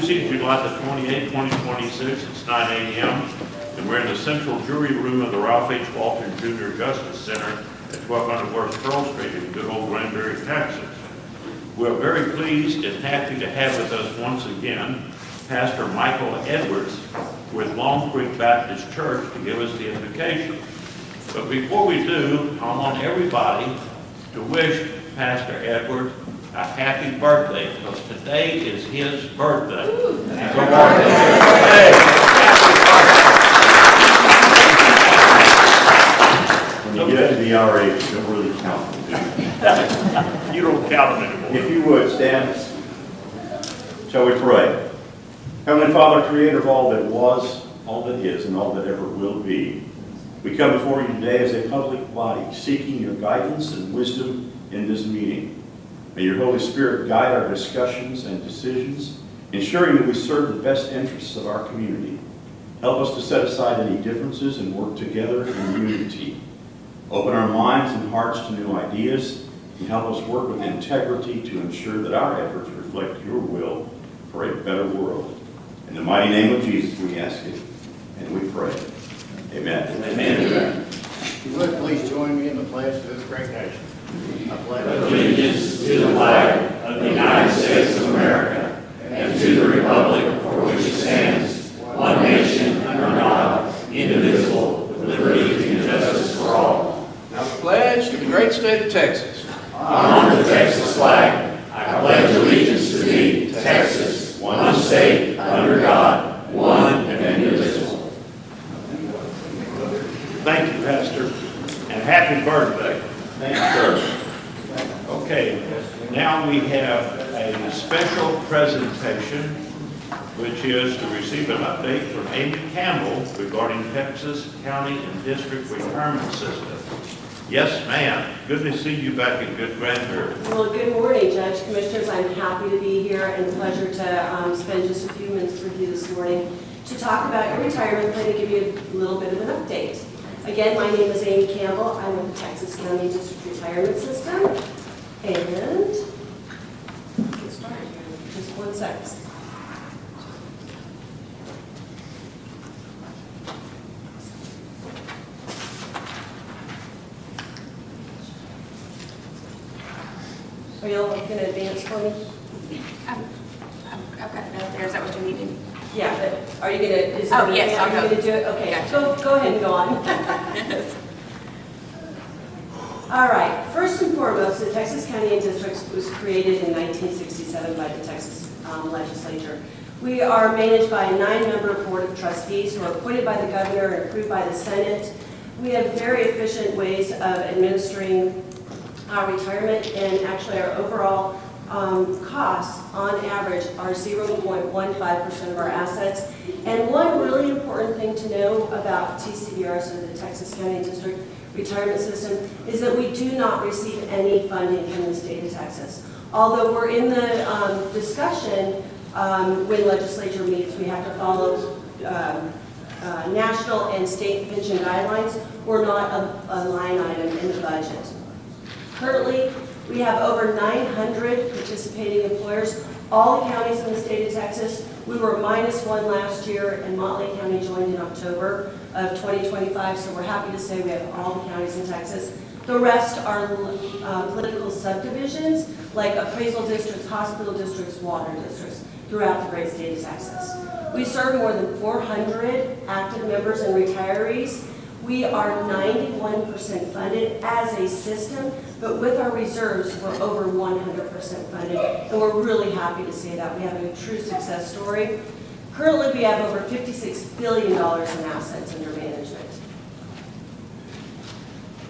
Tuesday, July the 28th, 2026. It's 9 a.m. and we're in the central jury room of the Ralph H. Walton Jr. Justice Center at 1200 West Pearl Street in good old Granbury, Texas. We're very pleased and happy to have with us once again Pastor Michael Edwards with Long Creek Baptist Church to give us the invocation. But before we do, I want everybody to wish Pastor Edwards a happy birthday, because today is his birthday. Happy birthday. When you get to the hour age, you don't really count them, do you? You don't count them anymore. If you would, stand. Shall we pray? Heavenly Father, creator of all that was, all that is, and all that ever will be, we come before you today as a public body, seeking your guidance and wisdom in this meeting. May your Holy Spirit guide our discussions and decisions, ensuring that we serve the best interests of our community. Help us to set aside any differences and work together in unity. Open our minds and hearts to new ideas, and help us work with integrity to ensure that our efforts reflect your will for a better world. In the mighty name of Jesus, we ask it, and we pray. Amen. Amen. If you would, please join me in the pledge to this great nation. I pledge allegiance to the flag of the United States of America and to the republic for which it stands, one nation under God, indivisible, with liberty and justice for all. I pledge to the great state of Texas. I honor the Texas flag. I pledge allegiance to thee, Texas, one state, under God, one and indivisible. Thank you, Pastor, and happy birthday. Thank you, sir. Okay, now we have a special presentation, which is to receive an update from Amy Campbell regarding Texas County and District Retirement System. Yes, ma'am. Good to see you back in good Granbury. Well, good morning, Judge, Commissioners. I'm happy to be here and a pleasure to spend just a few minutes with you this morning to talk about your retirement plan and give you a little bit of an update. Again, my name is Amy Campbell. I'm with the Texas County District Retirement System. And get started here in just 1 second. Are y'all going to advance for me? I've got it up there. Is that what you needed? Yeah, but are you going to? Oh, yes, I'll Are you go. going to do it? Okay, Gotcha. go ahead and go on. All right, first and foremost, the Texas County and Districts was created in 1967 by the Texas legislature. We are managed by a 9-member board of trustees who are appointed by the governor and approved by the Senate. We have very efficient ways of administering our retirement, and actually our overall costs on average are 0.15% of our assets. And one really important thing to know about TCVR, so the Texas County and District Retirement System, is that we do not receive any funding from the state of Texas. Although we're in the discussion when legislature meets, we have to follow national and state pension guidelines. We're not a line item in the budget. Currently, we have over 900 participating employers, all the counties in the state of Texas. We were -1 last year, and Motley County joined in October of 2025, so we're happy to say we have all the counties in Texas. The rest are political subdivisions, like appraisal districts, hospital districts, water districts, throughout the great state of Texas. We serve more than 400 active members and retirees. We are 91% funded as a system, but with our reserves, we're over 100% funded, and we're really happy to say that. We have a true success story. Currently, we have over $56 billion in assets under management.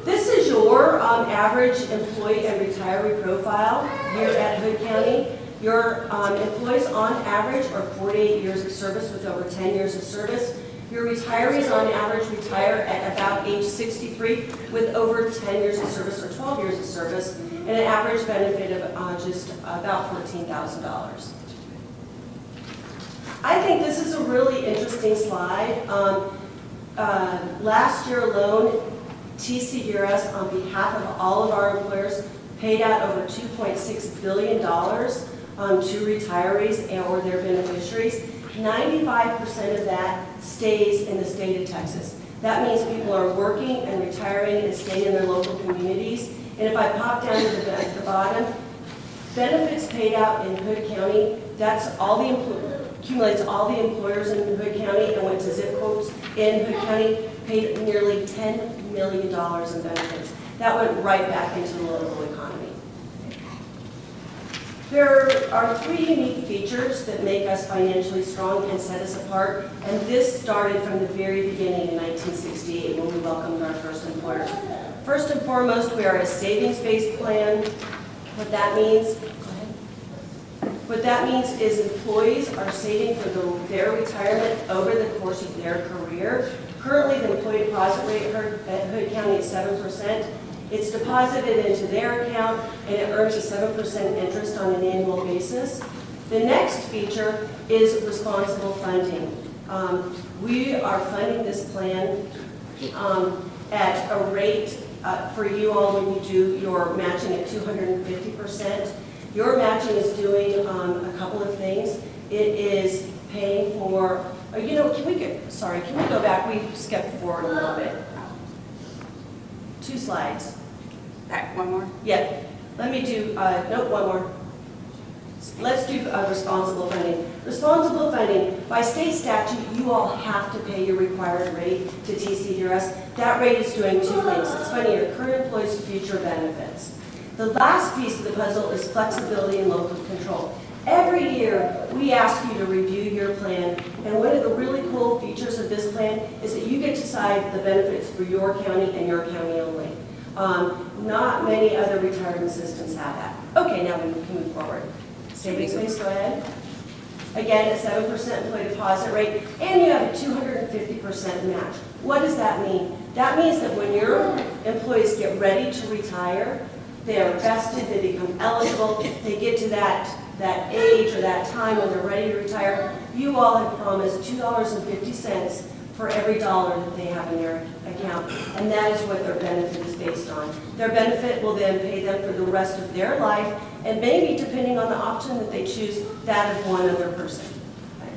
This is your average employee and retiree profile here at Hood County. Your employees on average are 48 years of service with over 10 years of service. Your retirees on average retire at about age 63 with over 10 years of service or 12 years of service, and an average benefit of just about $14,000. I think this is a really interesting slide. Last year alone, TCVRS, on behalf of all of our employers, paid out over $2.6 billion to retirees or their beneficiaries, 95% of that stays in the state of Texas. That means people are working and retiring and staying in their local communities. And if I pop down to the bottom, benefits paid out in Hood County, that's all the accumulates all the employers in Hood County and went to zip codes in Hood County, paid nearly $10 million in benefits. That went right back into the local economy. There are 3 unique features that make us financially strong and set us apart, and this started from the very beginning in 1968 when we welcomed our first employers. First and foremost, we are a savings-based plan. What that means is employees are saving for their retirement over the course of their career. Currently, the employee deposit rate at Hood County is 7%. It's deposited into their account, and it earns a 7% interest on an annual basis. The next feature is responsible funding. We are funding this plan at a rate for you all when you do your matching at 250%. Your matching is doing a couple of things. It is paying for, can we go back? We skipped forward a little bit. 2 slides. Back one more. Yeah, let me do, one more. Let's do responsible funding. Responsible funding, by state statute, you all have to pay your required rate to TCDRS. That rate is doing 2 things. It's funding your current employees' future benefits. The last piece of the puzzle is flexibility and local control. Every year, we ask you to review your plan, and one of the really cool features of this plan is that you get to decide the benefits for your county and your county only. Not many other retirement systems have that. Okay, now we can move forward. Savings base, go ahead. Again, a 7% employee deposit rate, and you have a 250% match. What does that mean? That means that when your employees get ready to retire, they are vested, they become eligible, they get to that age or that time when they're ready to retire, you all have promised $2.50 for every dollar that they have in their account, and that is what their benefit is based on. Their benefit will then pay them for the rest of their life, and maybe, depending on the option that they choose, that of one other person. Okay.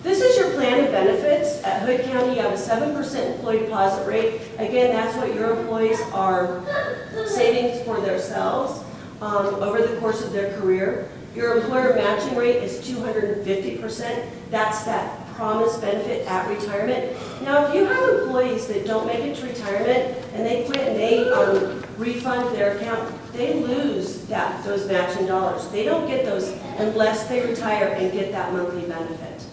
This is your plan of benefits. At Hood County, you have a 7% employee deposit rate. Again, that's what your employees are saving for themselves over the course of their career. Your employer matching rate is 250%. That's that promised benefit at retirement. Now, if you have employees that don't make it to retirement and they quit and they refund their account, they lose those matching dollars. They don't get those unless they retire and get that monthly benefit.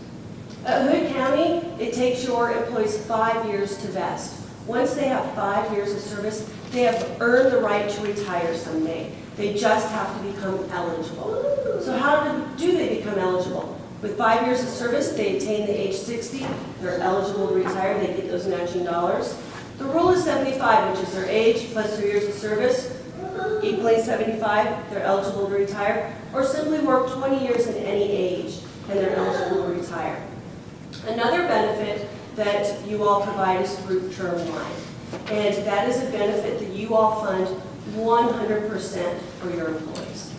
At Hood County, it takes your employees 5 years to vest. Once they have 5 years of service, they have earned the right to retire someday. They just have to become eligible. So how do they become eligible? With 5 years of service, they attain the age 60, they're eligible to retire, they get those matching dollars. The rule is 75, which is their age plus 3 years of service, equaling 75, they're eligible to retire, or simply work 20 years in any age, and they're eligible to retire. Another benefit that you all provide is through term life, and that is a benefit that you all fund 100% for your employees.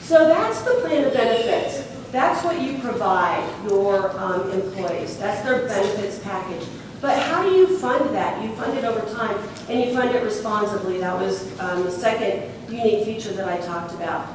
So that's the plan of benefits. That's what you provide your employees. That's their benefits package. But how do you fund that? You fund it over time, and you fund it responsibly. That was the second unique feature that I talked about.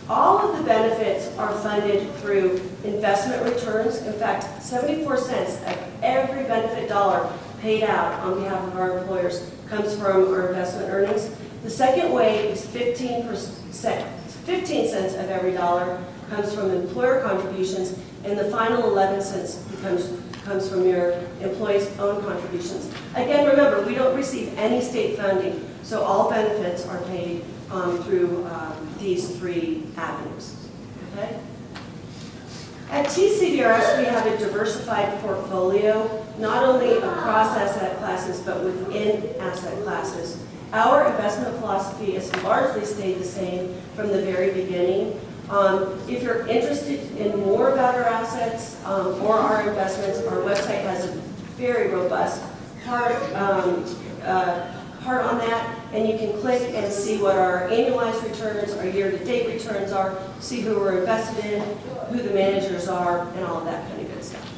All of the benefits are funded through investment returns. In fact, 74 cents of every benefit dollar paid out on behalf of our employers comes from our investment earnings. The second way is 15 cents of every dollar comes from employer contributions, and the final 11 cents comes from your employees' own contributions. Again, remember, we don't receive any state funding, so all benefits are paid through these 3 avenues. Okay? At TCDRS, we have a diversified portfolio, not only across asset classes, but within asset classes. Our investment philosophy has largely stayed the same from the very beginning. If you're interested in more about our assets or our investments, our website has a very robust part on that. and you can click and see what our annualized returns, our year-to-date returns are, see who we're invested in, who the managers are, and all of that kind of good stuff.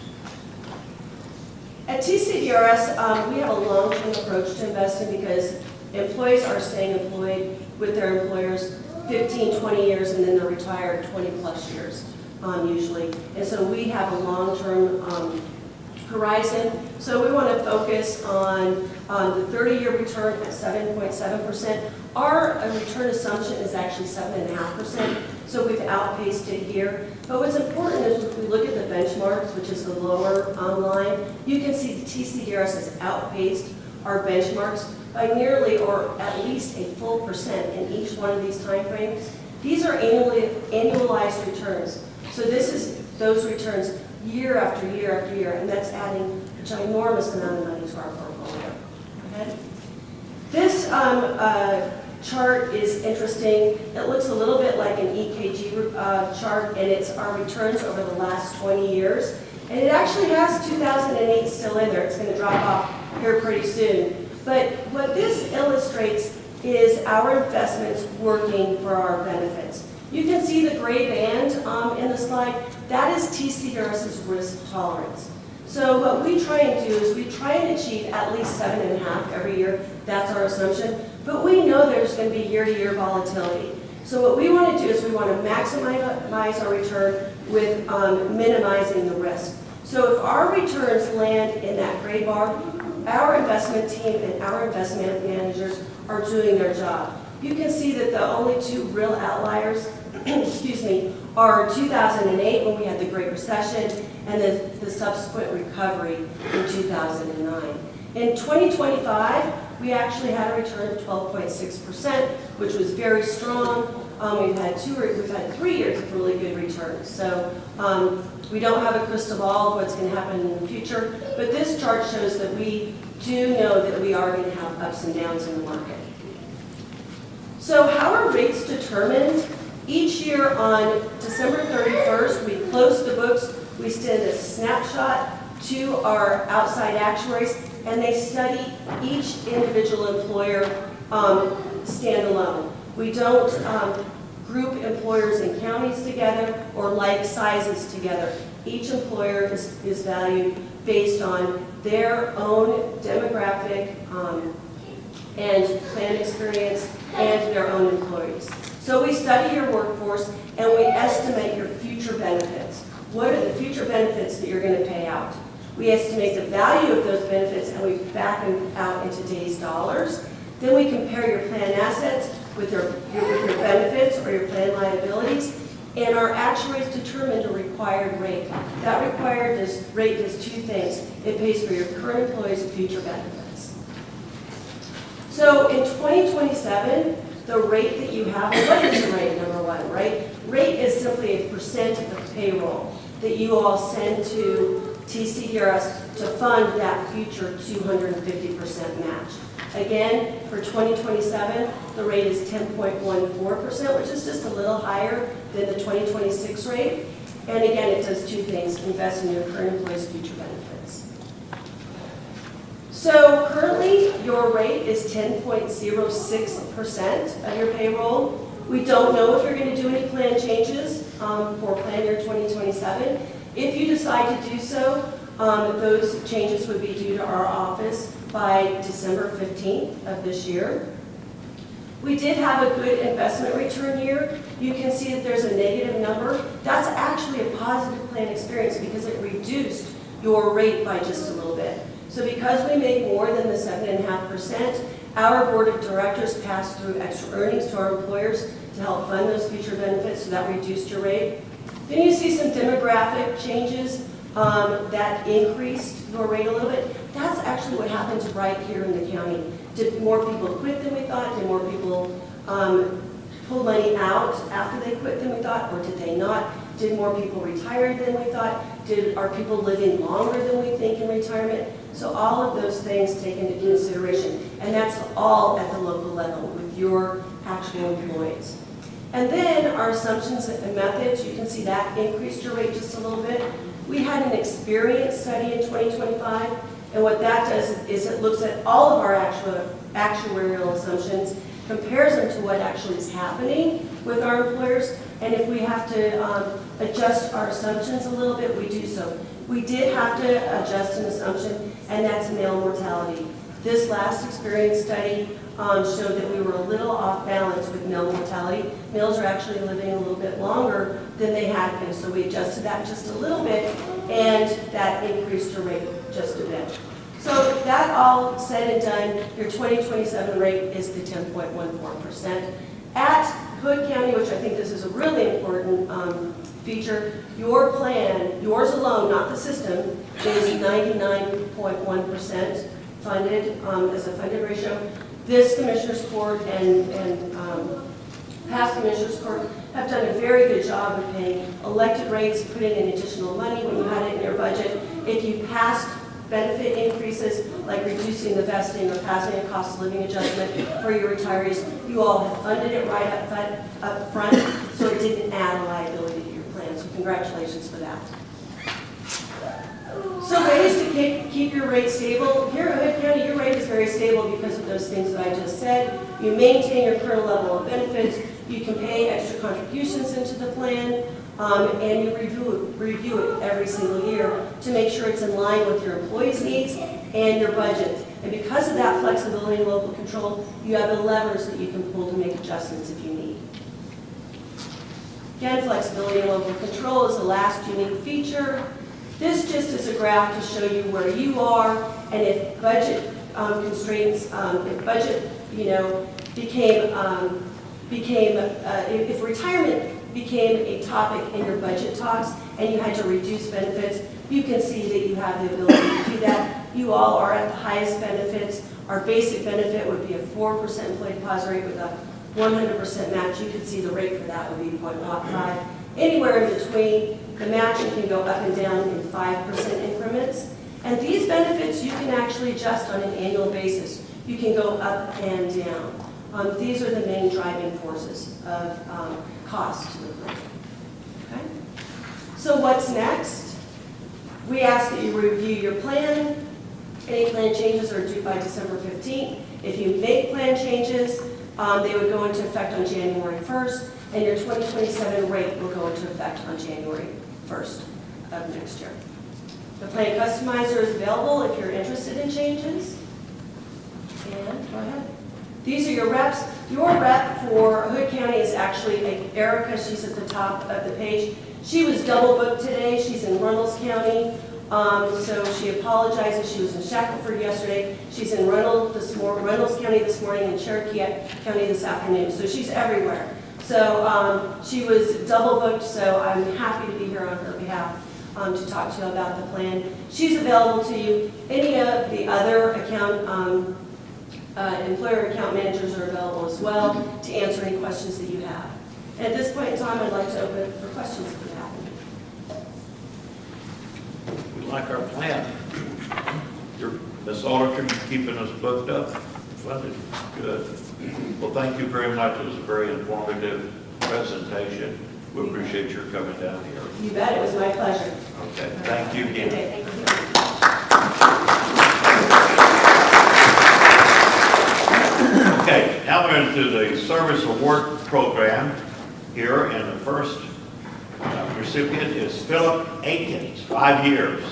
At TCDRS, we have a long-term approach to investing because employees are staying employed with their employers 15, 20 years, and then they're retired 20-plus years, usually. And so we have a long-term horizon. So we want to focus on the 30-year return at 7.7%. Our return assumption is actually 7.5%, so we've outpaced it here. But what's important is if we look at the benchmarks, which is the lower line, you can see the TCDRS has outpaced our benchmarks by nearly or at least a full percent in each one of these time frames. These are annualized returns. So this is those returns year after year after year, and that's adding a ginormous amount of money to our portfolio. Okay? This chart is interesting. It looks a little bit like an EKG chart, and it's our returns over the last 20 years. And it actually has 2008 still in there. It's going to drop off here pretty soon. But what this illustrates is our investments working for our benefits. You can see the gray band in the slide. That is TCDRS's risk tolerance. So what we try and do is we try and achieve at least 7.5 every year. That's our assumption. But we know there's going to be year-to-year volatility. So what we want to do is we want to maximize our return with minimizing the risk. So if our returns land in that gray bar, our investment team and our investment managers are doing their job. You can see that the only two real outliers excuse me, are 2008 when we had the Great Recession and the subsequent recovery in 2009. In 2025, we actually had a return of 12.6%, which was very strong. We've had 3 years of really good returns. So we don't have a crystal ball of what's going to happen in the future, but this chart shows that we do know that we are going to have ups and downs in the market. So how are rates determined? Each year on December 31st, we close the books, we send a snapshot to our outside actuaries, and they study each individual employer standalone. We don't group employers and counties together or like sizes together. Each employer is valued based on their own demographic and plan experience and their own employees. So we study your workforce and we estimate your future benefits. What are the future benefits that you're going to pay out? We estimate the value of those benefits and we back them out in today's dollars. Then we compare your plan assets with your benefits or your plan liabilities, and our actuaries determine the required rate. That required rate does two things. It pays for your current employees' future benefits. So in 2027, the rate that you have, what is the rate, number one, right? Rate is simply a percent of payroll that you all send to TCDRS to fund that future 250% match. Again, for 2027, the rate is 10.14%, which is just a little higher than the 2026 rate. And again, it does two things: invest in your current employees' future benefits. So currently, your rate is 10.06% of your payroll. We don't know if you're going to do any plan changes for plan year 2027. If you decide to do so, those changes would be due to our office by December 15th of this year. We did have a good investment return year. You can see that there's a negative number. That's actually a positive plan experience because it reduced your rate by just a little bit. So because we make more than the 7.5%, our board of directors passed through extra earnings to our employers to help fund those future benefits, so that reduced your rate. Then you see some demographic changes that increased your rate a little bit. That's actually what happens right here in the county. Did more people quit than we thought? Did more people pull money out after they quit than we thought, or did they not? Did more people retire than we thought? Are people living longer than we think in retirement? So all of those things take into consideration, and that's all at the local level with your actual employees. And then our assumptions and methods, you can see that increased your rate just a little bit. We had an experience study in 2025, and what that does is it looks at all of our actuarial assumptions, compares them to what actually is happening with our employers, and if we have to adjust our assumptions a little bit, we do so. We did have to adjust an assumption, and that's male mortality. This last experience study showed that we were a little off balance with male mortality. Males are actually living a little bit longer than they had been, so we adjusted that just a little bit, and that increased your rate just a bit. So that all said and done, your 2027 rate is the 10.14%. At Hood County, which I think this is a really important feature, your plan, yours alone, not the system, is 99.1% funded as a funded ratio. This Commissioners Court and past Commissioners Court have done a very good job of paying elected rates, putting in additional money when you had it in your budget. If you passed benefit increases, like reducing the vesting or passing a cost of living adjustment for your retirees, you all have funded it right up front, so it didn't add a liability to your plan. So congratulations for that. So ways to keep your rate stable. Here at Hood County, your rate is very stable because of those things that I just said. You maintain your current level of benefits. You can pay extra contributions into the plan, and you review it every single year to make sure it's in line with your employees' needs and your budget. And because of that flexibility and local control, you have the levers that you can pull to make adjustments if you need. Again, flexibility and local control is the last unique feature. This just is a graph to show you where you are, and if budget constraints, if budget, if retirement became a topic in your budget talks and you had to reduce benefits, you can see that you have the ability to do that. You all are at the highest benefits. Our basic benefit would be a 4% employee deposit rate with a 100% match. You can see the rate for that would be 0.5. Anywhere in between, the matching can go up and down in 5% increments. And these benefits you can actually adjust on an annual basis. You can go up and down. These are the main driving forces of cost to the plan. Okay? So what's next? We ask that you review your plan. Any plan changes are due by December 15th. If you make plan changes, they would go into effect on January 1st, and your 2027 rate will go into effect on January 1st of next year. The plan customizer is available if you're interested in changes. And go ahead. These are your reps. Your rep for Hood County is actually Erica. She's at the top of the page. She was double booked today. She's in Reynolds County. So she apologizes. She was in Shackelford yesterday. She's in Reynolds County this morning and Cherokee County this afternoon. So she's everywhere. So she was double booked, so I'm happy to be here on her behalf to talk to you about the plan. She's available to you. Any of the other employer account managers are available as well to answer any questions that you have. And at this point in time, I'd like to open it for questions if you have any. We like our plan. Ms. Alderton, you're keeping us booked up, funded. Good. Well, thank you very much. It was a very informative presentation. We appreciate your coming down here. You bet. It was my pleasure. Okay. Thank you again. Okay, thank you. Okay, now we're into the service award program here, and the first recipient is Philip Aikens, 5 years.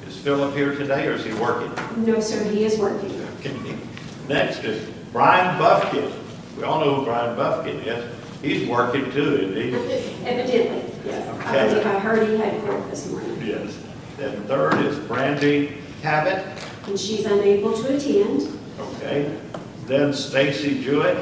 Is Philip here today, or is he working? No, sir, he is working. Next is Brian Buffkin. We all know who Brian Buffkin is. He's working too, isn't he? Evidently, yes. Okay. I believe I heard he had court this morning. Yes. Then third is Brandy Cabot. And she's unable to attend. Okay. Then Stacy Jewett.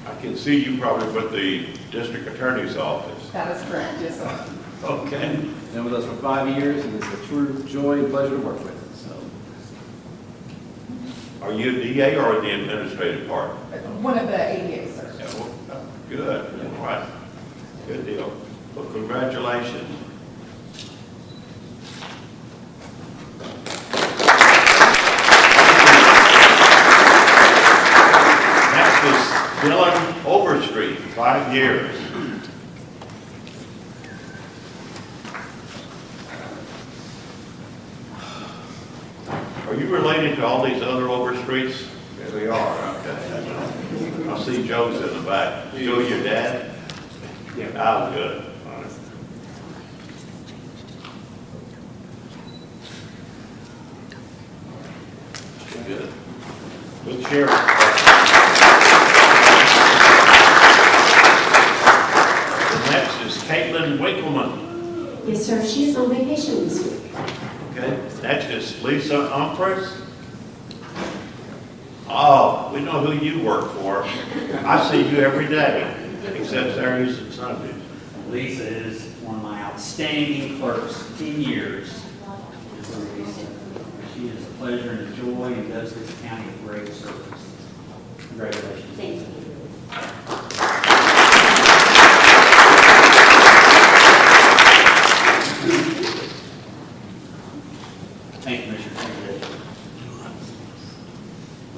I can see you probably with the district attorney's office. That is correct, yes, sir. Okay. Been with us for 5 years, and it's a true joy and pleasure to work with. So, Are you a DA or in the administrative part? One of the ADAs, sir. Yeah, well, good. All right. Good deal. Well, congratulations. Next is Dylan Overstreet, 5 years. Are you related to all these other Overstreets? There we are, okay. I see Joe's in the back. Joe, your dad? Yeah. Ah, good. All right. Good. Good sheriff. The next is Caitlin Winkleman. Yes, sir, she's on vacation this week. Okay, next is Lisa Humphreys. Oh, we know who you work for. I see you every day, except Saturdays and Sundays. Lisa is one of my outstanding clerks, 10 years. She is a pleasure and a joy and does this county a great service. Congratulations. Thank you. Thank you, Commissioner. Thank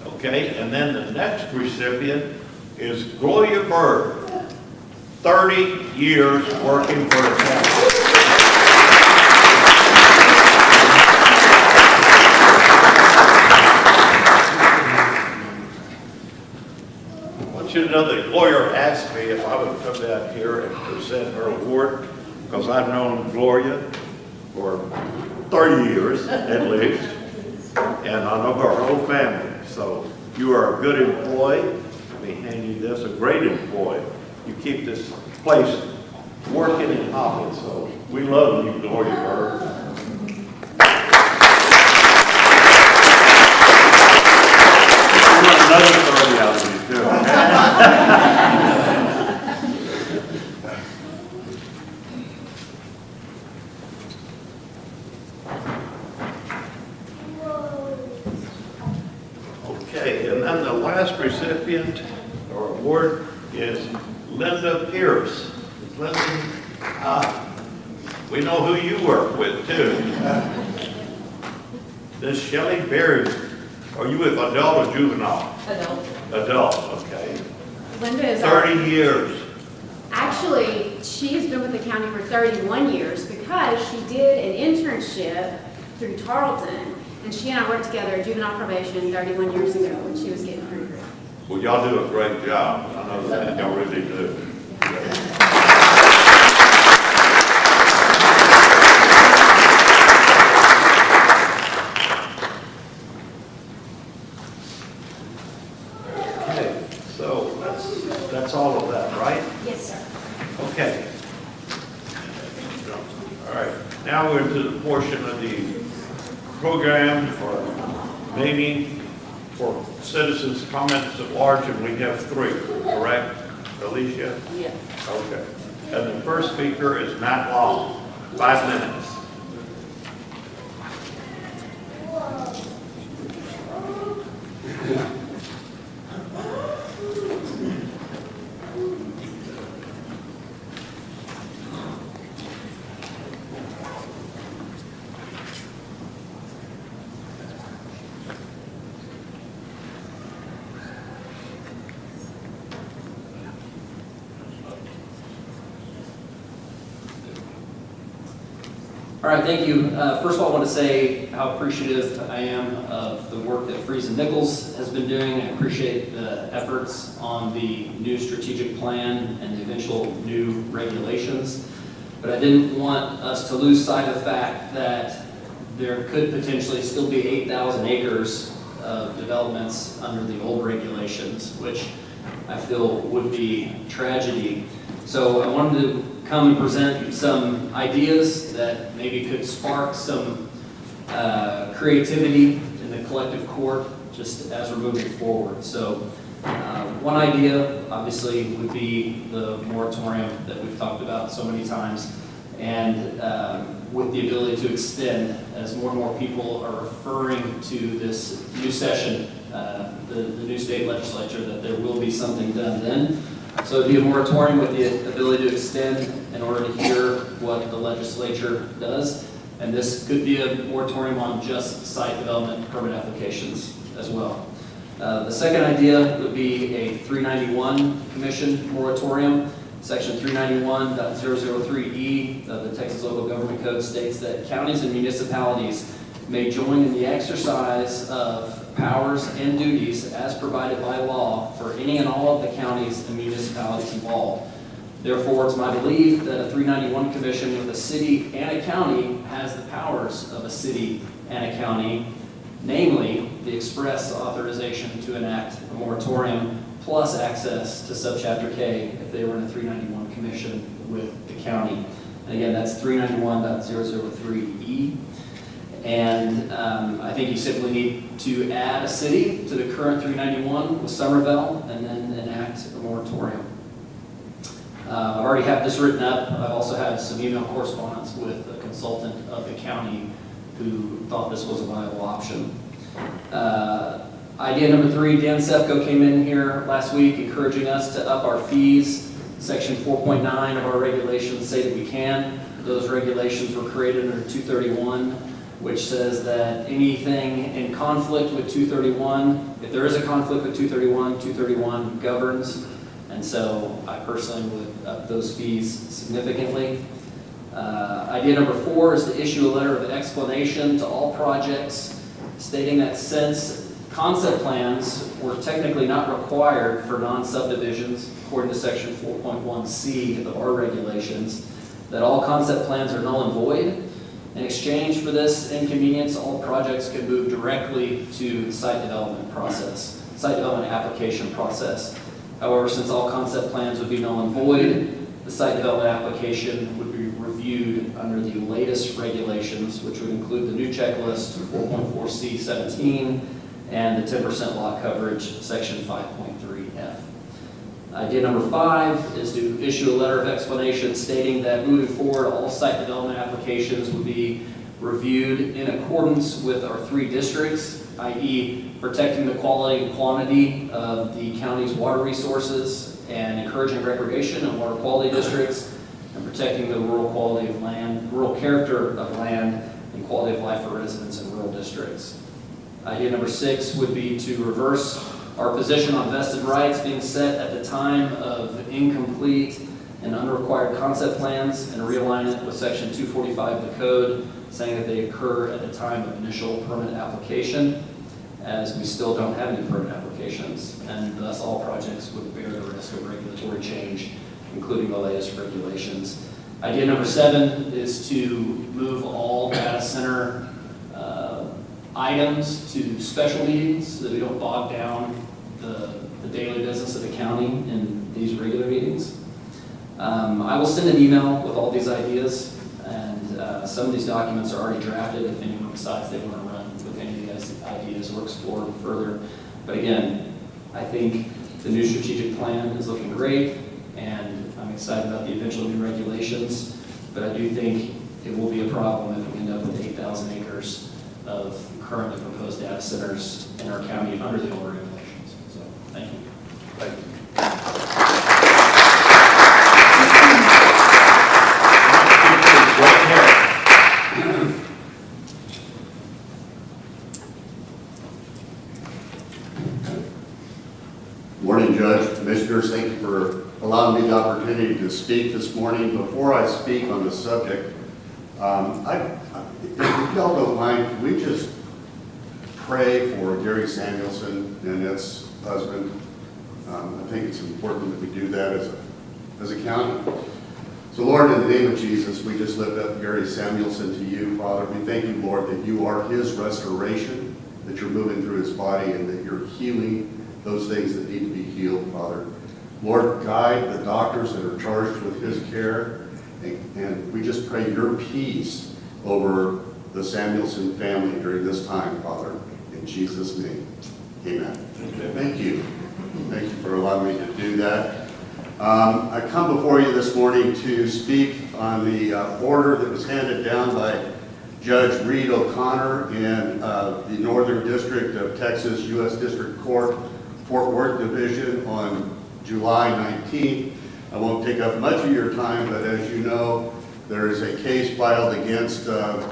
you. Okay, and then the next recipient is Gloria Bird, 30 years working for the county. I want you to know that Gloria asked me if I would come down here and present her award, because I've known Gloria for 30 years at least, and I know her whole family. So you are a good employee. Let me hand you this, a great employee. You keep this place working and hopping, so we love you, Gloria Bird. We want another 30 out of you, too. Okay, and then the last recipient or award is Linda Pierce. Linda, we know who you work with too. This Shelley Berry, are you with adult or juvenile? Adult. Adult, okay. Linda is our, 30 years. actually, she has been with the county for 31 years because she did an internship through Tarleton, and she and I worked together at juvenile probation 31 years ago when she was getting her degree. Well, y'all do a great job. I know that, y'all really do. Okay, so that's all of that, right? Yes, sir. Okay. All right, now we're into the portion of the program for meeting for citizens' comments at large, and we have 3, correct, Alicia? Yes. Okay. And the first speaker is Matt Long, 5 minutes. All right, thank you. First of all, I want to say how appreciative I am of the work that Friesen Nichols has been doing. I appreciate the efforts on the new strategic plan and the eventual new regulations. But I didn't want us to lose sight of the fact that there could potentially still be 8,000 acres of developments under the old regulations, which I feel would be tragedy. So I wanted to come and present some ideas that maybe could spark some creativity in the collective court just as we're moving forward. So one idea obviously would be the moratorium that we've talked about so many times, and with the ability to extend as more and more people are referring to this new session, the new state legislature, that there will be something done then. So it'd be a moratorium with the ability to extend in order to hear what the legislature does. And this could be a moratorium on just site development permit applications as well. The second idea would be a 391 commission moratorium. Section 391.003E of the Texas Local Government Code states that counties and municipalities may join in the exercise of powers and duties as provided by law for any and all of the counties and municipalities involved. Therefore, it's my belief that a 391 commission with a city and a county has the powers of a city and a county, namely the express authorization to enact a moratorium plus access to subchapter K if they were in a 391 commission with the county. And again, that's 391.003E. And I think you simply need to add a city to the current 391 with Somerville and then enact a moratorium. I already have this written up. I've also had some email correspondence with a consultant of the county who thought this was a viable option. Idea number 3, Dan Sefco came in here last week encouraging us to up our fees. Section 4.9 of our regulations say that we can. Those regulations were created under 231, which says that anything in conflict with 231, if there is a conflict with 231, 231 governs. And so I personally would up those fees significantly. Idea number 4 is to issue a letter of explanation to all projects stating that since concept plans were technically not required for non-subdivisions, according to section 4.1C of our regulations, that all concept plans are null and void. In exchange for this inconvenience, all projects can move directly to the site development application process. However, since all concept plans would be null and void, the site development application would be reviewed under the latest regulations, which would include the new checklist 4.4C17 and the 10% lot coverage, section 5.3F. Idea number 5 is to issue a letter of explanation stating that moving forward, all site development applications would be reviewed in accordance with our 3 districts, i.e. protecting the quality and quantity of the county's water resources and encouraging recreation and water quality districts, and protecting the rural quality of land, rural character of land, and quality of life for residents in rural districts. Idea number 6 would be to reverse our position on vested rights being set at the time of incomplete and unrequired concept plans and realign it with section 245 of the code, saying that they occur at the time of initial permit application, as we still don't have any permit applications, and thus all projects would bear the risk of regulatory change, including the latest regulations. Idea number 7 is to move all data center items to special meetings so that we don't bog down the daily business of the county in these regular meetings. I will send an email with all these ideas, and some of these documents are already drafted if anyone decides they want to run with any of these ideas or explore them further. But again, I think the new strategic plan is looking great, and I'm excited about the eventual new regulations, but I do think it will be a problem if we end up with 8,000 acres of currently proposed data centers in our county under the old regulations. So, thank you. Thank you. Morning, Judge, Commissioners. Thank you for allowing me the opportunity to speak this morning. Before I speak on the subject, if y'all don't mind, can we just pray for Gary Samuelson and his husband? I think it's important that we do that as a county. So, Lord, in the name of Jesus, we just lift up Gary Samuelson to you, Father. We thank you, Lord, that you are his restoration, that you're moving through his body, and that you're healing those things that need to be healed, Father. Lord, guide the doctors that are charged with his care, and we just pray your peace over the Samuelson family during this time, Father. In Jesus' name, amen. Thank you. Thank you for allowing me to do that. I come before you this morning to speak on the order that was handed down by Judge Reed O'Connor in the Northern District of Texas, U.S. District Court, Fort Worth Division on July 19th. I won't take up much of your time, but as you know, there is a case filed against the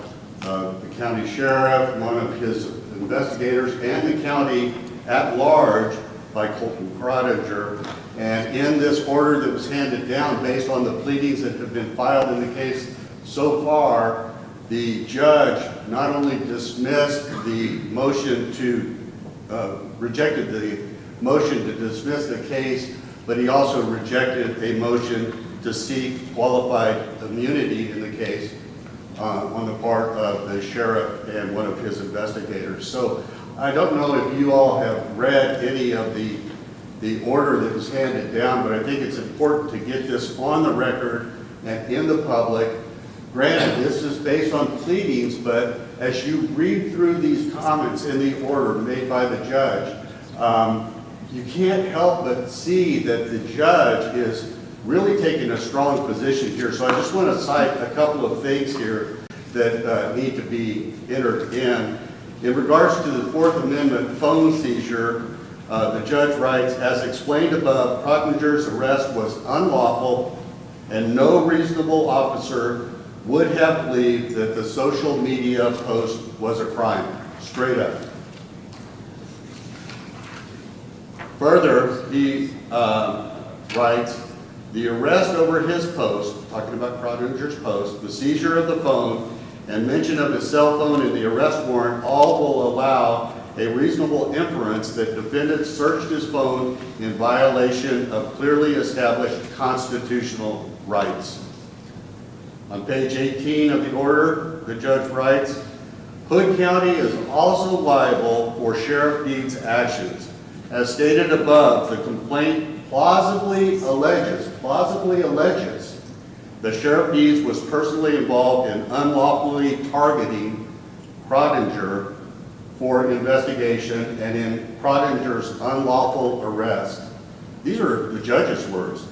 county sheriff, one of his investigators, and the county at large by Colton Prodiger. And in this order that was handed down, based on the pleadings that have been filed in the case so far, the judge not only dismissed the motion to, rejected the motion to dismiss the case, but he also rejected a motion to seek qualified immunity in the case on the part of the sheriff and one of his investigators. So I don't know if you all have read any of the order that was handed down, but I think it's important to get this on the record and in the public. Granted, this is based on pleadings, but as you read through these comments in the order made by the judge, you can't help but see that the judge is really taking a strong position here. So I just want to cite a couple of things here that need to be entered in. In regards to the Fourth Amendment phone seizure, the judge writes, as explained above, Prottinger's arrest was unlawful and no reasonable officer would have believed that the social media post was a crime. Straight up. Further, he writes, the arrest over his post, talking about Prottinger's post, the seizure of the phone, and mention of his cell phone in the arrest warrant all will allow a reasonable inference that defendant searched his phone in violation of clearly established constitutional rights. On page 18 of the order, the judge writes, Hood County is also liable for Sheriff Deeds' actions. As stated above, the complaint plausibly alleges that Sheriff Deeds was personally involved in unlawfully targeting Prottinger for investigation and in Prottinger's unlawful arrest. These are the judge's words.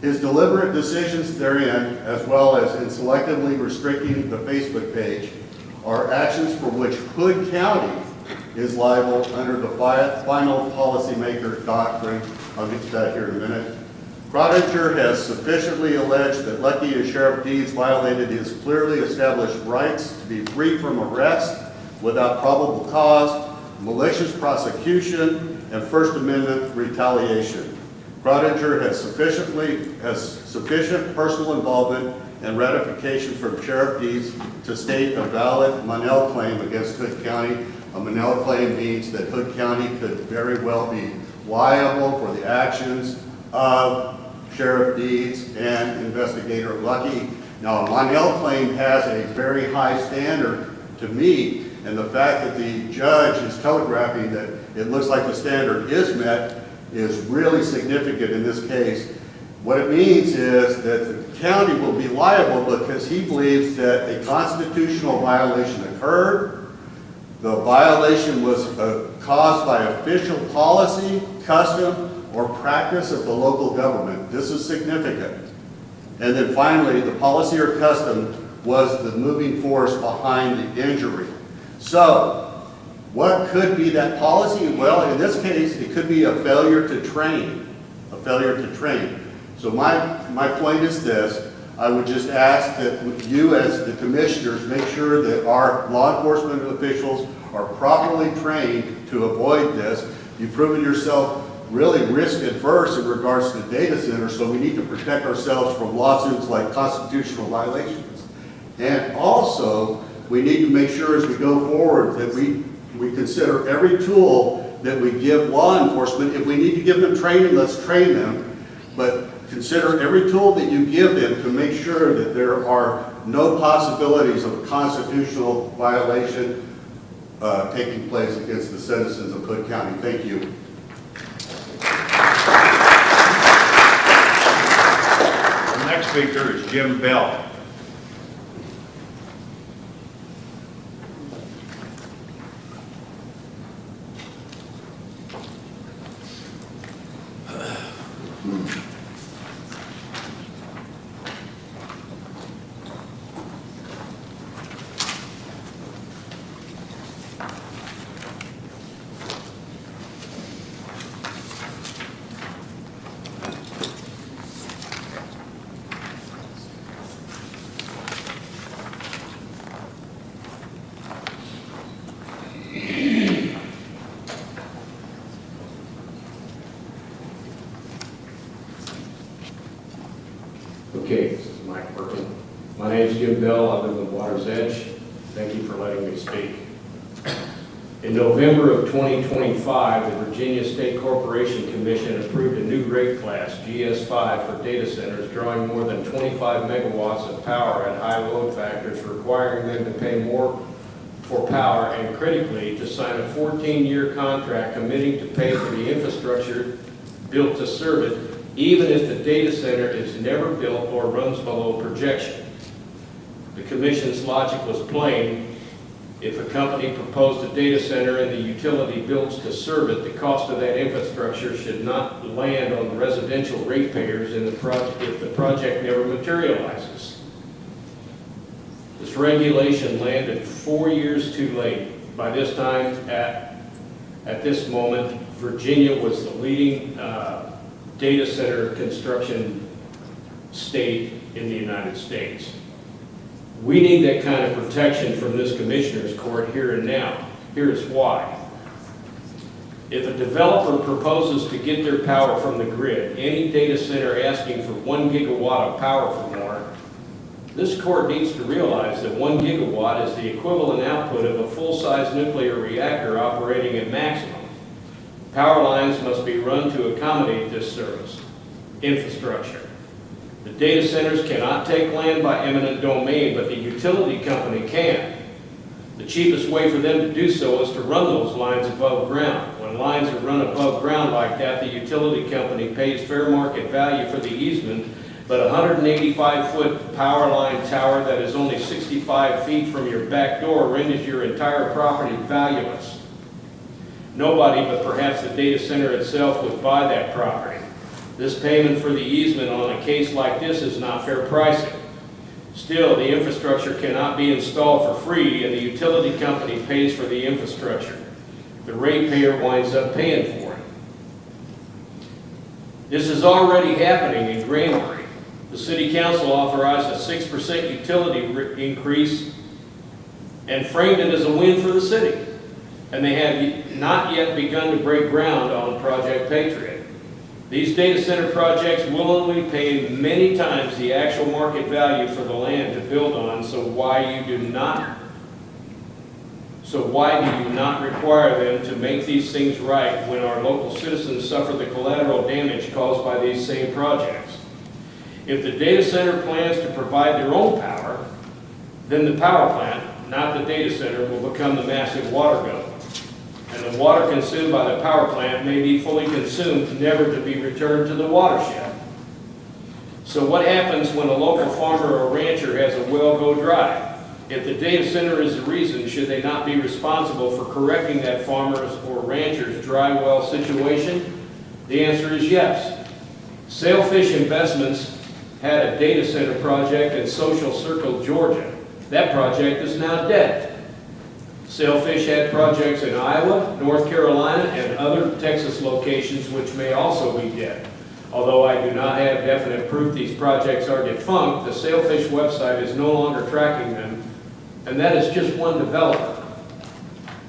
His deliberate decisions therein, as well as in selectively restricting the Facebook page, are actions for which Hood County is liable under the final policymaker doctrine. I'll get to that here in a minute. Prottinger has sufficiently alleged that Lucky and Sheriff Deeds violated his clearly established rights to be free from arrest without probable cause, malicious prosecution, and First Amendment retaliation. Prottinger has sufficient personal involvement and ratification from Sheriff Deeds to state a valid Monell claim against Hood County. A Monell claim means that Hood County could very well be liable for the actions of Sheriff Deeds and Investigator Lucky. Now, a Monell claim has a very high standard to meet, and the fact that the judge is telegraphing that it looks like the standard is met is really significant in this case. What it means is that the county will be liable because he believes that a constitutional violation occurred. The violation was caused by official policy, custom, or practice of the local government. This is significant. And then finally, the policy or custom was the moving force behind the injury. So, what could be that policy? Well, in this case, it could be a failure to train. A failure to train. So my point is this. I would just ask that you as the commissioners make sure that our law enforcement officials are properly trained to avoid this. You've proven yourself really risk adverse in regards to data centers, so we need to protect ourselves from lawsuits like constitutional violations. And also, we need to make sure as we go forward that we consider every tool that we give law enforcement. If we need to give them training, let's train them. But consider every tool that you give them to make sure that there are no possibilities of a constitutional violation taking place against the citizens of Hood County. Thank you. The next speaker is Jim Bell. Okay, this is Mike working. My My name is Jim Bell. I live in Water's Edge. Thank you for letting me speak. In November of 2025, the Virginia State Corporation Commission approved a new rate class, GS5, for data centers drawing more than 25 megawatts of power at high load factors, requiring them to pay more for power and, critically, to sign a 14-year contract committing to pay for the infrastructure built to serve it, even if the data center is never built or runs below projection. The Commission's logic was plain. If a company proposed a data center and the utility builds to serve it, the cost of that infrastructure should not land on the residential ratepayers if the project never materializes. This regulation landed 4 years too late. By this time, at this moment, Virginia was the leading data center construction state in the United States. We need that kind of protection from this Commissioner's Court here and now. Here is why. If a developer proposes to get their power from the grid, any data center asking for 1 gigawatt of power for more, this court needs to realize that 1 gigawatt is the equivalent output of a full-size nuclear reactor operating at maximum. Power lines must be run to accommodate this service. Infrastructure. The data centers cannot take land by eminent domain, but the utility company can. The cheapest way for them to do so is to run those lines above ground. When lines are run above ground like that, the utility company pays fair market value for the easement, but a 185-foot power line tower that is only 65 feet from your back door renders your entire property valueless. Nobody but perhaps the data center itself would buy that property. This payment for the easement on a case like this is not fair pricing. Still, the infrastructure cannot be installed for free, and the utility company pays for the infrastructure. The ratepayer winds up paying for it. This is already happening in Granbury. The City Council authorized a 6% utility increase and framed it as a win for the city. And they have not yet begun to break ground on Project Patriot. These data center projects will only pay many times the actual market value for the land to build on, so why do you not require them to make these things right when our local citizens suffer the collateral damage caused by these same projects? If the data center plans to provide their own power, then the power plant, not the data center, will become the massive water bill. And the water consumed by the power plant may be fully consumed, never to be returned to the watershed. So what happens when a local farmer or rancher has a well go dry? If the data center is the reason, should they not be responsible for correcting that farmer's or rancher's dry well situation? The answer is yes. Sailfish Investments had a data center project in Social Circle, Georgia. That project is now dead. Sailfish had projects in Iowa, North Carolina, and other Texas locations which may also be dead. Although I do not have definite proof these projects are defunct, the Sailfish website is no longer tracking them, and that is just one developer.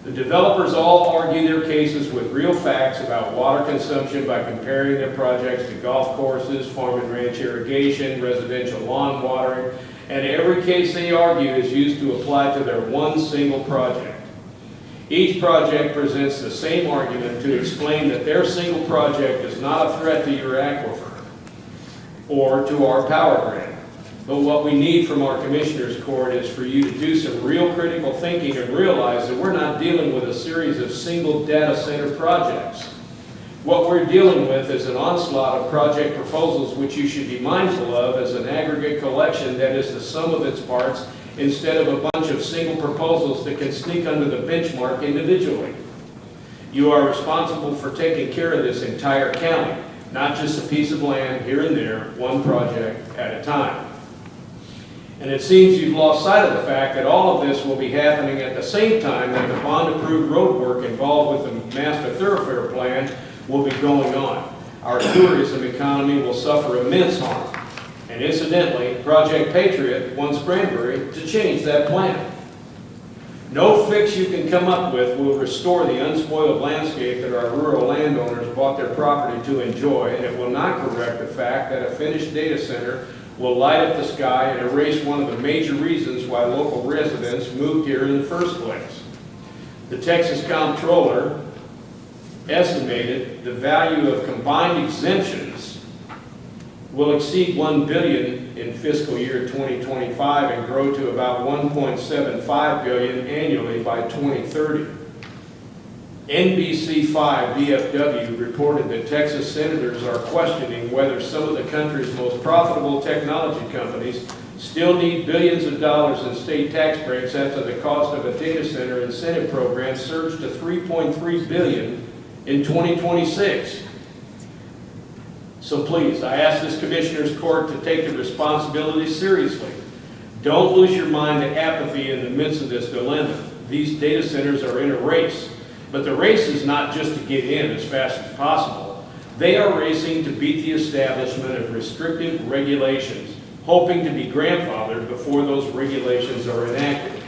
The developers all argue their cases with real facts about water consumption by comparing their projects to golf courses, farm and ranch irrigation, residential lawn watering, and every case they argue is used to apply to their one single project. Each project presents the same argument to explain that their single project is not a threat to your aquifer or to our power grid. But what we need from our Commissioner's Court is for you to do some real critical thinking and realize that we're not dealing with a series of single data center projects. What we're dealing with is an onslaught of project proposals which you should be mindful of as an aggregate collection that is the sum of its parts, instead of a bunch of single proposals that can sneak under the benchmark individually. You are responsible for taking care of this entire county, not just a piece of land here and there, one project at a time. And it seems you've lost sight of the fact that all of this will be happening at the same time that the bond-approved road work involved with the master thoroughfare plan will be going on. Our tourism economy will suffer immense harm. And incidentally, Project Patriot wants Granbury to change that plan. No fix you can come up with will restore the unspoiled landscape that our rural landowners bought their property to enjoy, and it will not correct the fact that a finished data center will light up the sky and erase one of the major reasons why local residents moved here in the first place. The Texas Comptroller estimated the value of combined exemptions will exceed $1 billion in fiscal year 2025 and grow to about $1.75 billion annually by 2030. NBC5 DFW reported that Texas senators are questioning whether some of the country's most profitable technology companies still need billions of dollars in state tax breaks after the cost of a data center incentive program surged to $3.3 billion in 2026. So please, I ask this Commissioners Court to take the responsibility seriously. Don't lose your mind to apathy in the midst of this dilemma. These data centers are in a race. But the race is not just to get in as fast as possible. They are racing to beat the establishment of restrictive regulations, hoping to be grandfathered before those regulations are enacted.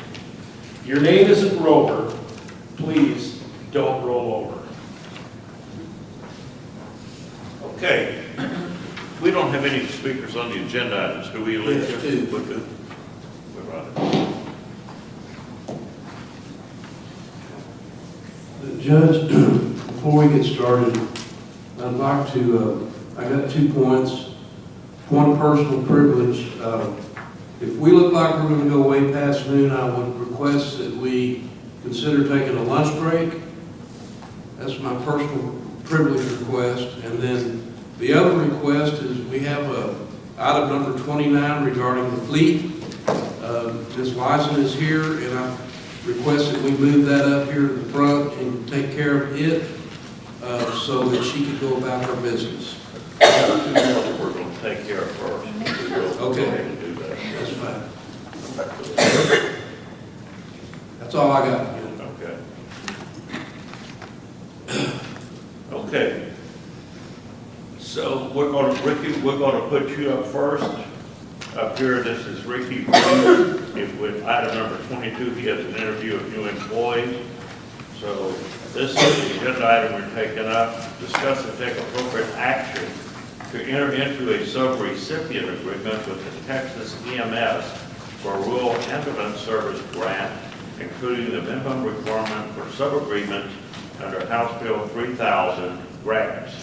Your name isn't Rover. Please don't roll over. Okay. We don't have any speakers on the agenda items, do we, Alicia? Yes, two. We're good. We're right. Judge, before we get started, I'd like to, I got 2 points. One, personal privilege. If we look like we're going to go way past noon, I would request that we consider taking a lunch break. That's my personal privilege request. And then the other request is we have item number 29 regarding the fleet. Ms. Lyson is here, and I request that we move that up here to the front and take care of it so that she can go about her business. We have 2 more that we're going to take care of first. We'll go Okay. ahead and do that. That's fine. That's all I got. Okay. Okay. So Ricky, we're going to put you up first. Up here, this is Ricky. If with item number 22, he has an interview of new employees. So this is the agenda item we're taking up. Discuss and take appropriate action to enter into a sub-recipient agreement with the Texas EMS for a rural ambulance service grant, including the minimum requirement for sub-agreements under House Bill 3000 grants.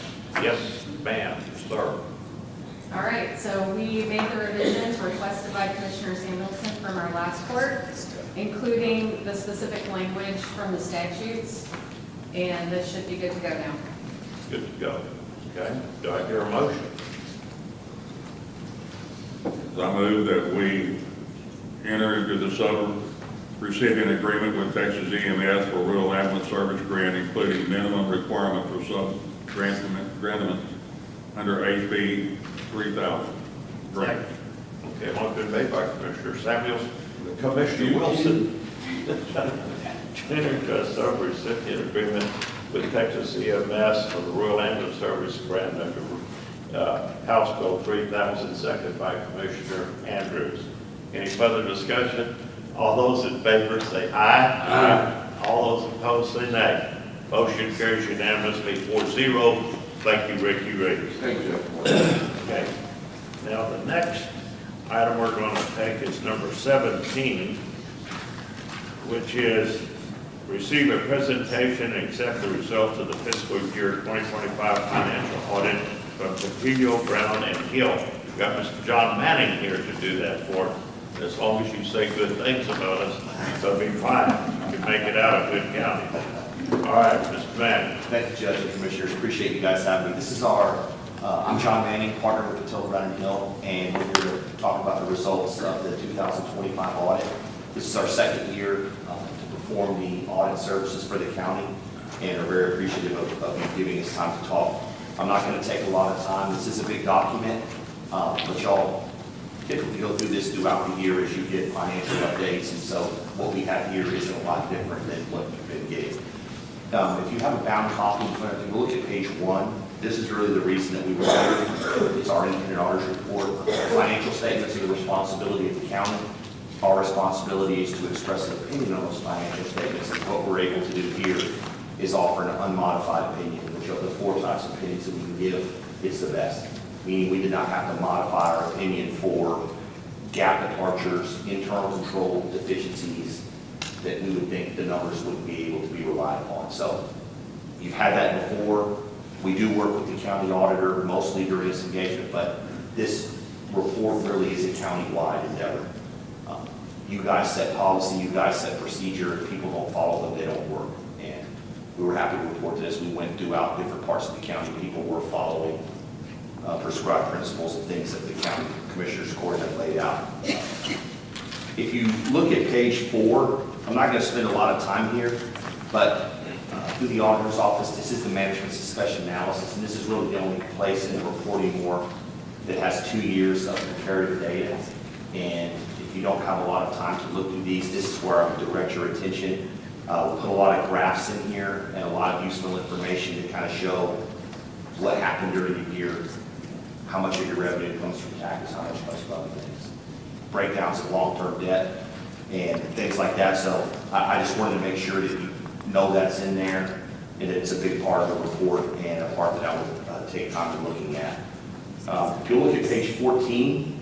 Yes, ma'am, sir. All right, so we made the revisions requested by Commissioner Samuelson from our last court, including the specific language from the statutes, and this should be good to go now. Good to go. Okay, do I hear a motion? I move that we enter into the sub-recipient agreement with Texas EMS for rural ambulance service grant, including minimum requirement for sub-grant under HB 3000. Great. Okay, motion made by Commissioner Samuels. Commissioner Wilson. Enter into a sub-recipient agreement with Texas EMS for the rural ambulance service grant under House Bill 3000, seconded by Commissioner Andrews. Any further discussion? All those in favor say aye. Aye. All those opposed say nay. Motion carries unanimously 4-0. Thank you, Ricky Riggs. Thank you. Okay. Now, the next item we're going to take is number 17, which is receive a presentation and accept the results of the fiscal year 2025 financial audit from Trujillo, Brown, and Hill. We've got Mr. John Manning here to do that for us. As long as you say good things about us, it'll be fine. You can make it out of Good County. All right, Mr. Manning. Thank you, Judge and Commissioners. Appreciate you guys having me. This is I'm John Manning, partner with Trujillo, Brown, and Hill, and we're here to talk about the results of the 2025 audit. This is our second year to perform the audit services for the county, and are very appreciative of you giving us time to talk. I'm not going to take a lot of time. This is a big document, but y'all typically go through this throughout the year as you get financial updates, and so what we have here isn't a lot different than what you've been getting. If you have a bound copy in front of you, go look at page 1. This is really the reason that we were here. It's our independent auditor's report. The financial statements are the responsibility of the county. Our responsibility is to express an opinion on those financial statements, and what we're able to do here is offer an unmodified opinion, which of the 4 types of opinions that we can give, it's the best. meaning we did not have to modify our opinion for gap departures, internal control deficiencies that we would think the numbers wouldn't be able to be relied upon. So you've had that before. We do work with the county auditor mostly during this engagement, but this report really is a county-wide endeavor. You guys set policy, you guys set procedure. If people don't follow them, they don't work. And we were happy to report this. We went throughout different parts of the county. People were following prescribed principles and things that the county commissioners court had laid out. If you look at page 4, I'm not going to spend a lot of time here, but through the auditor's office, this is the management succession analysis, and this is really the only place in the reporting work that has 2 years of comparative data. And if you don't have a lot of time to look through these, this is where I would direct your attention. We'll put a lot of graphs in here and a lot of useful information to kind of show what happened during the year, how much of your revenue comes from taxes, how much comes from other things, breakdowns of long-term debt, and things like that. So I just wanted to make sure that you know that's in there, and that it's a big part of the report and a part that I would take time to looking at. If you look at page 14,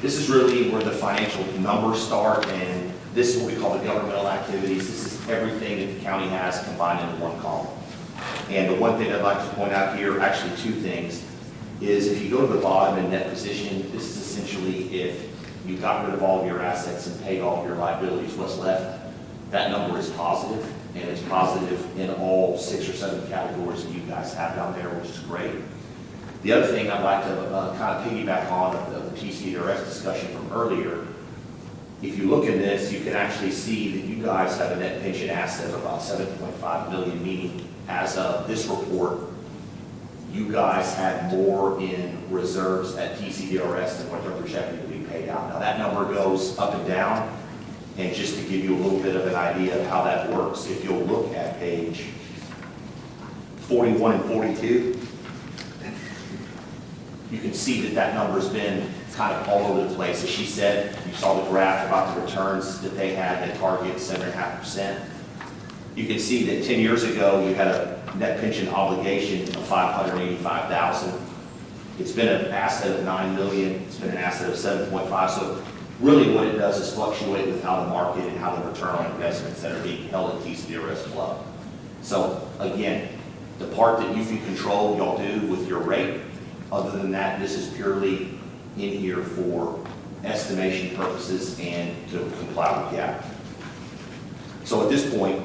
this is really where the financial numbers start, and this is what we call the governmental activities. This is everything that the county has combined into one column. And the one thing I'd like to point out here, actually 2 things, is if you go to the bottom in net position, this is essentially if you got rid of all of your assets and paid all of your liabilities, what's left. That number is positive, and it's positive in all 6 or 7 categories that you guys have down there, which is great. The other thing I'd like to kind of piggyback on of the TCDRS discussion from earlier, if you look at this, you can actually see that you guys have a net pension asset of about $7.5 million, meaning as of this report, you guys had more in reserves at TCDRS than what they're projecting to be paid out. Now that number goes up and down, and just to give you a little bit of an idea of how that works, if you'll look at page 41 and 42, you can see that that number's been kind of all over the place. As she said, you saw the graph about the returns that they had that target 7.5%. You can see that 10 years ago, you had a net pension obligation of $585,000. It's been an asset of $9 million. It's been an asset of 7.5. So really what it does is fluctuate with how the market and how the return on investments that are being held at TCDRS flow. So again, the part that you can control, y'all do with your rate. Other than that, this is purely in here for estimation purposes and to comply with GAAP. So at this point,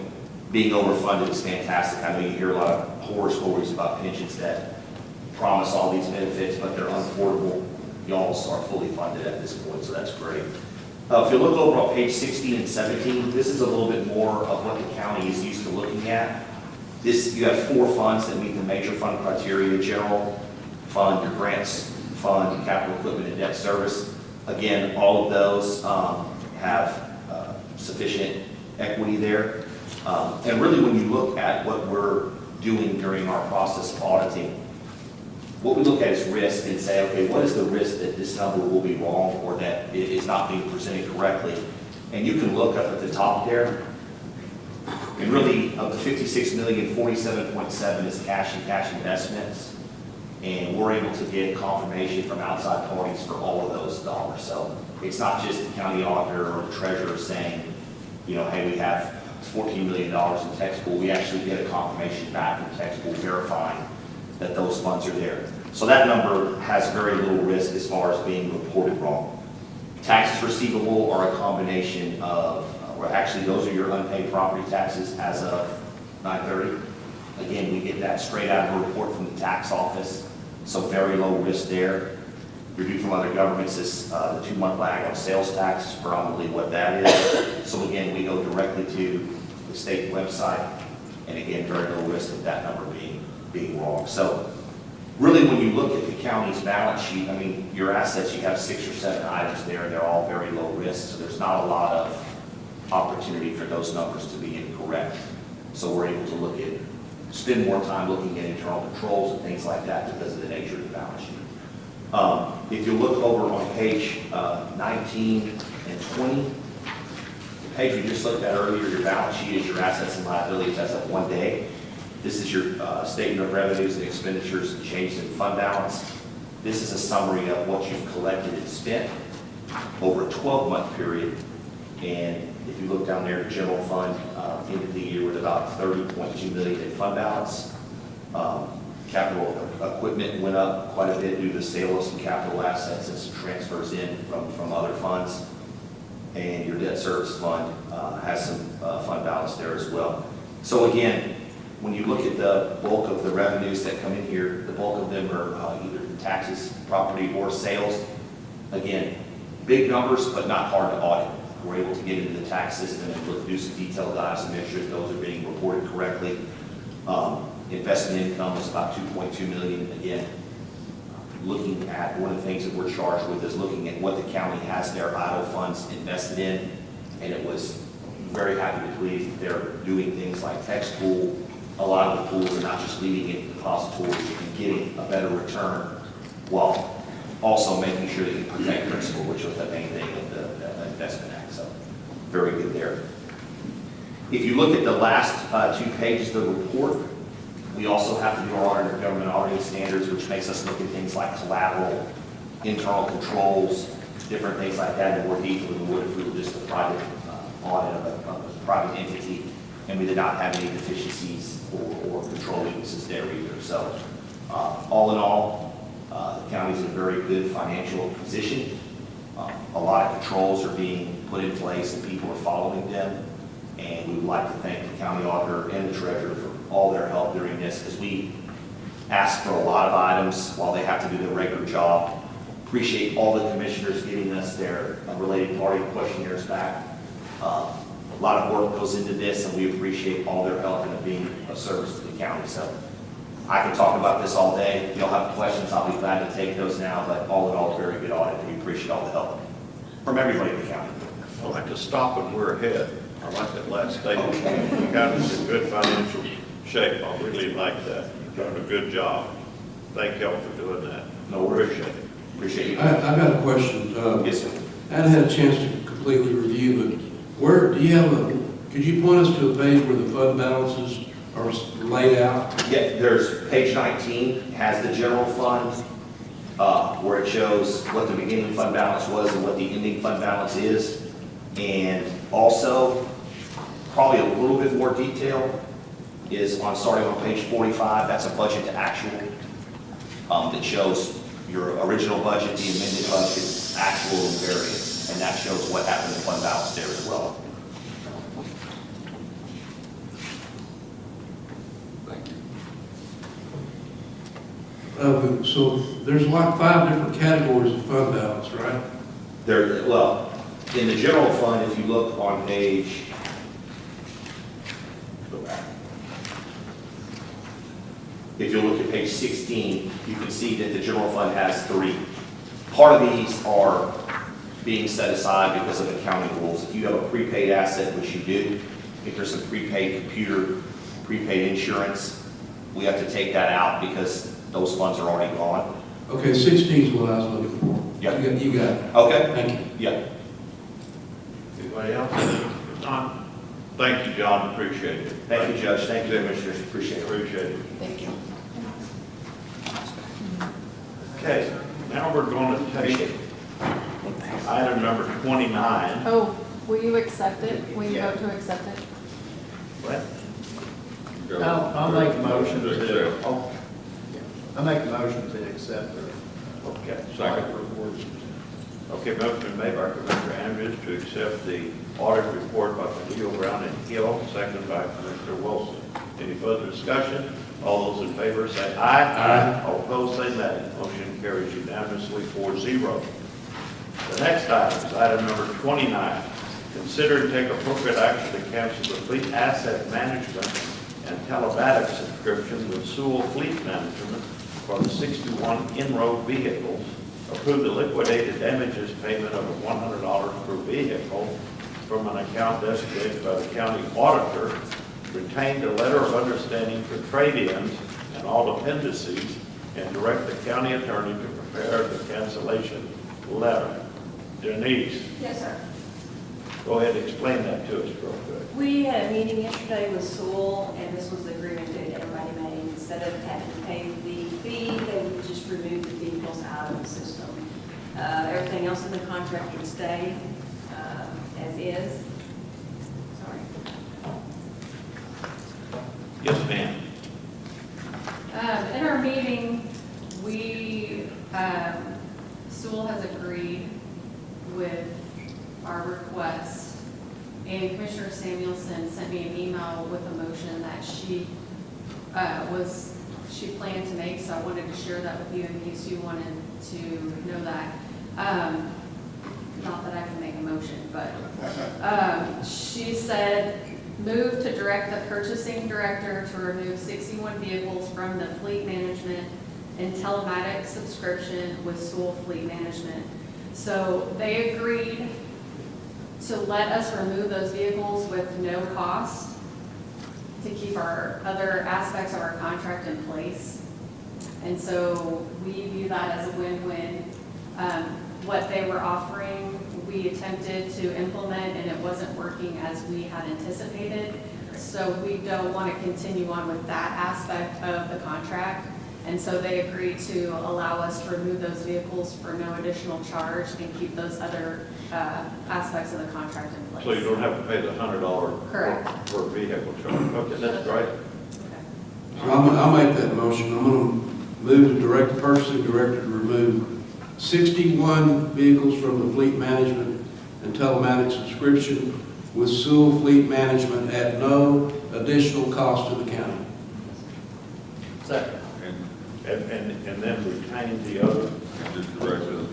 being overfunded is fantastic. I know you hear a lot of horror stories about pensions that promise all these benefits, but they're unaffordable. Y'all are fully funded at this point, so that's great. If you look over on page 16 and 17, this is a little bit more of what the county is used to looking at. You have 4 funds that meet the major fund criteria: general fund, your grants fund, your capital equipment, and debt service. Again, all of those have sufficient equity there. And really, when you look at what we're doing during our process of auditing, what we look at is risk and say, okay, what is the risk that this number will be wrong or that it is not being presented correctly? And you can look up at the top there, and really, of the $56 million, 47.7 is cash and cash investments. And we're able to get confirmation from outside parties for all of those dollars. So it's not just the county auditor or the treasurer saying, you know, hey, we have $14 million in tax pool. We actually get a confirmation back from tax pool verifying that those funds are there. So that number has very little risk as far as being reported wrong. Taxes receivable are a combination of, well, actually those are your unpaid property taxes as of 9/30. Again, we get that straight out of a report from the tax office, so very low risk there. Your due from other governments is the 2-month lag on sales tax is probably what that is. So again, we go directly to the state website, and again, very low risk of that number being wrong. So really, when you look at the county's balance sheet, I mean, your assets, you have 6 or 7 items there, and they're all very low risk, so there's not a lot of opportunity for those numbers to be incorrect. So we're able to spend more time looking at internal controls and things like that because of the nature of the balance sheet. If you look over on page 19 and 20, the page we just looked at earlier, your balance sheet is your assets and liabilities as of one day. This is your statement of revenues and expenditures and changes in fund balance. This is a summary of what you've collected and spent over a 12-month period. And if you look down there, the general fund ended the year with about $30.2 million in fund balance. Capital equipment went up quite a bit due to the sale of some capital assets and some transfers in from other funds. And your debt service fund has some fund balance there as well. So again, when you look at the bulk of the revenues that come in here, the bulk of them are either taxes, property, or sales. Again, big numbers, but not hard to audit. We're able to get into the tax system and do some detailed dives and make sure that those are being reported correctly. Investment income is about $2.2 million. Again, looking at one of the things that we're charged with is looking at what the county has their idle funds invested in, and it was very happy to please that they're doing things like text pool. A lot of the pools are not just leaving it in depositories and getting a better return, while also making sure that you protect principal, which was the main thing of the Investment Act. So very good there. If you look at the last 2 pages of the report, we also have to do our government auditing standards, which makes us look at things like collateral, internal controls, different things like that in more detail than we would if we were just a private audit of a private entity, and we did not have any deficiencies or control weaknesses there either. So all in all, the county's in a very good financial position. A lot of controls are being put in place and people are following them. And we would like to thank the county auditor and the treasurer for all their help during this, because we ask for a lot of items while they have to do their regular job. Appreciate all the commissioners giving us their related party questionnaires back. A lot of work goes into this, and we appreciate all their help in it being of service to the county. So I can talk about this all day. If y'all have questions, I'll be glad to take those now, but all in all, very good audit. We appreciate all the help from everybody in the county. I like to stop and we're ahead. I like that last statement. The county's in good financial shape. I really like that. You're doing a good job. Thank y'all for doing that. No worries. Appreciate it. Appreciate you. I've got a question. Yes, sir. I hadn't had a chance to completely review, but where, do you have could you point us to a page where the fund balances are laid out? Yeah, there's page 19 has the general fund, where it shows what the beginning fund balance was and what the ending fund balance is. And also, probably a little bit more detail is starting on page 45, that's a budget to actual, that shows your original budget, the amended budget, actual and variance, and that shows what happened in fund balance there as well. So there's like 5 different categories of fund balance, right? Well, in the general fund, if you look on page, go back. If you look at page 16, you can see that the general fund has 3. Part of these are being set aside because of accounting rules. If you have a prepaid asset, which you do, if there's some prepaid computer, prepaid insurance, we have to take that out because those funds are already gone. Okay, 16 is what I was looking for. Yeah. You got it. Okay. Thank you. Yeah. Anybody else? If not, thank you, John. Appreciate it. Thank you, Judge. Thank you, Commissioners. Appreciate it. Appreciate it. Thank you. Okay, now we're going to take item number 29. Oh, will you accept it? Will you vote to accept it? What? I'll make a motion to, Accept. Oh, I'll make a motion to accept it. okay. Second. Okay, motion made by Commissioner Andrews to accept the audit report by Padilla, Brown and Hill, seconded by Commissioner Wilson. Any further discussion? All those in favor say aye. Aye. All opposed say nay. Motion carries unanimously 4-0. The next item is item number 29. Consider and take appropriate action to cancel the fleet asset management and telematics subscription with Sewell Fleet Management for the 61 in-road vehicles. Approve the liquidated damages payment of $100 per vehicle from an account designated by the county auditor. Retained a letter of understanding for trade-ins and all appendices, and direct the county attorney to prepare the cancellation letter. Denise, Yes, sir. go ahead and explain that to us real quick. We had a meeting yesterday with Sewell, and this was the agreement that everybody else in the contract would stay as is. Sorry. Yes, ma'am. In our meeting, Sewell has agreed with our request, and Commissioner Samuelson sent me an email with a motion that she planned to make, so I wanted to share that with you in case you wanted to know that. Not that I can make a motion, but she said, move to direct the purchasing director to remove 61 vehicles from the fleet management and telematics subscription with Sewell Fleet Management. So they agreed to let us remove those vehicles with no cost to keep our other aspects of our contract in place. And so we view that as a win-win. What they were offering, we attempted to implement, and it wasn't working as we had anticipated. So we don't want to continue on with that aspect of the contract. And so they agreed to allow us to remove those vehicles for no additional charge and keep those other aspects of the contract in place. So you don't have to pay the $100 Correct. per vehicle charge. Okay, that's great. So I'll make that motion. I'm going to move to direct the purchasing director to remove 61 vehicles from the fleet management and telematics subscription with Sewell Fleet Management at no additional cost to the county. Second. And then retain the other. And just direct the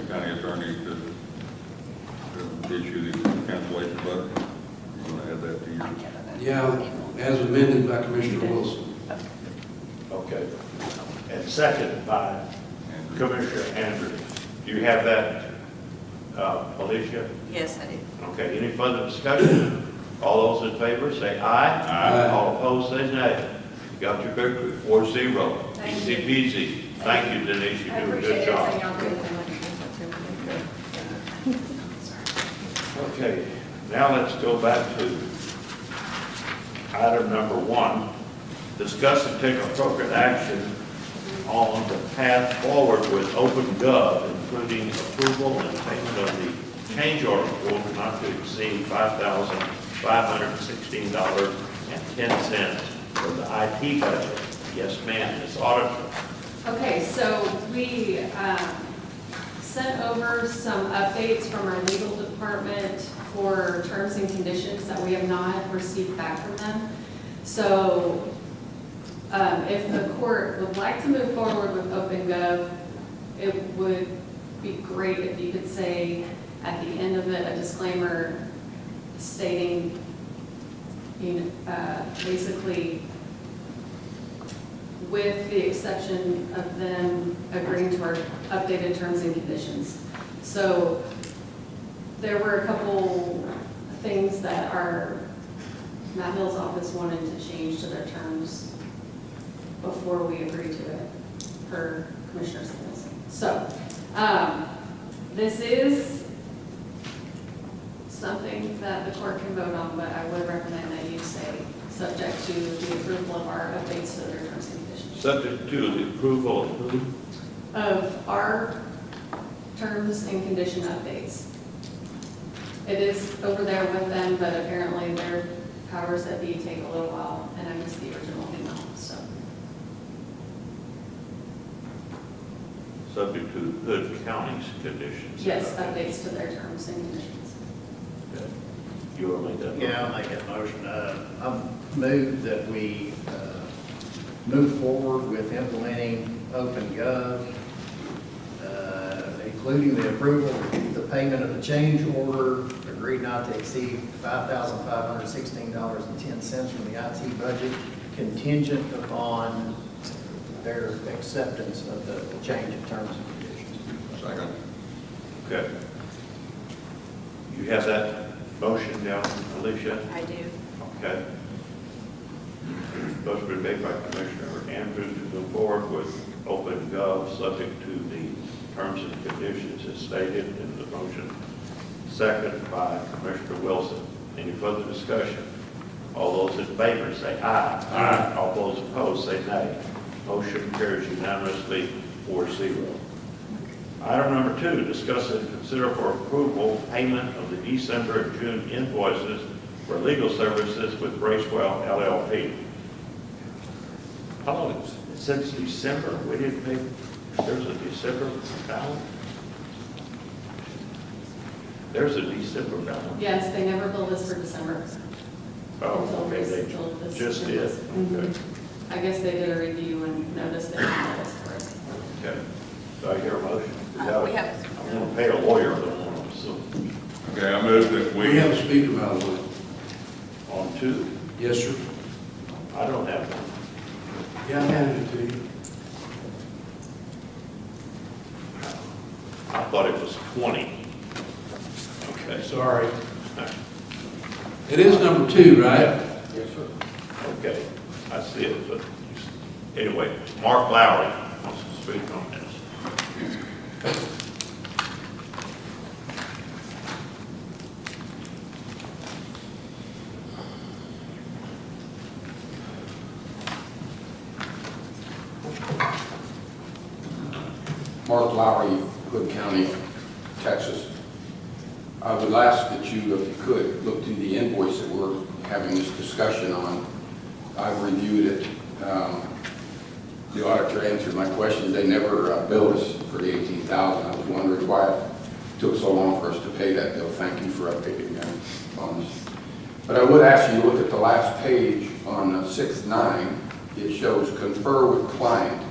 county attorney to issue the cancellation letter. I'm going to add that to you. Yeah, as amended by Commissioner Wilson. Okay. And seconded by Commissioner Andrews. Do you have that, Alicia? Yes, I do. Okay, any further discussion? All those in favor say aye. Aye. All opposed say nay. You got your victory, 4-0. Thank Easy peasy. Thank you, Denise, you I do a appreciate good everything job. y'all do. Okay, now let's go back to item number 1. Discuss and take appropriate action on the path forward with OpenGov, including approval and payment of the change order form not to exceed $5,516.10 for the IT budget. Yes, ma'am, Ms. Auditor. Okay, so we sent over some updates from our legal department for terms and conditions that we have not received back from them. So if the court would like to move forward with OpenGov, it would be great if you could say at the end of it a disclaimer stating, basically, with the exception of them agreeing to our updated terms and conditions. So there were a couple things that our Matt Hill's office wanted to change to their terms before we agreed to it, per Commissioner Samuelson. So this is something that the court can vote on, but I would recommend that you say subject to the approval of our updates to their terms and conditions. Subject to the approval of who? Of our terms and condition updates. It is over there with them, but apparently their powers that be take a little while, and I missed the original email, so. Subject to Hood County's conditions. Yes, updates to their terms and conditions. Okay. You want to make that? Yeah, I'll make that motion. I move that we move forward with implementing OpenGov, including the approval, the payment of the change order, agreed not to exceed $5,516.10 from the IT budget, contingent upon their acceptance of the change of terms and conditions. Second. Okay. You have that motion down, Alicia? I do. Okay. Motion been made by Commissioner Andrews to move forward with OpenGov, subject to the terms and conditions as stated in the motion. Second by Commissioner Wilson. Any further discussion? All those in favor say aye. Aye. All those opposed say nay. Motion carries unanimously 4-0. Item number 2, discuss and consider for approval payment of the December and June invoices for legal services with Bracewell LLP. How long, since December, we didn't pay, there's a December balance? There's a December balance. Yes, they never billed us for December. Oh, okay, they Until this- just did, okay. I guess they did a review and noticed they didn't bill us for it. Okay. Do I hear a motion? We have, I'm gonna pay a lawyer, I don't want to sue. Okay, I move that We have a speaker, by the way. On 2, Yes, sir. I don't have one. Yeah, I handed it to you. I thought it was 20. Okay. Sorry. It is number 2, right? Yes, sir. Okay, I see it, but anyway, Mark Lowry wants to speak on this. Mark Lowry, Hood County, Texas. I would ask that you, if you could, look through the invoice that we're having this discussion on. I've reviewed it. The auditor answered my question. They never billed us for the $18,000. I was wondering why it took so long for us to pay that bill. Thank you for updating me on this. But I would ask you to look at the last page on 6-9. It shows confer with client.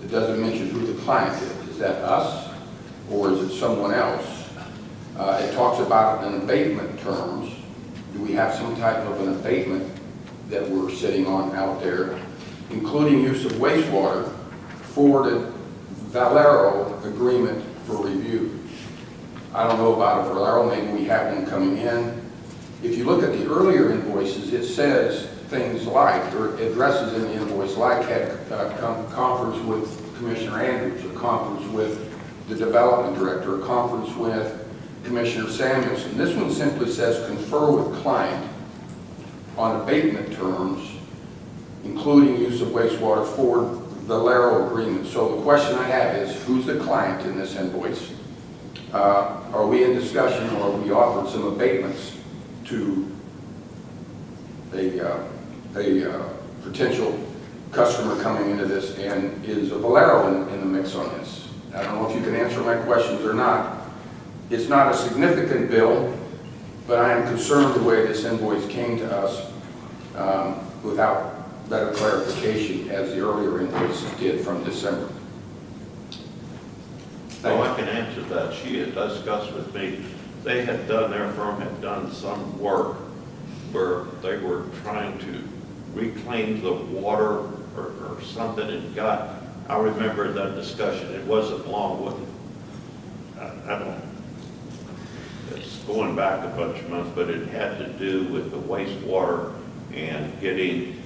It doesn't mention who the client is. Is that us or is it someone else? It talks about an abatement terms. Do we have some type of an abatement that we're sitting on out there, including use of wastewater for the Valero agreement for review? I don't know about a Valero, maybe we have one coming in. If you look at the earlier invoices, it says things like, or addresses in the invoice like had conference with Commissioner Andrews, a conference with the development director, a conference with Commissioner Samuelson. This one simply says confer with client on abatement terms, including use of wastewater for the Valero agreement. So the question I have is, who's the client in this invoice? Are we in discussion or are we offered some abatements to a potential customer coming into this, and is a Valero in the mix on this? I don't know if you can answer my questions or not. It's not a significant bill, but I am concerned the way this invoice came to us without better clarification as the earlier invoices did from December. Oh, I can answer that. She had discussed with me, they had done, their firm had done some work where they were trying to reclaim the water or something and got, I remember that discussion. It wasn't long, wasn't it? I don't, it's going back a bunch of months, but it had to do with the wastewater and getting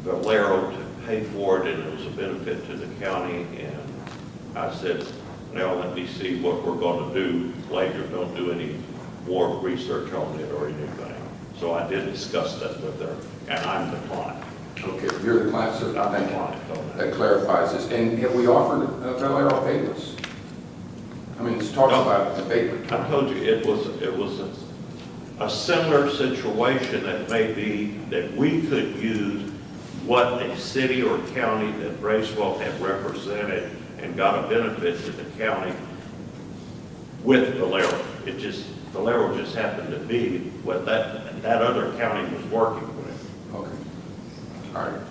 Valero to pay for it, and it was a benefit to the county. And I said, well, let me see what we're going to do later. Don't do any more research on it or anything. So I did discuss that with her, and I'm the client. Okay, you're the client, so I'm the thank you. client on that. That clarifies this. And have we offered Valero payments? I mean, it talks about abatement. I told you it was a similar situation that may be that we could use what a city or county that Bracewell had represented and got a benefit to the county with Valero. It just, Valero just happened to be what that other county was working with. Okay. All right.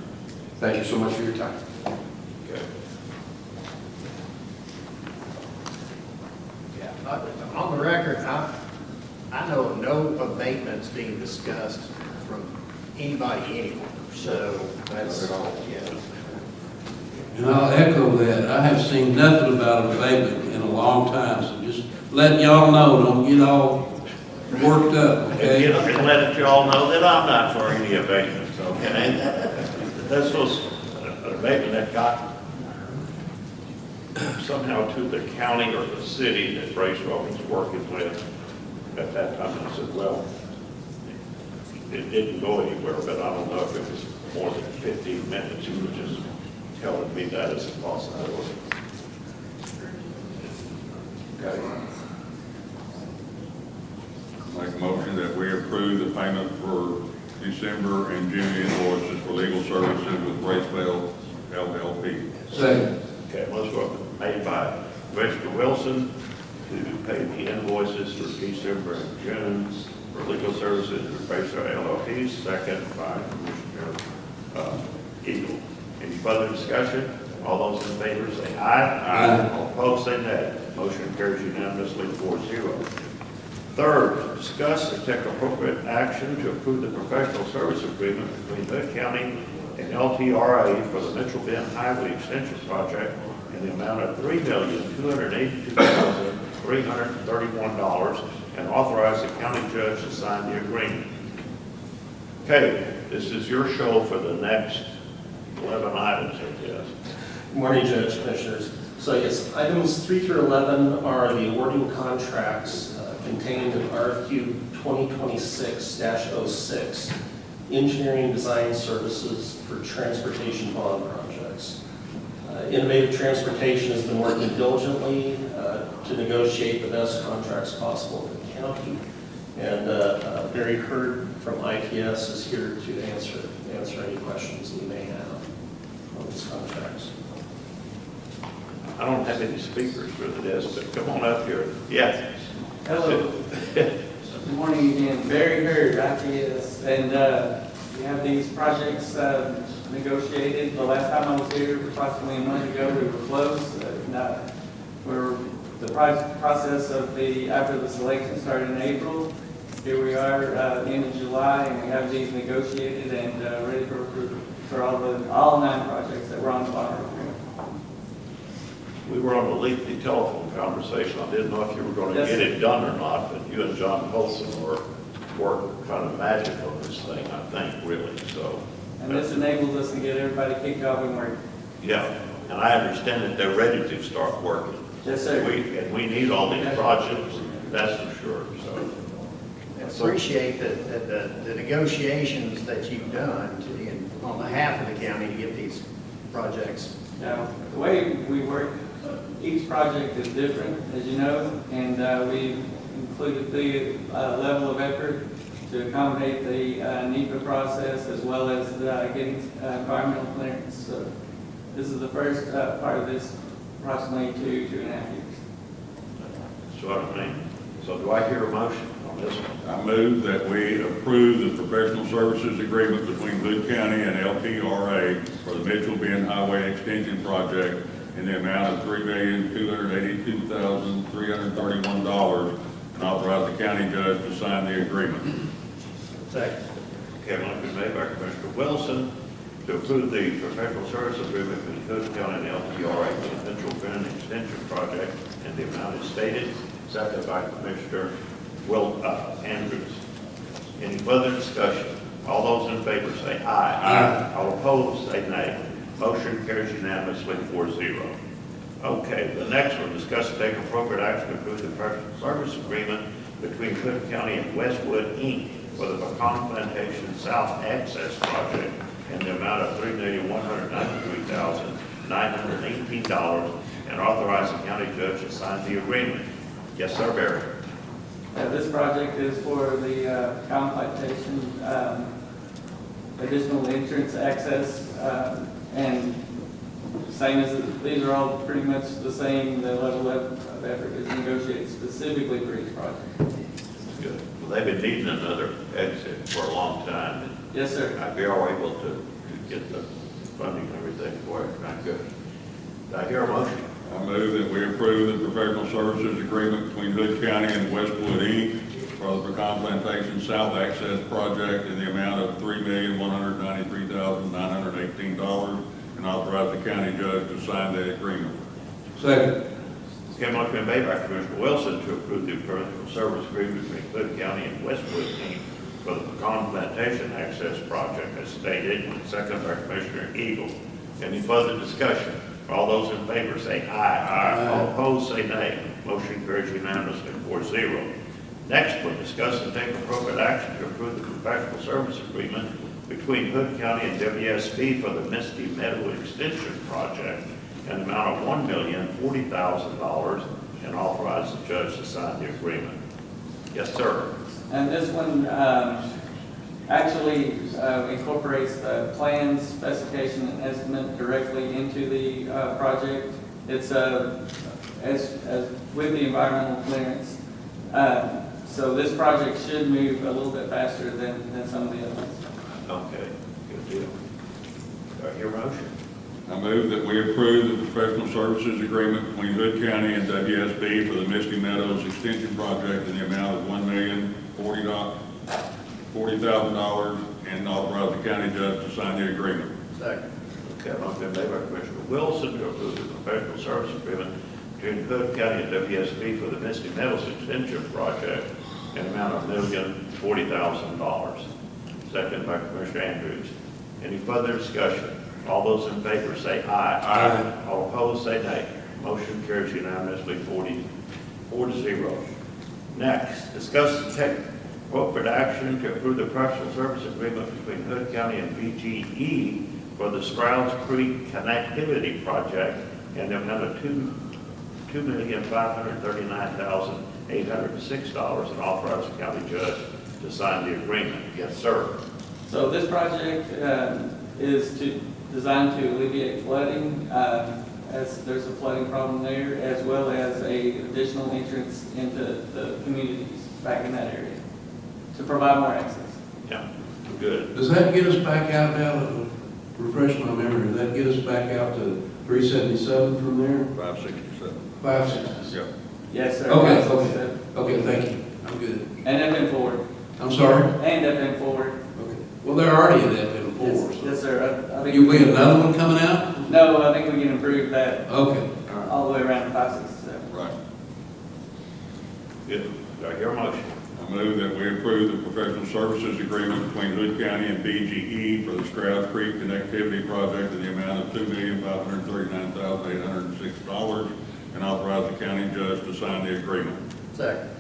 Thank you so much for your time. Okay. Yeah, on the record, I know of no abatements being discussed from anybody anywhere, so that's, yeah. And I'll echo that. I have seen nothing about an abatement in a long time, so just letting y'all know, don't get all worked up, okay? And let y'all know that I'm not for any abatements, okay? This was an abatement that got somehow to the county or the city that Bracewell was working with at that time. I said, well, it didn't go anywhere, but I don't know if it was more than 15 minutes. He was just telling me that as a possibility. Make a motion that we approve the payment for December and June invoices for legal services with Bracewell LLP. Second. Okay, motion made by Commissioner Wilson to pay the invoices for December and June for legal services with Bracewell LLP, second by Commissioner Eagle. Any further discussion? All those in favor say aye. Aye. All opposed say nay. Motion carries unanimously 4-0. Third, discuss and take appropriate action to approve the professional service agreement between Hood County and LTRA for the Mitchell Bend Highway Extension Project in the amount of $3,282,331 and authorize the county judge to sign the agreement. Okay, this is your show for the next 11 items, I guess. Good morning, Judge, Commissioners. So yes, items 3 through 11 are the awarding contracts contained in RFQ 2026-06, engineering design services for transportation bond projects. Innovative Transportation has been working diligently to negotiate the best contracts possible for the county. And Barry Hurd from ITS is here to answer any questions that you may have on these contracts. I don't have any speakers for this, but come on up here. Yes. Hello. Good morning again. Barry Hurd, ITS. And we have these projects negotiated. The last time I was here, approximately a month ago, we were closed. The process of after the selection started in April. Here we are at the end of July, and we have these negotiated and ready for approval for all 9 projects that were on the bond agreement. We were on a lengthy telephone conversation. I didn't know if you were going to Yes, get sir. it done or not, but you and John Colson were kind of magic on this thing, I think, really, so. And this enables us to get everybody kicked off and working. Yeah, and I understand that they're ready to start working. Yes, sir. And we need all these projects, that's for sure, so. Appreciate that the negotiations that you've done on behalf of the county to get these projects. Now, the way we work, each project is different, as you know, and we included the level of effort to accommodate the NEPA process as well as getting environmental clearance. So this is the first part of this, approximately 2.5 years. That's what I mean. So do I hear a motion on this one? I move that we approve the professional services agreement between Hood County and LTRA for the Mitchell Bend Highway Extension Project in the amount of $3,282,331 and authorize the county judge to sign the agreement. Second. Okay, motion made by Commissioner Wilson to approve the professional service agreement between Hood County and LTRA for the Mitchell Bend Extension Project and the amount is stated. Second by Commissioner Andrews. Any further discussion? All those in favor say aye. Aye. All opposed say nay. Motion carries unanimously 4-0. Okay, the next one, discuss and take appropriate action to approve the professional service agreement between Hood County and Westwood, Inc. for the Pecan Plantation South Access Project in the amount of $3,193,918 and authorize the county judge to sign the agreement. Yes, sir, Barry. This project is for the Pecan Plantation, additional entrance access, and same as, these are all pretty much the same, the level of effort is negotiated specifically for each project. Good. Well, they've been needing another exit for a long time. And Yes, sir. we are able to get the funding and everything for it. Not good. Do I hear a motion? I move that we approve the professional services agreement between Hood County and Westwood, Inc. for the Pecan Plantation South Access Project in the amount of $3,193,918 and authorize the county judge to sign that agreement. Second. Okay, motion made by Commissioner Wilson to approve the professional service agreement between Hood County and Westwood, Inc. for the Pecan Plantation Access Project as stated, and second by Commissioner Eagle. Any further discussion? All those in favor say aye. Aye. All opposed say nay. Motion carries unanimously 4-0. Next, we'll discuss and take appropriate action to approve the professional service agreement between Hood County and WSP for the Misty Meadow Extension Project in the amount of $1,040,000 and authorize the judge to sign the agreement. Yes, sir. And this one actually incorporates the plans, specification, and estimate directly into the project. It's as with the environmental clearance. So this project should move a little bit faster than some of the others. Okay, good deal. Do I hear a motion? I move that we approve the professional services agreement between Hood County and WSB for the Misty Meadows Extension Project in the amount of $1,040,000 and authorize the county judge to sign the agreement. Second. Okay, motion made by Commissioner Wilson to approve the professional service agreement between Hood County and WSB for the Misty Meadows Extension Project in the amount of $1,040,000. Second by Commissioner Andrews. Any further discussion? All those in favor say aye. Aye. All opposed say nay. Motion carries unanimously 4-0. Next, discuss and take appropriate action to approve the professional service agreement between Hood County and BGE for the Strouds Creek Connectivity Project in the amount of $2,539,806 and authorize the county judge to sign the agreement. Yes, sir. So this project is designed to alleviate flooding, as there's a flooding problem there, as well as a additional entrance into the communities back in that area to provide more access. Yeah, good. Does that get us back out now, refresh my memory, does that get us back out to 377 from there? 567. 560. Yep. Yes, sir. Okay, thank you, I'm good. And FM forward. I'm sorry? And FM forward. Okay. Well, they're already at FM4, so. Yes, sir. I think You get another one coming out? No, I think we can improve that Okay. all the way around to 567. Right. Good. Do I hear a motion? I move that we approve the professional services agreement between Hood County and BGE for the Strouds Creek Connectivity Project in the amount of $2,539,806 and authorize the county judge to sign the agreement. Second.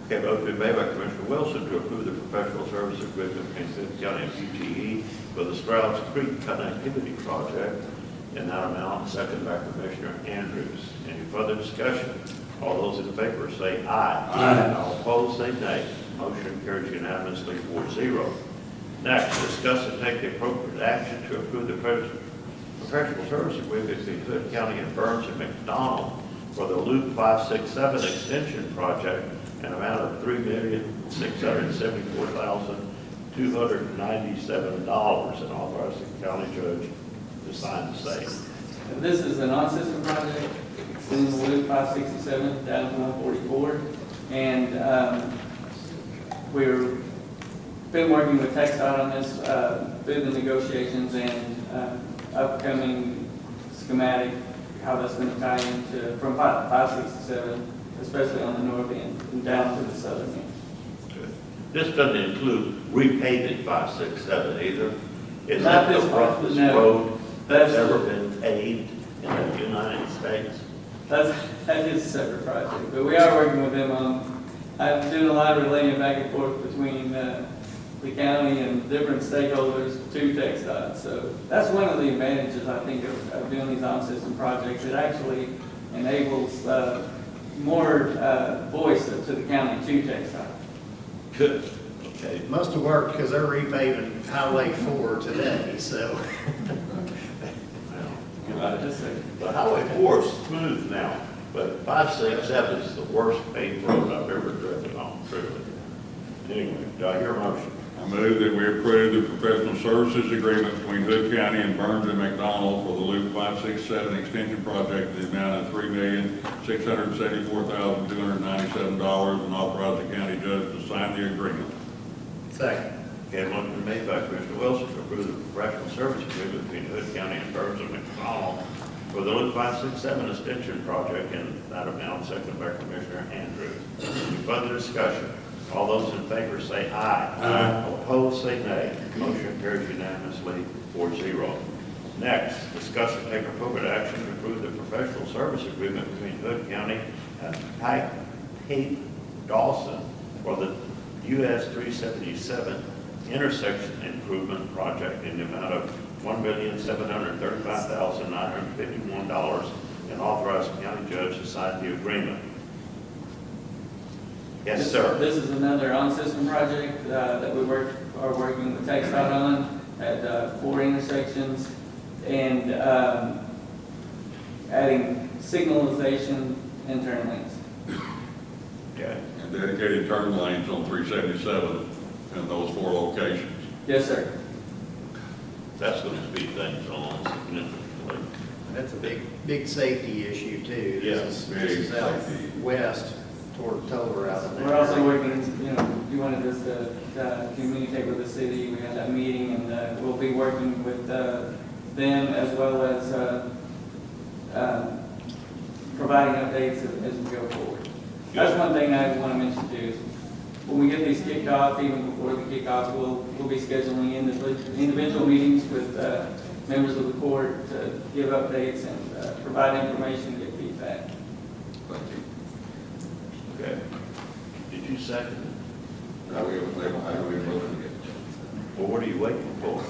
Okay, motion made by Commissioner Wilson to approve the professional service agreement between Hood County and BGE for the Strouds Creek Connectivity Project in that amount, second by Commissioner Andrews. Any further discussion? All those in favor say aye. Aye. All opposed say nay. Motion carries unanimously 4-0. Next, discuss and take the appropriate action to approve the professional service agreement between Hood County and Burns and McDonald for the Loop 567 extension project an amount of $3,674,297 and authorize the county judge to sign the same. And this is an on-system project. It's in the Loop 567 down to 144. And we've been working with TxDOT on this through the negotiations and upcoming schematic, how that's going to tie into from 567, especially on the north end and down to the southern end. Good. This doesn't include repaving 567 either. Is Not that the this one, roughest no. road that's That's- ever been paved in the United States? That is a separate project, but we are working with them on, I'm doing a lot of relaying back and forth between the county and different stakeholders to TxDOT. So that's one of the advantages, I think, of doing these on-system projects. It actually enables more voice to the county to TxDOT. Good. Okay. It must have worked because they're repaving Highway 4 today, so. The Highway 4 is smooth now, but 567 is the worst paved road I've ever driven on, truly. Anyway, do I hear a motion? I move that we approve the professional services agreement between Hood County and Burns and McDonald for the Loop 567 extension project in the amount of $3,674,297 and authorize the county judge to sign the agreement. Second. Okay, motion made by Commissioner Wilson to approve the professional service agreement between Hood County and Burns and McDonald for the Loop 567 extension project in that amount, second by Commissioner Andrews. Any further discussion? All those in favor say aye. Aye. All opposed say nay. Motion carries unanimously 4-0. Next, discuss and take appropriate action to approve the professional service agreement between Hood County and Pate Dawson for the US 377 intersection improvement project in the amount of $1,735,951 and authorize the county judge to sign the agreement. Yes, sir. This is another on-system project that we are working with TxDOT on at 4 intersections and adding signalization and turn lanes. Okay. And dedicated turn lanes on 377 in those 4 locations. Yes, sir. That's going to speed things along significantly. That's a big safety issue too. Yeah, This is out safety. west toward Toller out of there. We're also working, you wanted us to communicate with the city. We had that meeting and we'll be working with them as well as providing updates as we go forward. That's one thing I want to mention too, is when we get these kicked off, even before the kickoff, we'll be scheduling individual meetings with members of the court to give updates and provide information, get feedback. Thank you. Okay. Did you second it? Now we have a motion. Well, what are you waiting for?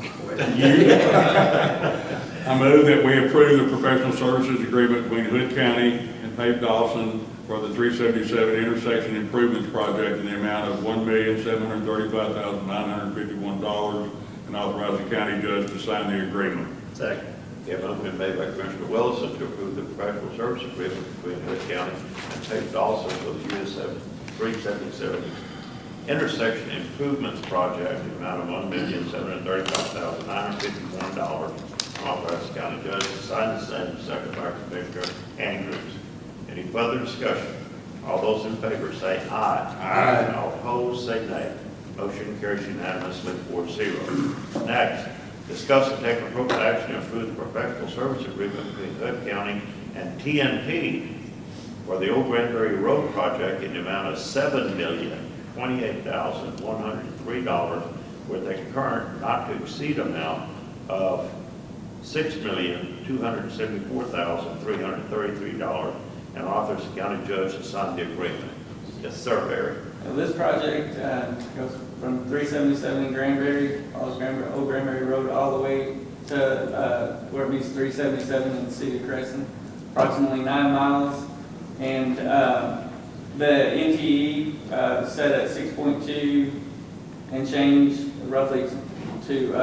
I move that we approve the professional services agreement between Hood County and Pave Dawson for the 377 intersection improvements project in the amount of $1,735,951 and authorize the county judge to sign the agreement. Second. Yeah, motion been made by Commissioner Wilson to approve the professional service agreement between Hood County and Page Dawson for the US 377 intersection improvements project in the amount of $1,735,951. Authorize the county judge to sign the same, second by Commissioner Andrews. Any further discussion? All those in favor say aye. Aye. All opposed say nay. Motion carries unanimously 4-0. Next, discuss and take appropriate action to approve the professional service agreement between Hood County and TNP for the Old Granbury Road project in the amount of $7,028,103 with a current not to exceed amount of $6,274,333 and authorize the county judge to sign the agreement. Yes, sir, Barry. Now, this project goes from 377 in Granbury, Old Granbury Road, all the way to where it meets 377 in the city of Crescent, approximately 9 miles. And the NTE set at 6.2 and change roughly to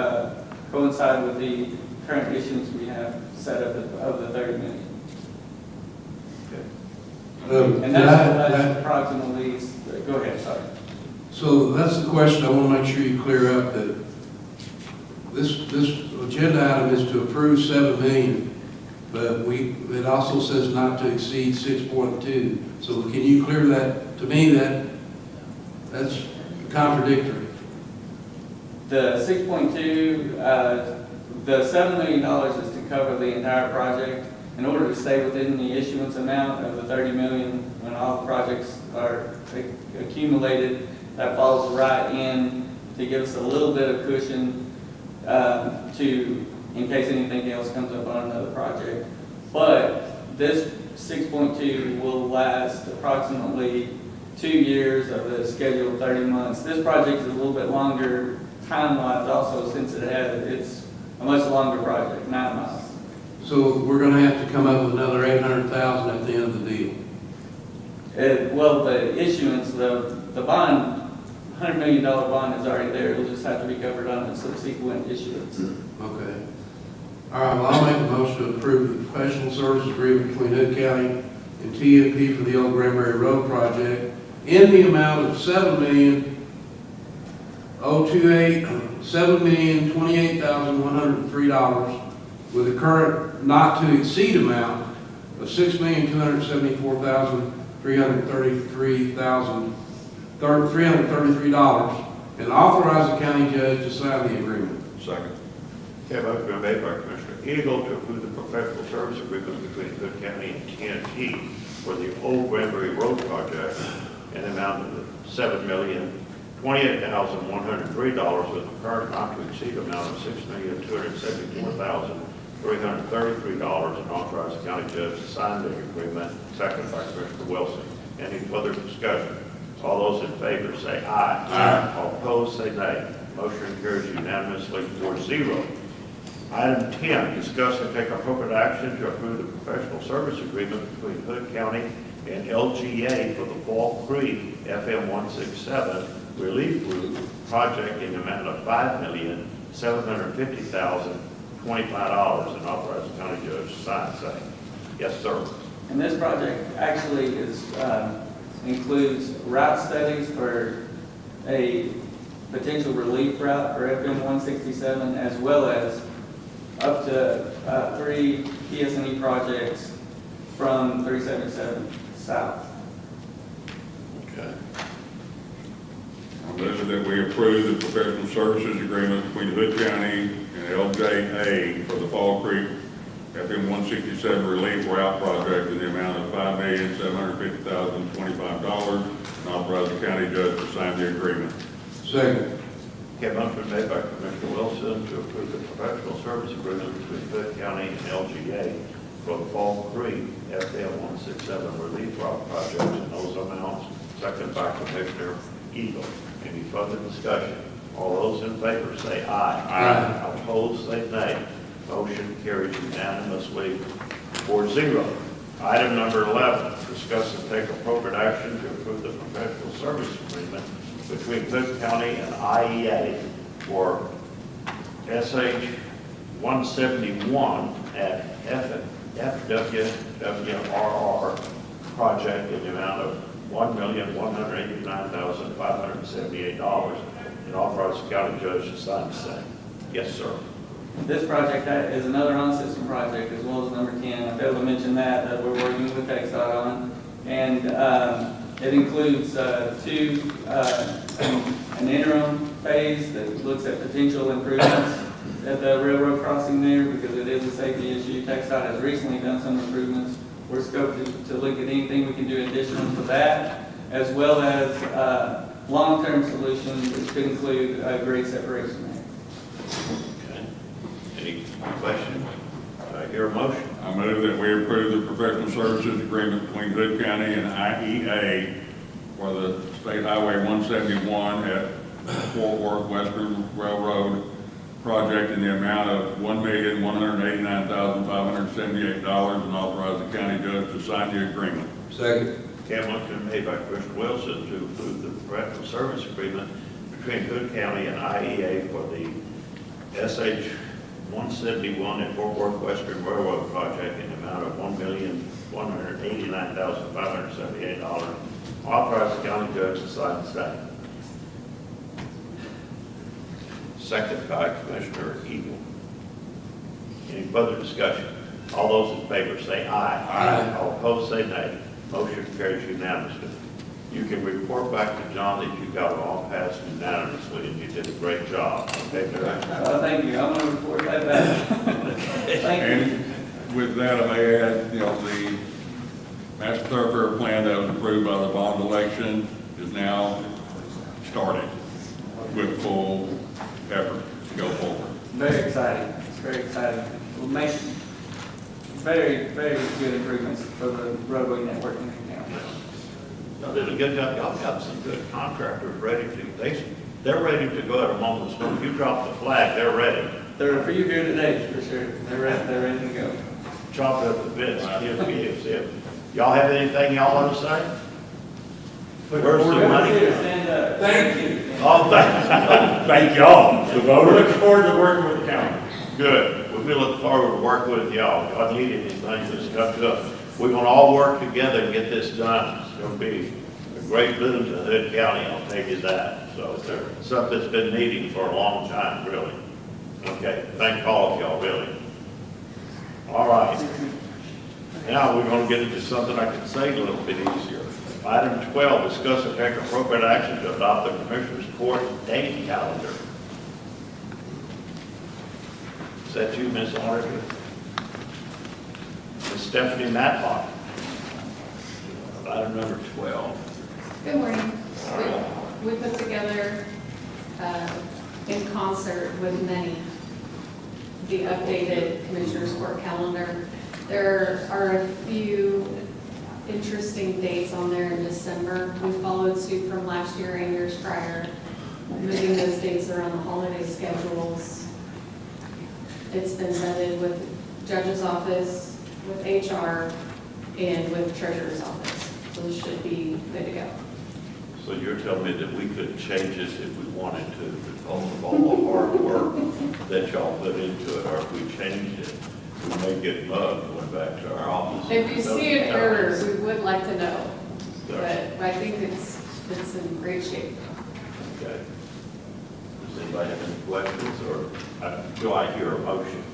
coincide with the current issuance we have set up of the 30 million. And that's approximately, go ahead, sorry. So that's the question I want to make sure you clear up, that this agenda item is to approve 7 million, but it also says not to exceed 6.2. So can you clear that, to me, that's contradictory. The 6.2, the $7 million is to cover the entire project. In order to stay within the issuance amount of the 30 million, when all the projects are accumulated, that falls right in to give us a little bit of cushion in case anything else comes up on another project. But this 6.2 will last approximately 2 years of the scheduled 30 months. This project is a little bit longer time-wise also, since it's a much longer project, 9 miles. So we're going to have to come up with another 800,000 at the end of the deal. Well, the issuance, the bond, $100 million bond is already there. It'll just have to be covered on a subsequent issuance. Okay. All right, well, I'll make a motion to approve the professional service agreement between Hood County and TNP for the Old Granbury Road project in the amount of $7,028,103 with a current not to exceed amount of $6,274,333 and authorize the county judge to sign the agreement. Second. Okay, motion been made by Commissioner Eagle to approve the professional service agreement between Hood County and TNT for the Old Granbury Road project in the amount of $7,028,103 with a current not to exceed amount of $6,274,333 and authorize the county judge to sign the agreement. Second by Commissioner Wilson. Any further discussion? All those in favor say aye. Aye. All opposed say nay. Motion carries unanimously 4-0. Item 10, discuss and take appropriate action to approve the professional service agreement between Hood County and LGA for the Fall Creek FM 167 relief route project in the amount of $5,750,025 and authorize the county judge to sign same. Yes, sir. And this project actually includes route studies for a potential relief route for FM 167, as well as up to 3 PSNE projects from 377 south. Okay. I move that we approve the professional services agreement between Hood County and LJA for the Fall Creek FM 167 relief route project in the amount of $5,750,025 and authorize the county judge to sign the agreement. Second. Okay, motion made by Commissioner Wilson to approve the professional service agreement between Hood County and LGA for the Fall Creek FM 167 relief route project in those amounts. Second by Commissioner Eagle. Any further discussion? All those in favor say aye. Aye. Opposed, say nay. Motion carries unanimously 4-0. Item number 11, discuss and take appropriate action to approve the professional service agreement between Hood County and IEA for SH 171 at FWRR project in the amount of $1,189,578 and authorize the county judge to sign the same. Yes, sir. This project is another on-system project, as well as number 10. I failed to mention that we're working with TxDOT on. And it includes an interim phase that looks at potential improvements at the railroad crossing there, because it is a safety issue. TxDOT has recently done some improvements. We're scoped to look at anything we can do additional to that, as well as long-term solutions, which could include grade separation there. Any questions? I hear a motion. I move that we approve the professional services agreement between Hood County and IEA for the State Highway 171 at Fort Worth Western Railroad project in the amount of $1,189,578 and authorize the county judge to sign the agreement. Second. Okay, motion made by Commissioner Wilson to approve the professional service agreement between Hood County and IEA for the SH 171 at Fort Worth Western Railroad project in the amount of $1,189,578. Authorize the county judge to sign the same. Second by Commissioner Eagle. Any further discussion? All those in favor say aye. Aye. All opposed say nay. Motion carries unanimously. You can report back to John that you got it all passed unanimously and you did a great job. Okay, Barry? Thank you. I'm going to report that back. Thank you. And with that, I may add, the master thoroughfare plan that was approved by the bond election is now starting with full effort to go forward. Very exciting. It's very exciting. We'll make very, very good improvements for the roadway network in the county. Y'all did a good job. Y'all got some good contractors ready to, they're ready to go at a moment's notice. You drop the flag, they're ready. There are a few here today, for sure. They're ready to go. Chop up the bits, give. Y'all have anything y'all want to say? Where's the money? Stand up. Thank you. Oh, thank y'all, the voters. Looking forward to working with the county. Good. We look forward to working with y'all. Y'all need anything, just come to us. We're gonna all work together and get this done. It's gonna be a great boon to Hood County, I'll tell you that. So it's something that's been needing for a long time, really. Okay, thank all of y'all, really. All right. Now we're gonna get into something I can say a little bit easier. Item 12, discuss and take appropriate action to adopt the Commissioners Court date calendar. Is that you, Ms. Auditor? Ms. Stephanie Matlock. Item number 12. Good morning. We put together, in concert with many, the updated Commissioners Court calendar. There are a few interesting dates on there in December. We followed suit from last year and years prior, moving those dates around the holiday schedules. It's been vetted with Judge's Office, with HR, and with Treasurer's Office. those should be good to go. So you're telling me that we could change this if we wanted to, because of all the hard work that y'all put into it, or if we changed it, we may get mugged going back to our office. If you see an error, we would like to know, but I think it's in great shape. Okay. Does anybody have any questions, or do I hear a motion?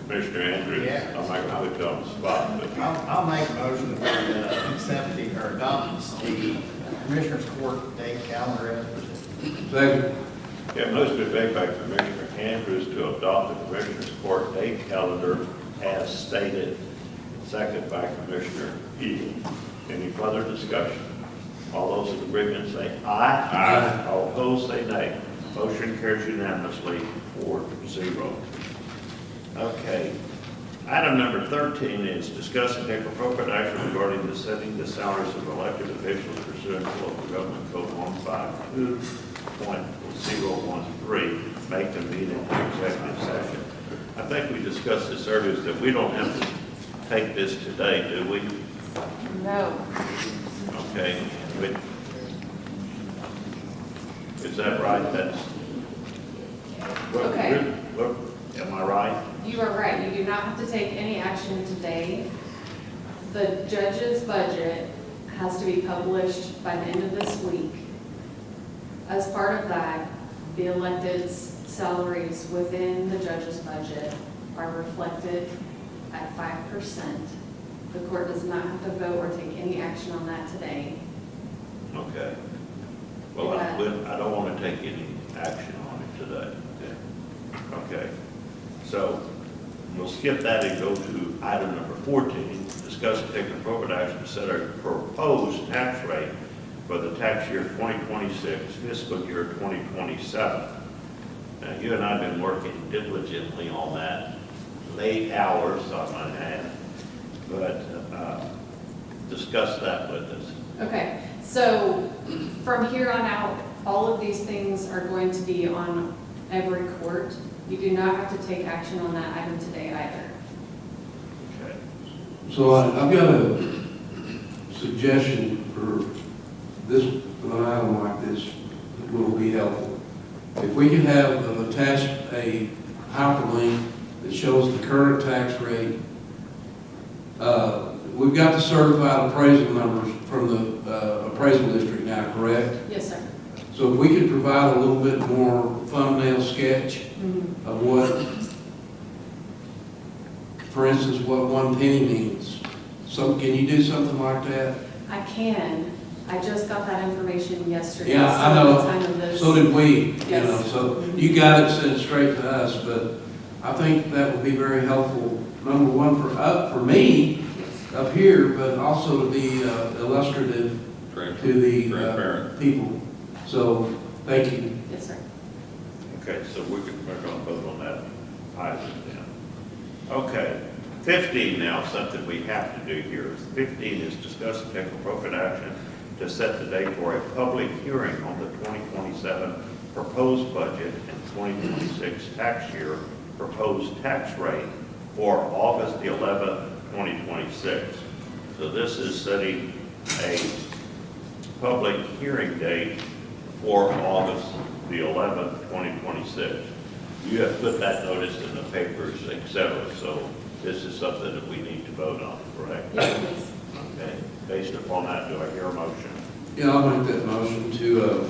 Commissioner Andrews, Yeah. I'm not going to put you on the spot, but I'll make a motion for accepting or adopting the Commissioners Court date calendar as presented. Second. yeah, motion been made by Commissioner Andrews to adopt the Commissioners Court date calendar as stated, second by Commissioner Eagle. Any further discussion? All those in agreement say aye. Aye. All opposed say nay. Motion carries unanimously 4-0. Okay. Item number 13 is discuss and take appropriate action regarding the setting the salaries of elected officials pursuant to local government code 152.013. Make them meet in executive session. I think we discussed this earlier, is that we don't have to take this today, do we? No. Okay. Is that right? That's. Okay. Am I right? You are right, you do not have to take any action today. The judge's budget has to be published by the end of this week. As part of that, the elected's salaries within the judge's budget are reflected at 5%. The court does not have to vote or take any action on that today. Okay. Well, I don't want to take any action on it today. Okay. So we'll skip that and go to item number 14, discuss and take appropriate action to set a proposed tax rate for the tax year 2026, fiscal year 2027. Now, you and I have been working diligently on that, late hours on my hand, but discuss that with us. Okay, so from here on out, all of these things are going to be on every court. You do not have to take action on that item today either. Okay. So I've got a suggestion for this, an item like this that will be helpful. If we could have attached a hyperlink that shows the current tax rate. We've got the certified appraisal numbers from the appraisal district now, correct? Yes, sir. So if we could provide a little bit more thumbnail sketch of what, for instance, what 1 penny means. So can you do something like that? I can. I just got that information yesterday. Yeah, I so at the know. time of this- So did we, you Yes. know, so you got it sent straight to us, but I think that would be very helpful, number one, for me up here, but also to be illustrative to the Transparent. people. So, thank you. Yes, sir. Okay, so we're going to vote on that item then. Okay, 15 now, something we have to do here. 15 is discuss and take appropriate action to set the date for a public hearing on the 2027 proposed budget and 2026 tax year proposed tax rate for August the 11th, 2026. So this is setting a public hearing date for August the 11th, 2026. You have put that notice in the papers, et cetera, so this is something that we need to vote on, correct? Yes, please. Okay, based upon that, do I hear a motion? Yeah, I'll make that motion to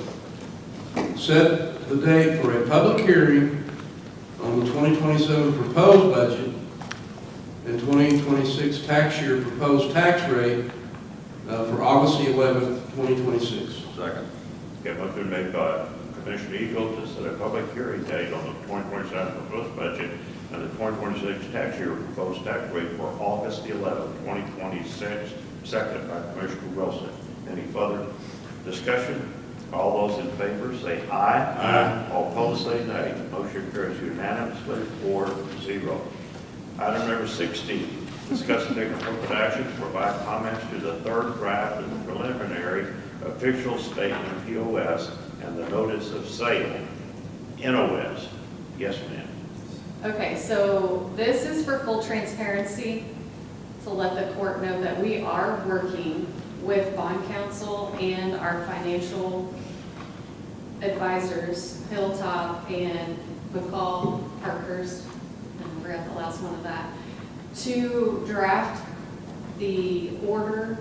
set the date for a public hearing on the 2027 proposed budget and 2026 tax year proposed tax rate for August the 11th, 2026. Second. Okay, motion made by Commissioner Eagle to set a public hearing date on the 2027 proposed budget and the 2026 tax year proposed tax rate for August the 11th, 2026, seconded by Commissioner Wilson. Any further discussion? All those in favor say aye. Aye. All opposed say nay. Motion carries unanimously 4-0. Item number 16, discuss and take appropriate action to provide comments to the third draft of the preliminary official statement POS and the notice of sale NOS. Yes, ma'am. Okay, so this is for full transparency. to let the court know that we are working with bond counsel and our financial advisors, Hilltop and McCall Parkhurst, and I forgot the last one of that, to draft the order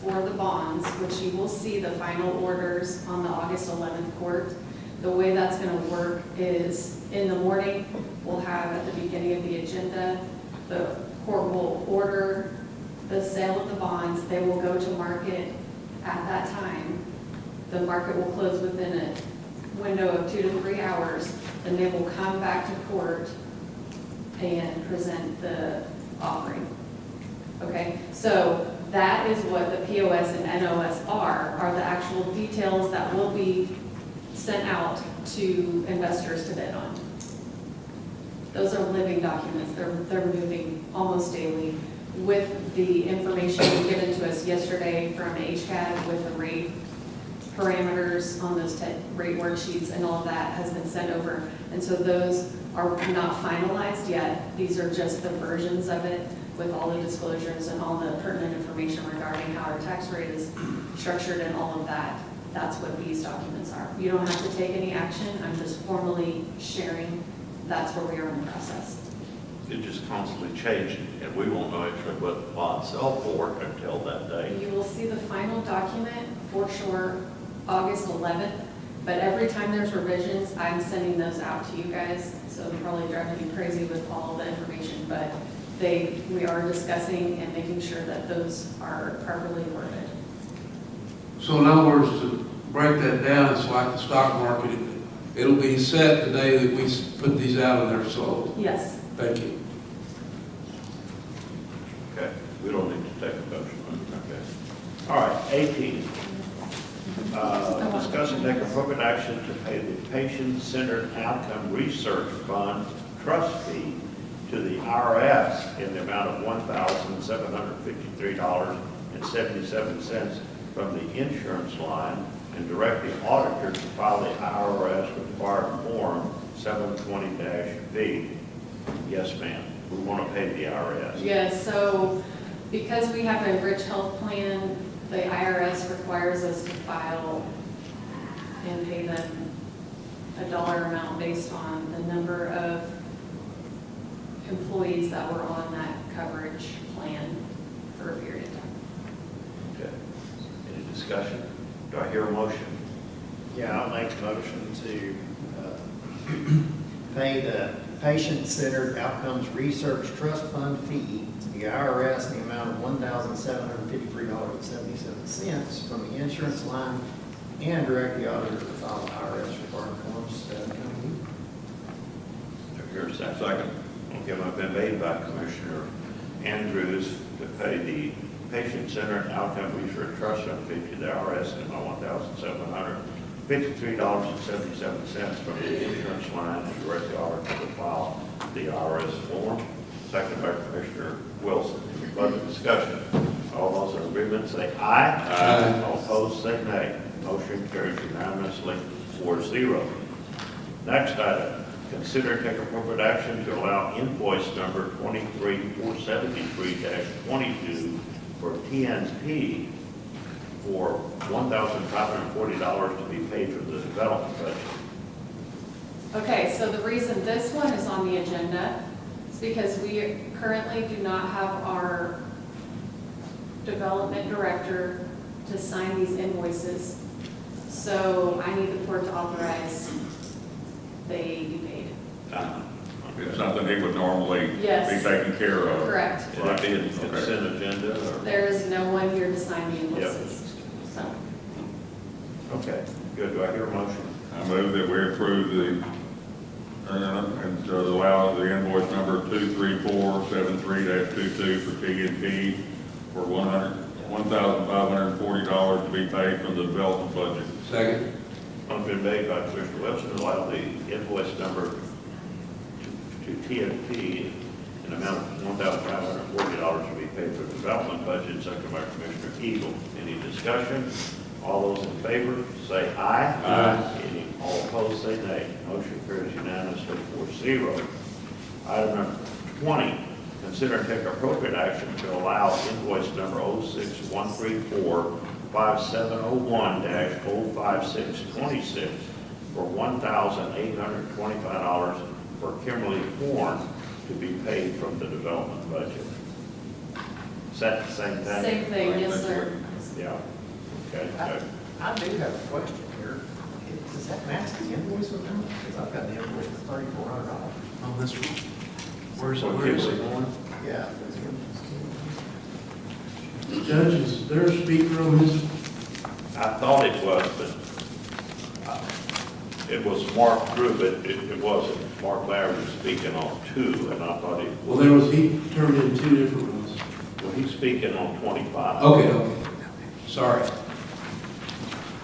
for the bonds, which you will see the final orders on the August 11th court. The way that's going to work is in the morning, we'll have at the beginning of the agenda, the court will order the sale of the bonds. They will go to market at that time. The market will close within a window of 2 to 3 hours, and they will come back to court and present the offering. Okay, so that is what the POS and NOS are the actual details that will be sent out to investors to bid on. Those are living documents. They're moving almost daily with the information given to us yesterday from HCAD with the rate parameters on those rate worksheets, and all of that has been sent over. And so those are not finalized yet. These are just the versions of it with all the disclosures and all the pertinent information regarding how our tax rate is structured and all of that. That's what these documents are. You don't have to take any action. I'm just formally sharing that's where we are in the process. It just constantly changing, and we won't know actually what the bonds sell for until that day. You will see the final document for sure August 11th, but every time there's revisions, I'm sending those out to you guys. So they're probably driving me crazy with all the information, but we are discussing and making sure that those are properly worded. So in other words, to break that down, it's like the stock market. It'll be set the day that we put these out and they're sold. Yes. Thank you. Okay, we don't need to take a motion. Okay. All right, 18. Discuss and take appropriate action to pay the Patient-Centered Outcome Research Fund trust fee to the IRS in the amount of $1,753.77 from the insurance line, and direct the auditor to file the IRS required form 720-V. Yes, ma'am. We want to pay the IRS. Yes, so because we have a rich health plan, the IRS requires us to file and pay them a dollar amount based on the number of employees that were on that coverage plan for a period of time. Okay. Any discussion? Do I hear a motion? Yeah, I'll make a motion to pay the Patient-Centered Outcomes Research Trust Fund fee to the IRS in the amount of $1,753.77 from the insurance line, and direct the auditor to file the IRS required forms. Do I hear a second? Okay, I've been made by Commissioner Andrews to pay the Patient-Centered Outcome Research Trust Fund fee to the IRS in the amount of $1,753.77 from the insurance line, and direct the auditor to file the IRS form. Second by Commissioner Wilson. Any further discussion? All those in agreement say aye. Aye. All opposed say nay. Motion carries unanimously 4-0. Next item, consider and take appropriate action to allow invoice number 23473-22 for TNP for $1,540 to be paid for the development budget. Okay, so the reason this one is on the agenda is because we currently do not have our development director to sign these invoices. So I need the court to authorize they be paid. It's something he would normally Yes. be taken care of. Correct. Will it be a consent agenda or? There is no one here to sign the invoices. So, Okay, good. Do I hear a motion? I move that we approve and to allow the invoice number 23473-22 for TNP for $1,540 to be paid from the development budget. Second. Motion been made by Commissioner Wilson to allow the invoice number to TNP in the amount of $1,540 to be paid for the development budget, second by Commissioner Eagle. Any discussion? All those in favor say aye. Aye. All opposed say nay. Motion carries unanimously 4-0. Item number 20, Consider and take appropriate action to allow invoice number 06134-5701-05626 for $1,825 for Kimberly Horn to be paid from the development budget. Is that the same thing? Same thing, yes, sir. Yeah. Okay, good. I do have a question here. Does that match the invoice with them? Because I've got the invoice for $3,400. On this one? Where is it going? Yeah. Judge, is there a speaker on this? I thought it was, but it was Mark Drew, but it wasn't. Mark Larry was speaking on 2, and I thought it Well, was. he turned in 2 different ones. Well, he's speaking on 25. Okay. Sorry.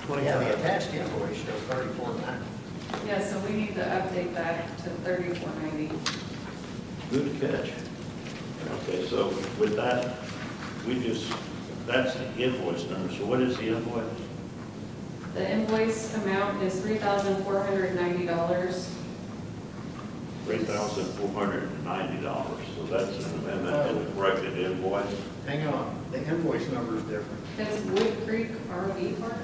Yeah, the attached invoice shows $34.90. Yeah, so we need to update that to $34.90. Good catch. Okay, so with that, that's the invoice number. So what is the invoice? The invoice amount is $3,490. $3,490. So that's an amendment to the corrected invoice. Hang on, the invoice number is different. It's Wood Creek RV Park.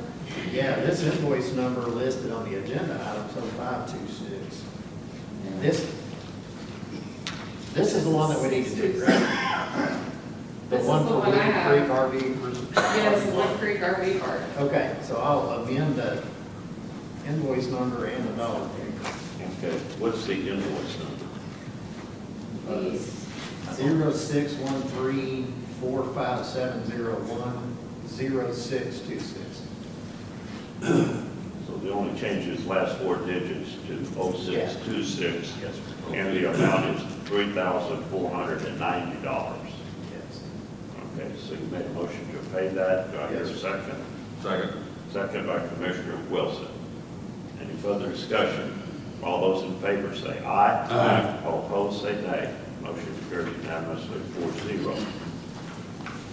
Yeah, this invoice number listed on the agenda item, so 526. This is the one that we need to do, right? The This is one the for one I Wood have. Creek RV versus. Yes, Wood Creek RV Park. Okay, so I'll amend the invoice number and the dollar figure. Okay, what's the invoice number? These. 061345701066. So the only change is last 4 digits to 0626. Yes, sir. And the amount is $3,490. Yes. Okay, so you made a motion to pay that. Do I hear a Yes. second? Second. Second by Commissioner Wilson. Any further discussion? All those in favor say aye. Aye. All opposed say nay. Motion carries unanimously 4-0.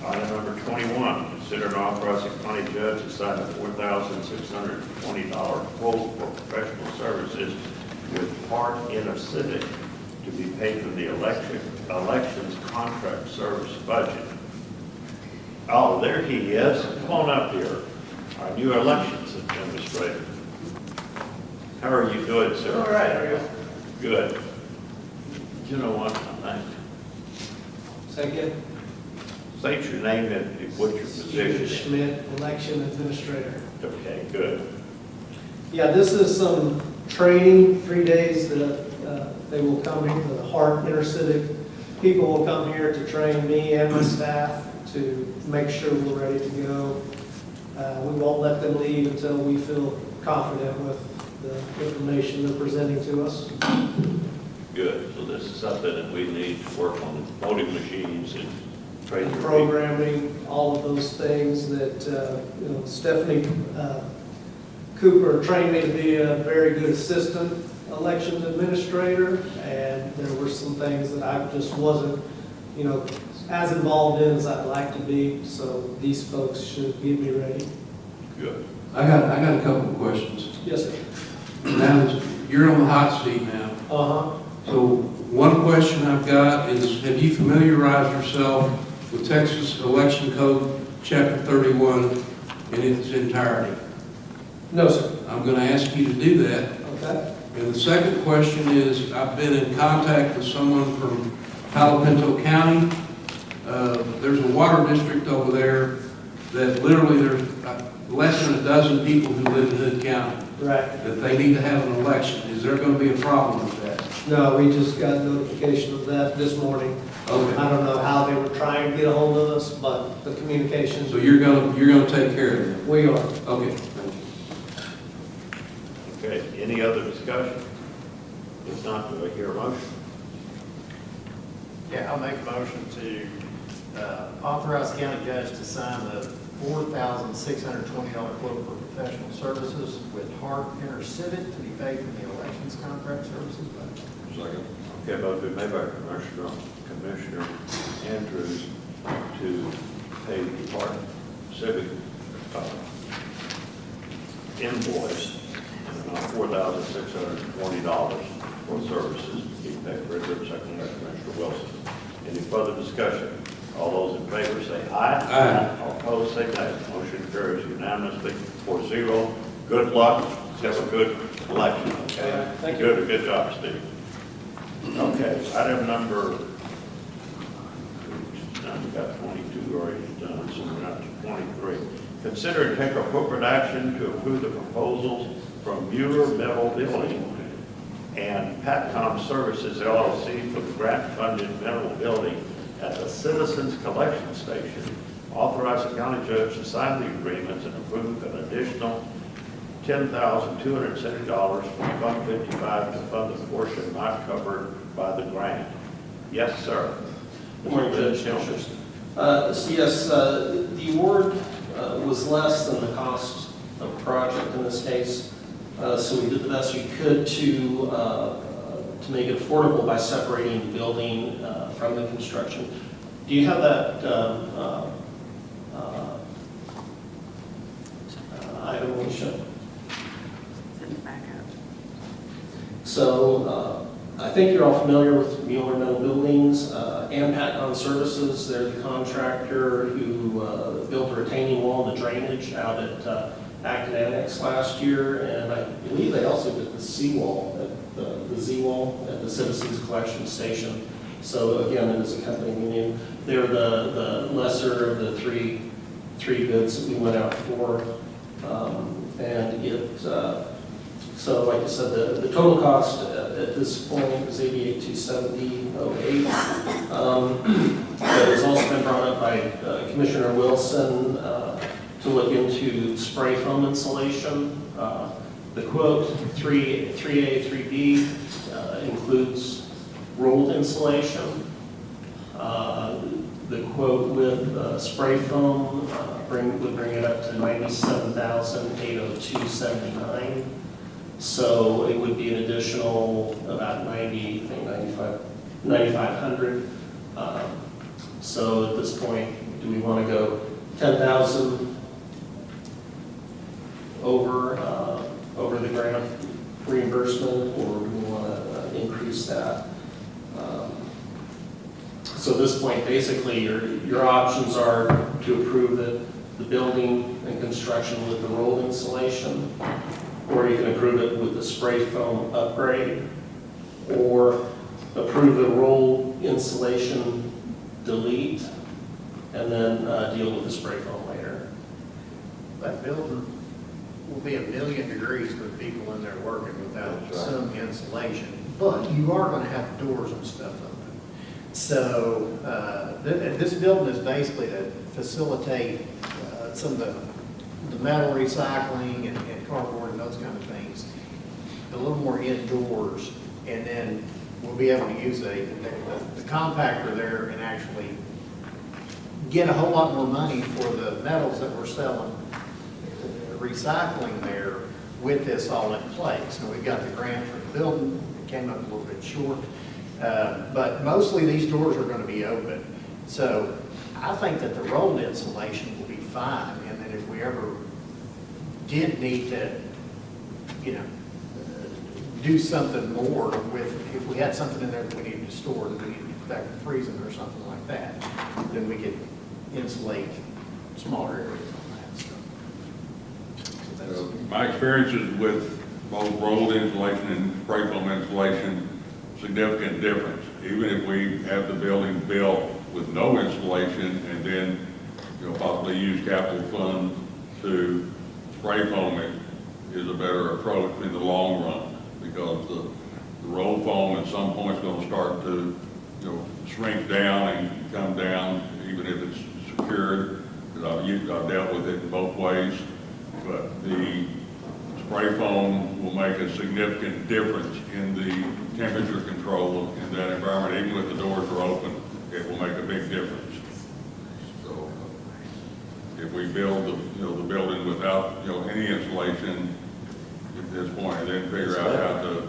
Item number 21, consider and authorize the county judge to sign a $4,620 quote for professional services with Park Civic to be paid from the elections contract service budget. Oh, there he is. Come on up here. Our new elections administrator. How are you doing, sir? All right, how are you? Good. You know what, I think, Say again? state your name and what's your Stephen position. Schmidt, Election Administrator. Okay, good. Yeah, this is some training, 3 days that they will come here, the Hart Intercivic people will come here to train me and my staff to make sure we're ready to go. We won't let them leave until we feel confident with the information they're presenting to us. Good. So this is something that we need to work on, voting machines and training. And programming, all of those things that, Stephanie Cooper trained me to be a very good assistant elections administrator, and there were some things that I just wasn't, as involved in as I'd like to be, so these folks should get me ready. Good. I got a couple of questions. Yes, sir. Now, you're on the hot seat now. Uh-huh. So one question I've got is, have you familiarized yourself with Texas Election Code, Chapter 31 in its entirety? No, sir. I'm going to ask you to do that. Okay. And the second question is, I've been in contact with someone from Palo Pinto County. There's a water district over there that literally there's less than a dozen people who live in Hood County. Right. That they need to have an election. Is there going to be a problem with that? No, we just got notification of that this morning. Okay. I don't know how they were trying to get a hold of us, but the communications. So you're going to take care of it? We are. Okay. Okay, any other discussion? If not, do I hear a motion? Yeah, I'll make a motion to authorize the county judge to sign the $4,620 quote for professional services with Hart Intercivic to be paid from the elections contract services budget. Second. Okay, motion been made by Commissioner Andrews to pay the Park Civic invoice in amount of $4,620 for services being paid for, second by Commissioner Wilson. Any further discussion? All those in favor say aye. Aye. All opposed say nay. Motion carries unanimously 4-0. Good luck. Have a good election, okay? Thank you. Good job, Steve. Okay, item number, now we got 22 already done, so we're not to 23. Consider and take appropriate action to approve the proposals from Mueller Metal Building and Patcom Services LLC for the grant-funded metal building at the Citizens Collection Station. Authorize the county judge to sign the agreements and approve an additional $10,270 from Fund 55 to fund the portion not covered by the grant. Yes, sir. Good morning, Judge Commissioners. So yes, the award was less than the cost of the project in this case. So we did the best we could to make it affordable by separating the building from the construction. Do you have that item, Alicia? So I think you're all familiar with Mueller Metal Buildings and Patcom Services. They're the contractor who built a retaining wall and the drainage out at Acton Annex last year, and I believe they also did the seawall, the Z-wall at the Citizens Collection Station. So again, it is a company we knew. They're the lesser of the three bids that we went out for, and it. So like I said, the total cost at this point is $88,270.08. It has also been brought up by Commissioner Wilson to look into spray foam insulation. The quote 3A, 3B includes rolled insulation. The quote with spray foam would bring it up to $97,802.79. So it would be an additional about $9,500. So at this point, do we want to go 10,000 over the grant reimbursement, or do we want to increase that? So at this point, basically, your options are to approve the building and construction with the rolled insulation, or you can approve it with the spray foam upgrade, or approve the roll insulation delete, and then deal with the spray foam later. That building will be 1,000,000 degrees for the people in there working without some insulation, but you are going to have doors and stuff open. So this building is basically to facilitate some of the metal recycling and cardboard and those kind of things, a little more indoors, and then we'll be able to use the compactor there and actually get a whole lot more money for the metals that we're selling, recycling there with this all in place. And we've got the grant for the building. It came up a little bit short, but mostly these doors are going to be open. So I think that the rolled insulation will be fine, and then if we ever did need to, do something more with, if we had something in there that we needed to store, that we needed to protect from freezing or something like that, then we could insulate smaller areas on that. So My experiences with both rolled insulation and spray foam insulation, significant difference. Even if we have the building built with no insulation and then, possibly use capital funds to spray foam it, is a better approach in the long run, because the roll foam at some point is going to start to, shrink down and come down, even if it's secured. Because I've dealt with it in both ways, but the spray foam will make a significant difference in the temperature control in that environment. Even if the doors are open, it will make a big difference. So if we build the building without, any insulation at this point, and then figure out how to,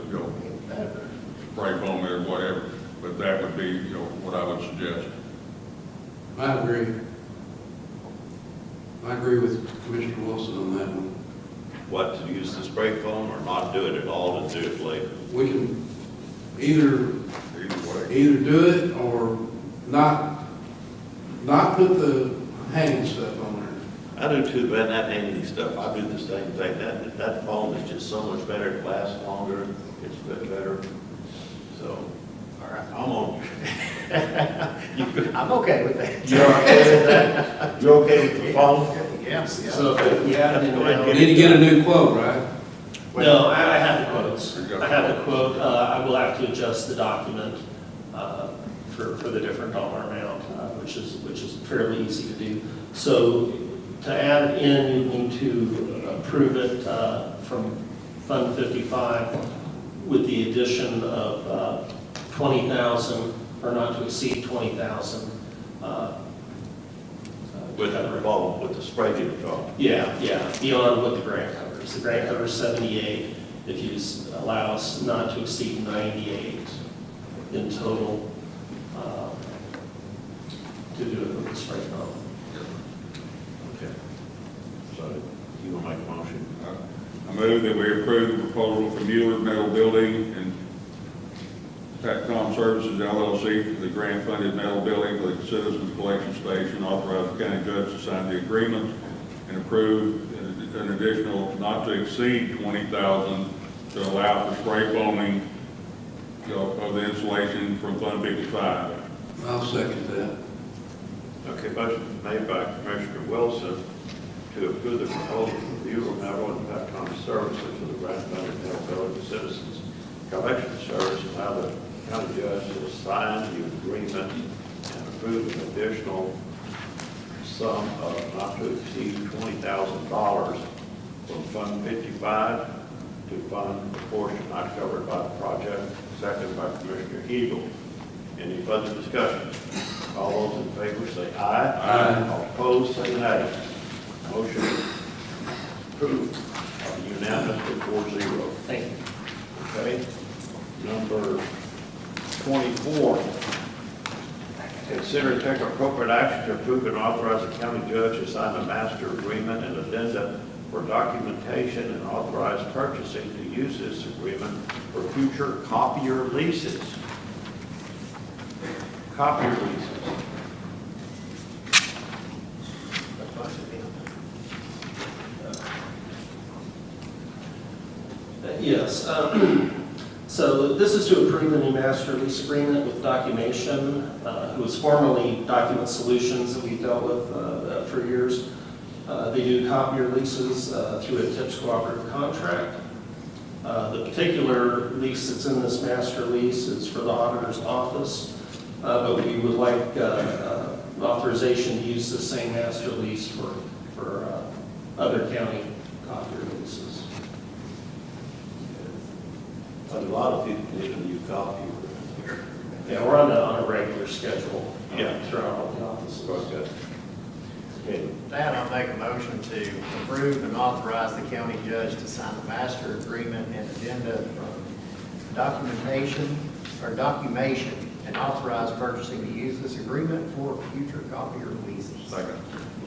spray foam it or whatever, but that would be, what I would suggest. I agree. I agree with Commissioner Wilson on that one. What, to use the spray foam or not do it at all and do it later? We can either do it or not put the hanging stuff on there. I do too, but that hanging stuff, I do the same thing. That foam is just so much better, it lasts longer, it's a bit better. So, all right, I'm on. I'm okay with that. You're okay with that? You're okay with the foam? Yes. So if we add in. We need to get a new quote, right? No, I have the quotes. I have the quote. I will have to adjust the document for the different dollar amount, which is fairly easy to do. So to add in, you need to approve it from Fund 55 with the addition of 20,000, or not to exceed 20,000. With the foam, with the spray unit foam. Yeah, beyond what the grant covers. The grant covers 78. If you allow us not to exceed 98 in total to do it with the spray foam. Okay. So, you want to make a motion? I move that we approve the proposal for Mueller Metal Building and Tatcom Services LLC for the grant-funded metal building for the Citizens Collection Station. Authorize the county judge to sign the agreement and approve an additional not to exceed $20,000 to allow for spray foaming of the installation from Fund 55. I'll second that. Okay, motion made by Commissioner Wilson to approve the proposal for Mueller Metal and Tatcom Services for the grant-funded metal building for Citizens Collection Service. Allow the county judge to sign the agreement and approve an additional sum of not to exceed $20,000 from Fund 55 to fund the portion not covered by the project. Second by Commissioner Eagle. Any further discussion? All those in favor say aye. Aye. All opposed say nay. Motion approved unanimously 4-0. Thank you. Okay. Number 24. Consider and take appropriate action to approve and authorize the county judge to sign a master agreement and addenda for documentation and authorize purchasing to use this agreement for future copier leases. Copier leases. Yes. So this is to approve the new master lease agreement with Documation, who was formerly Document Solutions that we dealt with for years. They do copier leases through a TIPS cooperative contract. The particular lease that's in this master lease is for the auditor's office, but we would like authorization to use the same master lease for other county copier leases. A lot of people need a new copier. Yeah, we're on a regular schedule Yeah. throughout all the offices. Okay. Okay. That, I'll make a motion to approve and authorize the county judge to sign the master agreement and addenda from documentation and authorize purchasing to use this agreement for future copier leases. Second.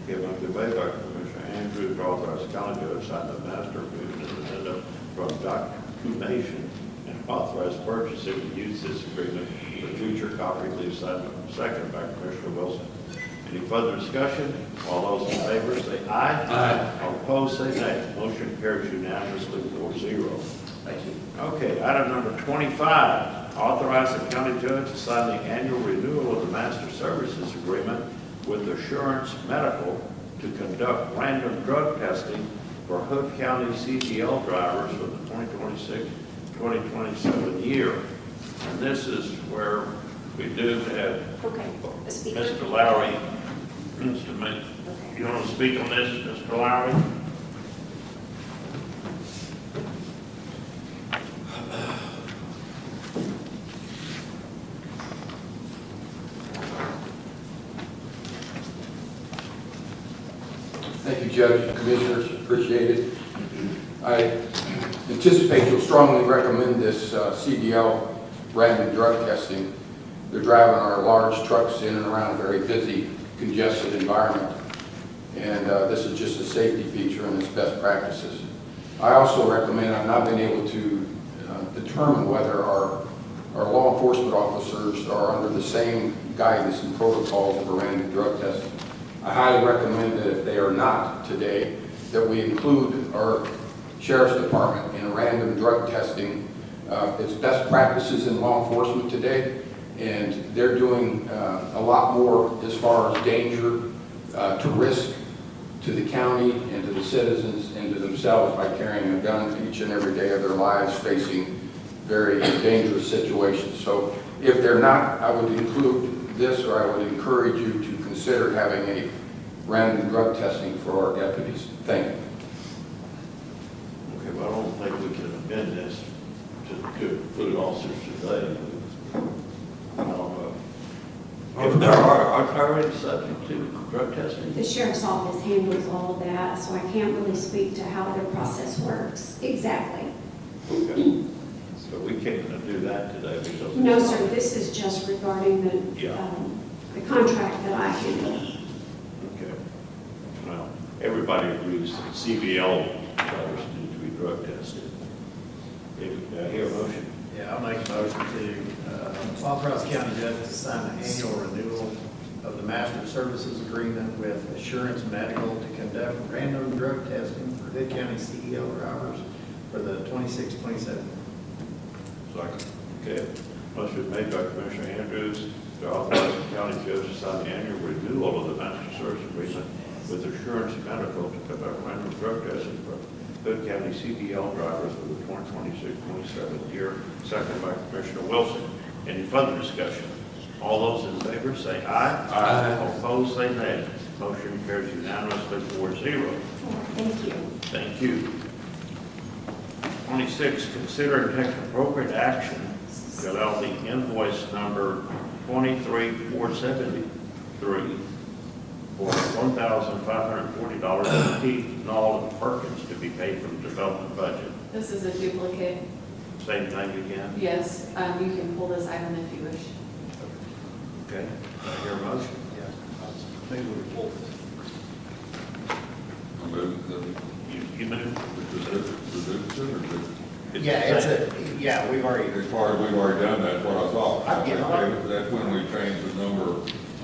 Okay, motion made by Commissioner Andrews to authorize the county judge to sign the master agreement and addenda from Documentation and authorize purchasing to use this agreement for future copier lease. Second by Commissioner Wilson. Any further discussion? All those in favor say aye. Aye. All opposed say nay. Motion carries unanimously 4-0. Thank you. Okay, item number 25, authorize the county judge to sign the annual renewal of the master services agreement with Assurance Medical to conduct random drug testing for Hood County CDL drivers for the 2026-2027 year. And this is where we do have Okay, a speaker. Mr. Lowry. You want to speak on this, Mr. Lowry? Thank you, Judge, Commissioners, appreciate it. I anticipate you'll strongly recommend this CDL random drug testing. They're driving our large trucks in and around a very busy, congested environment. And this is just a safety feature and it's best practices. I also recommend, I've not been able to determine whether our our law enforcement officers are under the same guidance and protocols of a random drug test. I highly recommend that if they are not today, that we include our sheriff's department in a random drug testing. It's best practices in law enforcement today, and they're doing a lot more as far as danger to risk to the county and to the citizens and to themselves by carrying a gun each and every day of their lives, facing very dangerous situations. So if they're not, I would include this, or I would encourage you to consider having a random drug testing for our deputies. Thank you. Okay, well, I don't think we can amend this to include officers today. I don't know. If there are already subject to drug testing? The sheriff's office handles all of that, so I can't really speak to how their process works exactly. Okay. So we can't do that today because. No, sir, this is just regarding Yeah. the contract that I handle. Okay. Well, everybody agrees that CBL drivers need to be drug tested. Did I hear a motion? Yeah, I'll make a motion to authorize county judge to sign the annual renewal of the master services agreement with Assurance Medical to conduct random drug testing for Hood County CEO drivers for the 26-27. Second. Okay. Motion made by Commissioner Andrews to authorize the county judge to sign the annual renewal of the master service agreement with Assurance Medical to conduct random drug testing for Hood County CDL drivers for the 2026-27 year. Second by Commissioner Wilson. Any further discussion? All those in favor say aye. Aye. All opposed say nay. Motion carries unanimously 4-0. Thank you. Thank you. 26, consider and take appropriate action to allow the invoice number 23473 for $1,540 to Keith Knoll and Perkins to be paid from the development budget. This is a duplicate. Same thing again? Yes, you can pull this item if you wish. Okay. Do I hear a motion? Yeah. Maybe we pull this. I move that You moved? Yeah, we've already. as far as we've already done, that's what I thought. I get it. That's when we changed the number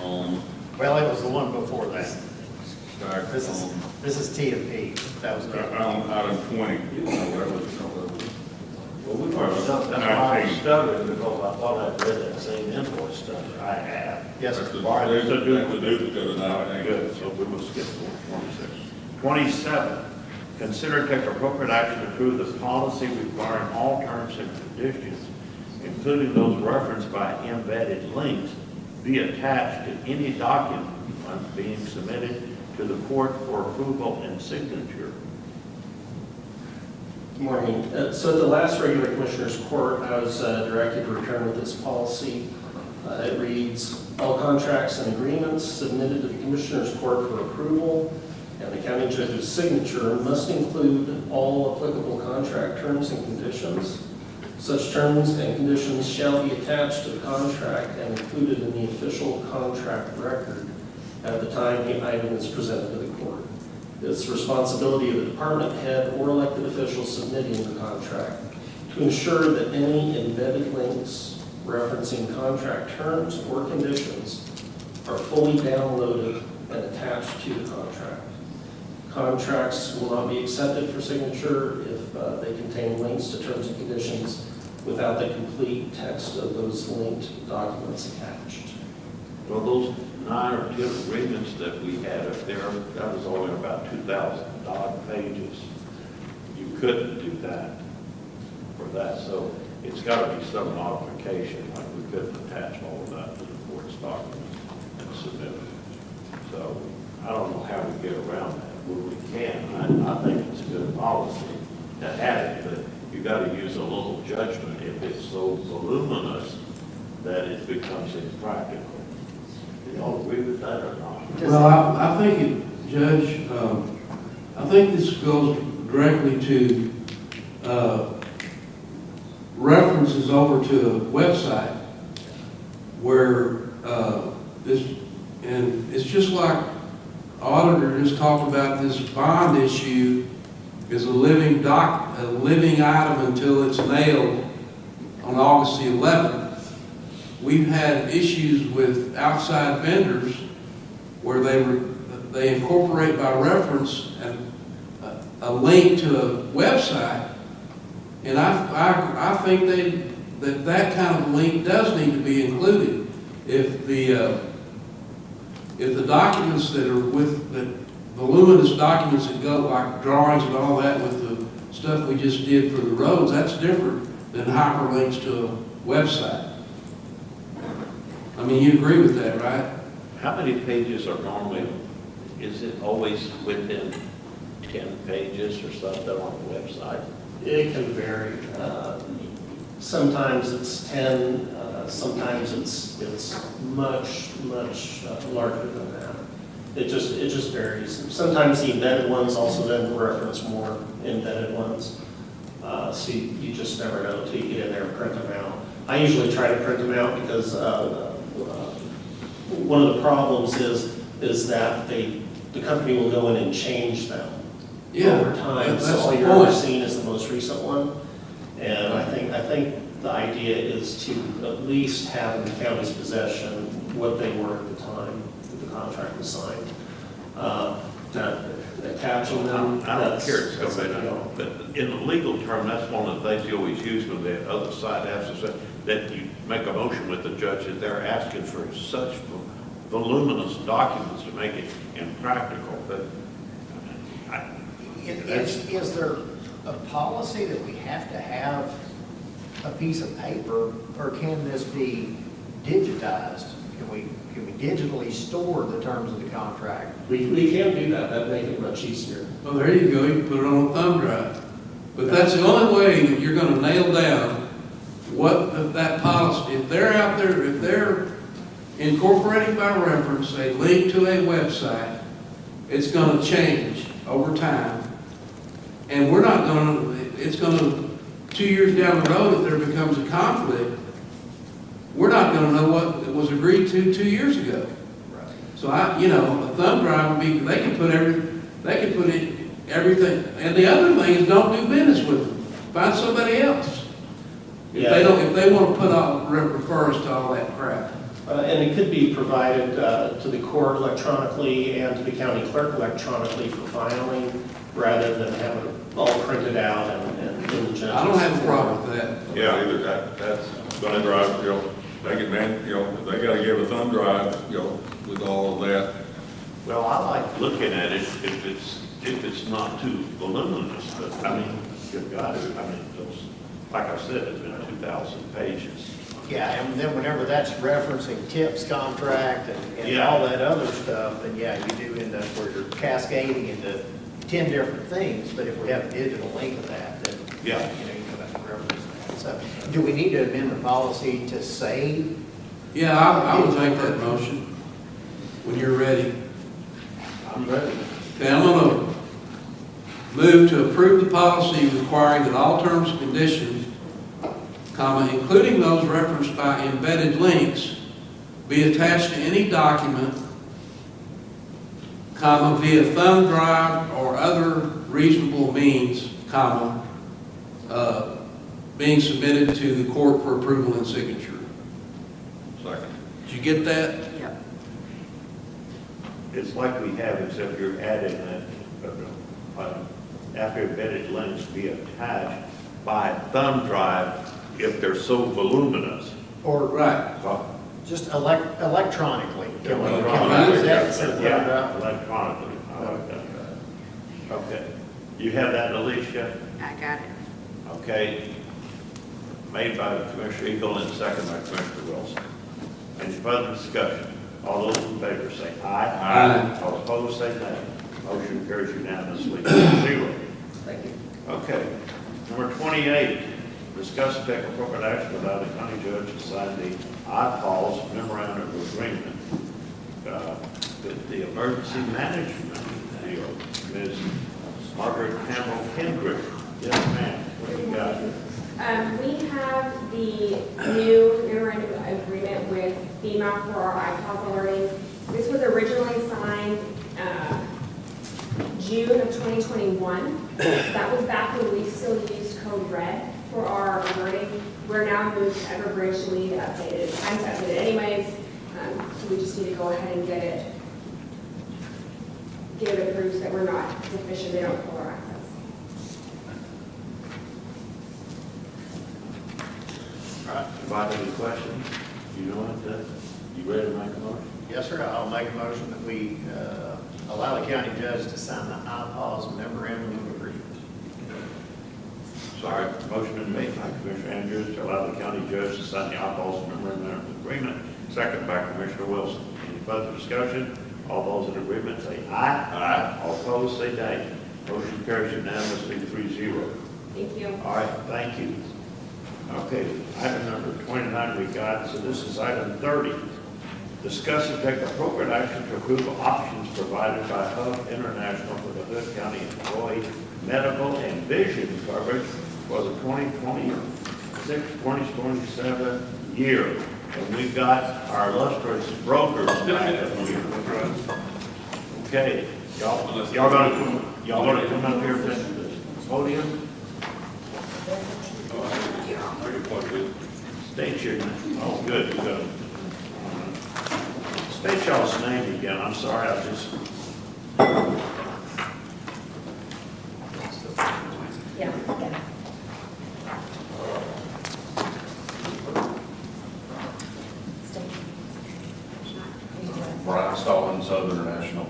on Well, it was the one before that. stack This is T and P. That was. on item 20. That was, Well, we've already done that. I stuttered because I thought I'd read that same invoice stuff. I have. Yes, that's sir. the, that's the duplicate of that, I think. Good, so we will skip 26. 27, consider and take appropriate action to approve the policy requiring all terms and conditions, including those referenced by embedded links, be attached to any document being submitted to the court for approval and signature. Good morning. So at the last regular Commissioners Court, I was directed to return with this policy. It reads, all contracts and agreements submitted to the Commissioners Court for approval and the county judge's signature must include all applicable contract terms and conditions. Such terms and conditions shall be attached to the contract and included in the official contract record at the time the item is presented to the court. It's the responsibility of the department head or elected official submitting the contract to ensure that any embedded links referencing contract terms or conditions are fully downloaded and attached to the contract. Contracts will not be accepted for signature if they contain links to terms and conditions without the complete text of those linked documents attached. Well, those 9 or 10 agreements that we had up there, that was only about 2,000 odd pages. You couldn't do that for that, so it's got to be some modification, like we couldn't attach all of that to the court's documents and submit it. So I don't know how we get around that. Well, we can. I think it's a good policy to have it, but you got to use a little judgment if it's so voluminous that it becomes impractical. Do y'all agree with that or not? Well, I think it, Judge, I think this goes directly to references over to a website where and it's just like auditor just talked about, this bond issue is a living item until it's nailed on August the 11th. we've had issues with outside vendors where they incorporate by reference a link to a website, and I think that kind of link does need to be included. If the documents that are the voluminous documents that go, like drawings and all that with the stuff we just did for the roads, that's different than hyperlinks to a website. I mean, you agree with that, right? How many pages are normally, is it always within 10 pages or something on the website? It can vary. Sometimes it's 10, sometimes it's much larger than that. It just varies. Sometimes the embedded ones also then reference more embedded ones. So you just never know until you get in there and print them out. I usually try to print them out because one of the problems is that the company will go in and change them over time. That's So all the you're ever point. seeing is the most recent one. And I think the idea is to at least have in the county's possession what they were at the time that the contract was signed. Not attaching them. I don't care, it's that's, going you know, but in the legal term, that's one of the things you always use when the other side has to say, that you make a motion with the judge that they're asking for such voluminous documents to make it impractical, but Is there a policy that we have to have a piece of paper, or can this be digitized? Can we digitally store the terms of the contract? We can do that. That'd make it much easier. Well, there you go, you can put it on a thumb drive. But that's the only way that you're gonna nail down what that policy, if they're out there, if they're incorporating by reference a link to a website, it's gonna change over time. And we're not gonna, it's gonna, 2 years down the road, if there becomes a conflict, we're not gonna know what was agreed to 2 years ago. So a thumb drive would be, they can put in everything. And the other thing is, don't do business with them. Find somebody else. If they want to refer us to all that crap. And it could be provided to the court electronically and to the county clerk electronically for filing, rather than have it all printed out and in the judge's. I don't have a problem with that. Yeah, either that's thumb drive, they can they gotta give a thumb drive, with all of that. well, I like looking at it if it's not too voluminous, but I mean, good God, those, like I said, it's been 2,000 pages. Yeah, and then whenever that's referencing TIPS contract and Yeah. all that other stuff, then yeah, you do end up where you're cascading into 10 different things, but if we have a digital link of that, then, Yeah. you don't have to reference that. So, do we need to amend the policy to say? Yeah, I would make that motion when you're ready. I'm ready. Okay, I'm gonna move to approve the policy requiring that all terms and conditions, including those referenced by embedded links, be attached to any document, via thumb drive or other reasonable means, being submitted to the court for approval and signature. Second. Did you get that? Yep. It's like we have, except you're adding that, after embedded links be attached by thumb drive if they're so voluminous. Or Right. just electronically? Can we use Electronically, that instead of thumb yeah, drive? electronically, I like that. Okay, you have that, Alicia? I got it. Okay, made by Commissioner Eagle and second by Commissioner Wilson. Any further discussion? All those in favor say aye. Aye. All opposed say nay. Motion carries unanimously, 0. Thank you. Okay. Number 28, discuss and take appropriate action without the county judge to sign the I-Falls memorandum of agreement with the emergency management deal. Ms. Margaret Campbell Kendrick. Yes, ma'am. What do you got? We have the new memorandum of agreement with FEMA for our IPAWS alerting. This was originally signed June of 2021. That was back when we still used Code Red for our alerting We're now moved to Everbridge, so we need to update it. It's time to update it anyways, so we just need to go ahead and get it approved so that we're not deficient, they don't pull our access. All right, anybody have any questions? You know what, you ready to make a motion? Yes, sir. I'll make a motion that we allow the county judge to sign the IPAWS memorandum of agreement. Sorry, motion been made by Commissioner Andrews to allow the county judge to sign the eyeballs memorandum of agreement, second by Commissioner Wilson. Any further discussion? All those in agreement say aye. Aye. All opposed say nay. Motion carries unanimously 3-0. Thank you. All right, thank you. Okay, item number 29 we got, so this is item 30. Discuss and take appropriate action to approve options provided by Hub International for the Hood County employee medical and vision coverage for the 2026-2027 year. And we've got our illustrious brokers back up here. Okay, y'all gonna come up here to the podium? State your name. Oh, good, you got it. State y'all's name again. I'm sorry, I just. Yeah. Brian Stallings, Hub International.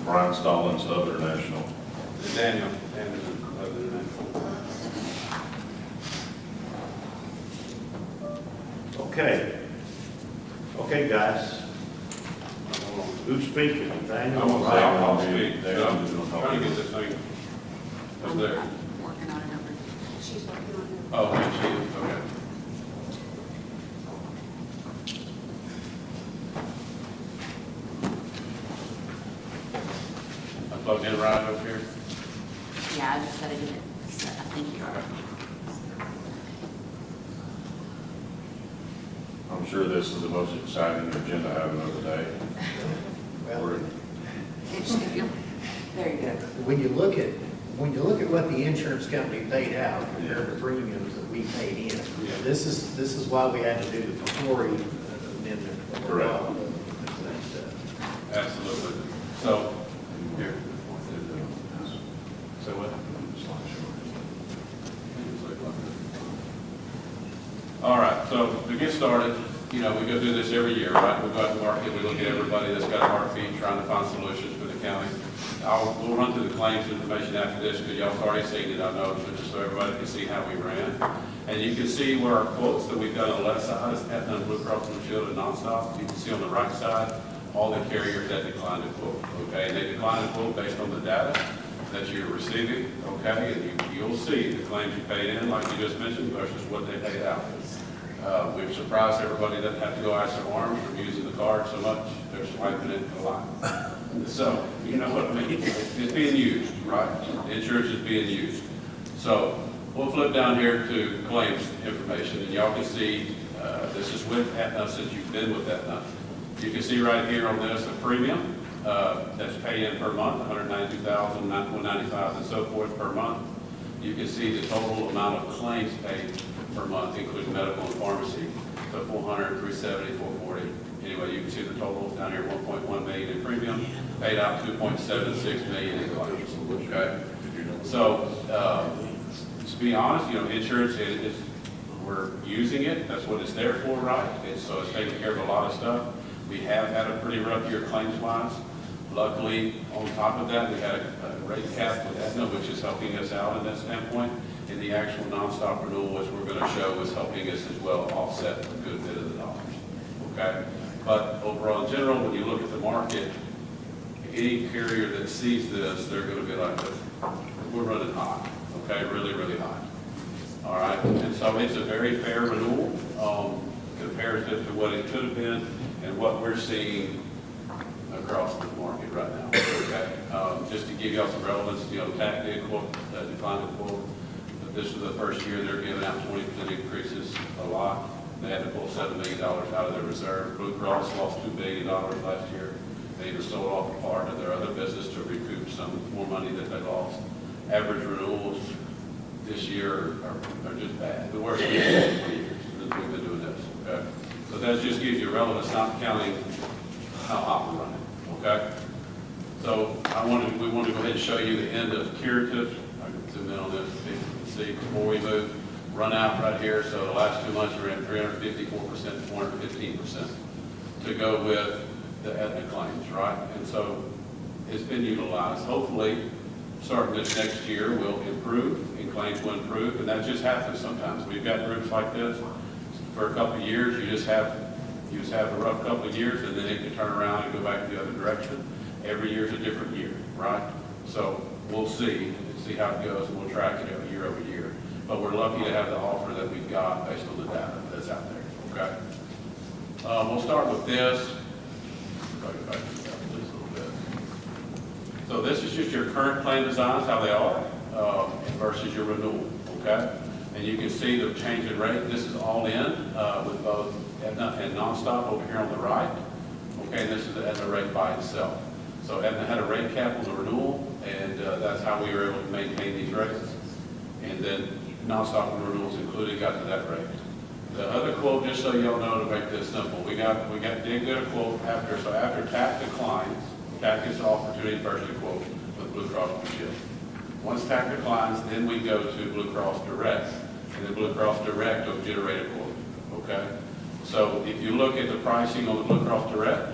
Brian Stallings, Hub International. Daniel Anderson, Hub International. Okay. Okay, guys. Who's speaking? Nathaniel? I'll speak. Trying to get this thing up there. Working on it over. She's working on it. Oh, okay, she is, okay. I plugged in right up here. Yeah, I just gotta get it. So I think you are. I'm sure this is the most exciting agenda item of the day. Well, There you go. when you look at what the insurance company paid out compared to premiums that we paid in, this is why we had to do the Tory amendment. Correct. Absolutely. So, here. So what? All right, so to get started, we go through this every year, right? We go out to market, we look at everybody that's got a heartbeat, trying to find solutions for the county. We'll run through the claims information after this, because y'all've already seen it, I know, but just so everybody can see how we ran. And you can see where our quotes that we've done on the left side is Aetna, Blue Cross Blue Shield, and nonstop. You can see on the right side, all the carriers that declined to quote, okay? And they declined to quote based on the data that you're receiving, okay? And you'll see the claims you paid in, like you just mentioned, versus what they paid out. We've surprised everybody that have to go ice their arms from using the card so much, they're swiping it a lot. So, you know what I mean? It's being used, right? The insurance is being used. So, we'll flip down here to claims information, and y'all can see, this is with Aetna, since you've been with Aetna. You can see right here on this, the premium, that's paid in per month, $192,000, $195,000, and so forth per month. You can see the total amount of claims paid per month, including medical and pharmacy, so 400, 370, 440. Anyway, you can see the total down here, 1.1 million in premium, paid out 2.76 million in claims, okay? So, to be honest, insurance is, we're using it, that's what it's there for, right? So it's taking care of a lot of stuff. We have had a pretty rough year claims-wise. Luckily, on top of that, we had a rate cap with Aetna, which is helping us out in that standpoint. And the actual nonstop renewal, which we're going to show, is helping us as well offset a good bit of the dollars. Okay? But overall, in general, when you look at the market, any carrier that sees this, they're going to be like, we're running hot. Okay? Really, really hot. All right? And so it's a very fair renewal comparative to what it could have been and what we're seeing across the market right now. Okay? Just to give y'all some relevance, TAC did quote, declined to quote. This was the first year they're giving out 20% increases a lot. They had to pull $7 million out of their reserve. Blue Cross lost $2 billion last year. They either sold off a part of their other business to recoup some more money that they lost. Average renewals this year are just bad. The worst year in 20 years since we've been doing this, okay? So that just gives you relevance, not counting how hot we're running, okay? So we want to go ahead and show you the end of curative. I can zoom in on this, so you can see before we move, run out right here. So the last 2 months we're at 354%, 415% to go with the Aetna claims, right? And so it's been utilized. Hopefully, starting this next year, will improve and claims will improve, and that just happens sometimes. We've got groups like this for a couple of years. You just have a rough couple of years, and then it can turn around and go back the other direction. Every year is a different year, right? So we'll see how it goes, and we'll track it every year over year. But we're lucky to have the offer that we've got based on the data that's out there, okay? We'll start with this. Go back to this a little bit. So this is just your current plan designs, how they are, versus your renewal, okay? And you can see the change in rate. This is all in with both Aetna and Nonstop over here on the right. Okay, and this is the Aetna rate by itself. So Aetna had a rate cap on the renewal, and that's how we were able to maintain these rates. And then Nonstop and renewals included got to that rate. The other quote, just so y'all know, to make this simple, we did get a quote after TAC declines. TAC is the opportunity purchase quote with Blue Cross Blue Shield. Once TAC declines, then we go to Blue Cross Direct, and then Blue Cross Direct will generate a quote, okay? So if you look at the pricing on the Blue Cross Direct,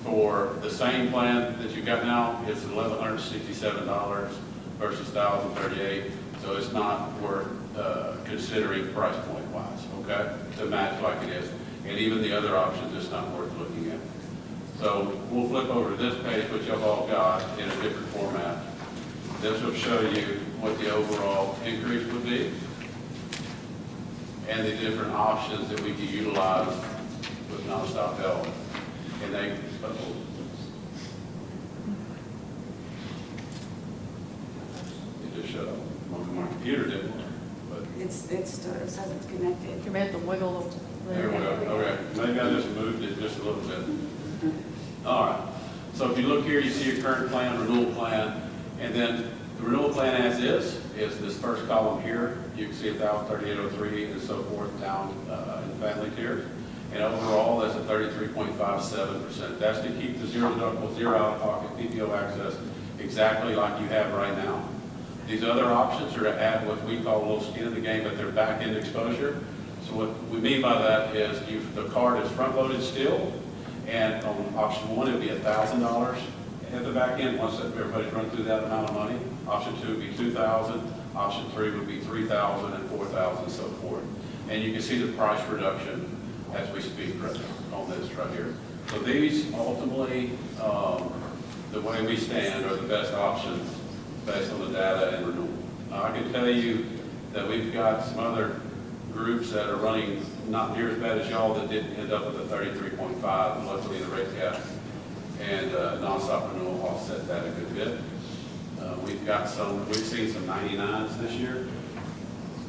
for the same plan that you got now, it's $1,167 versus $1,038, so it's not worth considering price point wise, okay? To match like it is. And even the other options, it's not worth looking at. So we'll flip over to this page, which you've all got in a different format. This will show you what the overall increase would be and the different options that we can utilize with Nonstop Health. And they, it just shut up. My computer didn't. But It says it's connected. You may have to wiggle. there we go. Okay. Maybe I just moved it just a little bit. All right. So if you look here, you see your current plan, renewal plan, and then the renewal plan as is this first column here. You can see 1,038.03 and so forth down in the family tiers. And overall, that's a 33.57%. That's to keep the zero deductible, zero out-of-pocket PPO access exactly like you have right now. These other options are to add what we call a little skin in the game, but they're back-end exposure. So what we mean by that is the card is front-loaded still, and on option one, it would be $1,000 at the back end once everybody's run through that amount of money. Option two would be $2,000. Option three would be $3,000 and $4,000 and so forth. And you can see the price reduction as we speak on this right here. So these ultimately, the way we stand, are the best options based on the data and renewal. I can tell you that we've got some other groups that are running not near as bad as y'all that didn't end up with a 33.5, and luckily the rate cap and Nonstop renewal offset that a good bit. We've seen some 99s this year,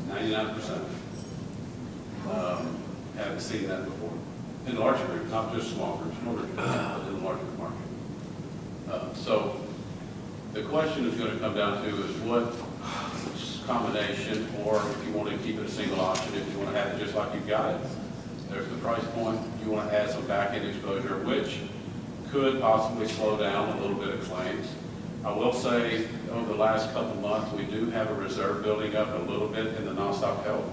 99%. Haven't seen that before. In larger groups, not just small groups, but in the larger market. So the question is going to come down to is what combination, or if you want to keep it a single option, if you want to have it just like you've got it, there's the price point. You want to add some back-end exposure, which could possibly slow down a little bit of claims. I will say over the last couple of months, we do have a reserve building up a little bit in the Nonstop Health,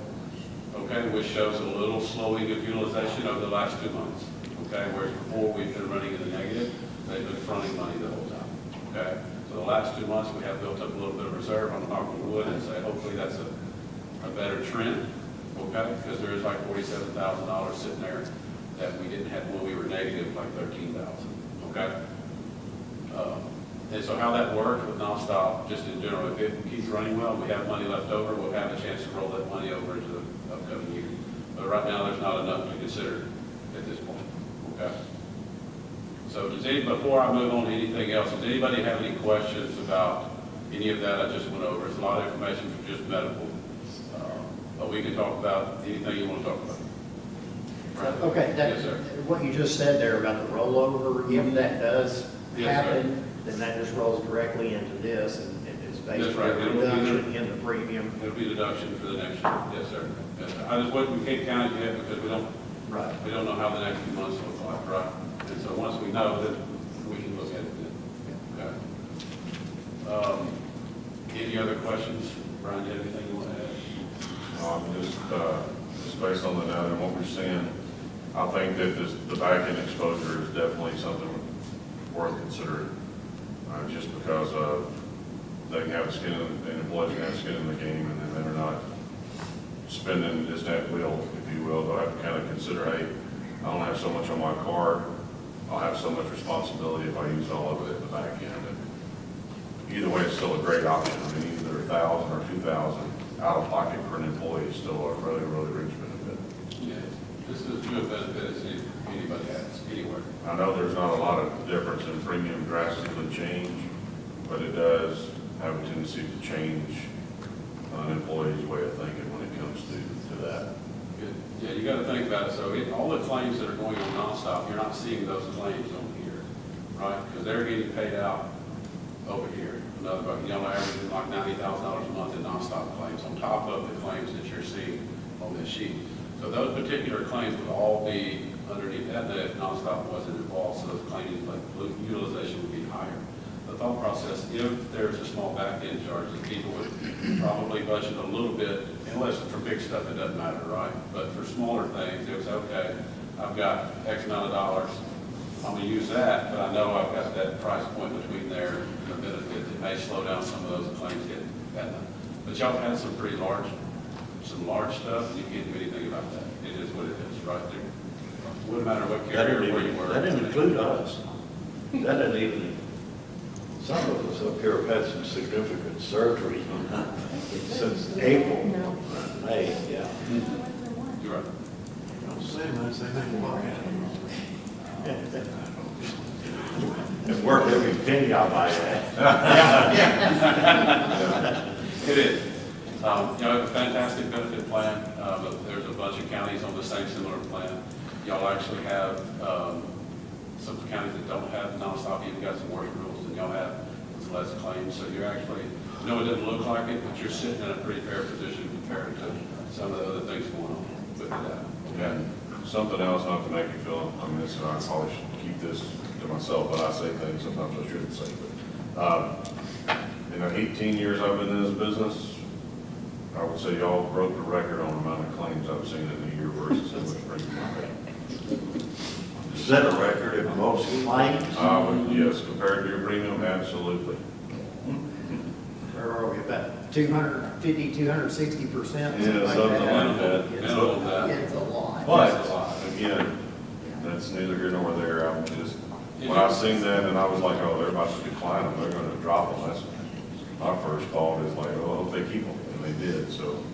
okay, which shows a little slowing of utilization over the last 2 months, okay, whereas before we've been running in the negative, they've been fronting money the whole time, okay. So the last 2 months, we have built up a little bit of reserve on knock on wood and say hopefully that's a better trend, okay, because there is like $47,000 sitting there that we didn't have when we were negative, like $13,000, okay. And so how that works with Nonstop, just in general, if it keeps running well, we have money left over, we'll have a chance to roll that money over into the upcoming year. But right now, there's not enough to consider at this point, okay? So before I move on to anything else, does anybody have any questions about any of that I just went over? It's a lot of information for just medical, but we can talk about anything you want to talk about. Right. Okay, Yes, sir. what you just said there about the rollover, if that does Yes, sir. happen, then that just rolls directly into this and is basically right. a reduction in the premium. It'll be deduction for the next year. Yes, sir. Yes, sir. I just wouldn't, we can't count it yet because we don't know how the next few months look like, right? And so once we know, then we can look at it then. Okay. Any other questions? Brian, do you have anything you want to add? Just based on the data and what we're seeing, I think that the back-end exposure is definitely something worth considering. Just because they can have skin in, and employees can have skin in the game, and then they're not spending just at will, if you will. They'll have to kind of consider, hey, I don't have so much on my card, I'll have so much responsibility if I use all of it at the back end. And either way, it's still a great option. I mean, either 1,000 or 2,000 out of pocket for an employee is still a really, really rich benefit. Yeah, this is as good a benefit as anybody has, anywhere. I know there's not a lot of difference in premium drastically change, but it does have a tendency to change an employee's way of thinking when it comes to that. Good. Yeah, you got to think about it. So all the claims that are going on nonstop, you're not seeing those claims on here, right? Because they're getting paid out over here. Another, averaging like $90,000 a month in nonstop claims on top of the claims that you're seeing on this sheet. So those particular claims would all be underneath that if nonstop wasn't involved. So those claims like utilization would be higher. The thought process, if there's a small back-end charge, that people would probably budget a little bit, unless for big stuff it doesn't matter, right? But for smaller things, it was okay, I've got X amount of dollars, I'm gonna use that, but I know I've got that price point between there and the benefit that may slow down some of those claims getting that done. But y'all had some pretty large stuff, and you can't do anything about that. It is what it is, right there. Wouldn't matter what carrier or where you were. That didn't include us. That didn't even, some of us up here have had some significant surgery since April, May, yeah. You're right. I'm saying that same thing about that. And work every penny I buy that. It is. A fantastic benefit plan, but there's a bunch of counties on the same similar plan. Y'all actually have some counties that don't have nonstop, even got some worse rules than y'all have, with less claims. So you're actually, it doesn't look like it, but you're sitting in a pretty fair position compared to some of the other things going on with that. And something else, not to make you feel, I mean, this, I probably should keep this to myself, but I say things sometimes I shouldn't say. But in the 18 years I've been in this business, I would say y'all broke the record on the amount of claims I've seen in a year versus how much premium I pay. Is that a record of most claims? Yes, compared to your premium, absolutely. Where are we, about 250, 260%? Yeah, something like that. It's a lot. But, again, that's neither here nor there. I'm just, when I seen that and I was like, oh, they're about to decline them, they're gonna drop them. That's my first thought is like, oh, I hope they keep them, and they did, so.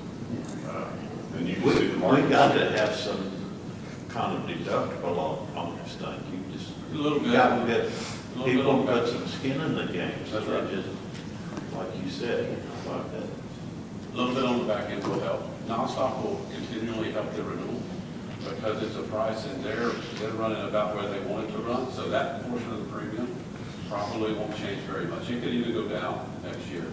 And you can see the We market. got to have some kind of deductible on this thing. You just A little bit. got to get A little bit people on put that. some skin in the game. That's So right. just, like you said, like that. A little bit on the back end will help. Nonstop will continually help the renewal because it's a price and they're running about where they want it to run. So that portion of the premium probably won't change very much. It could even go down next year.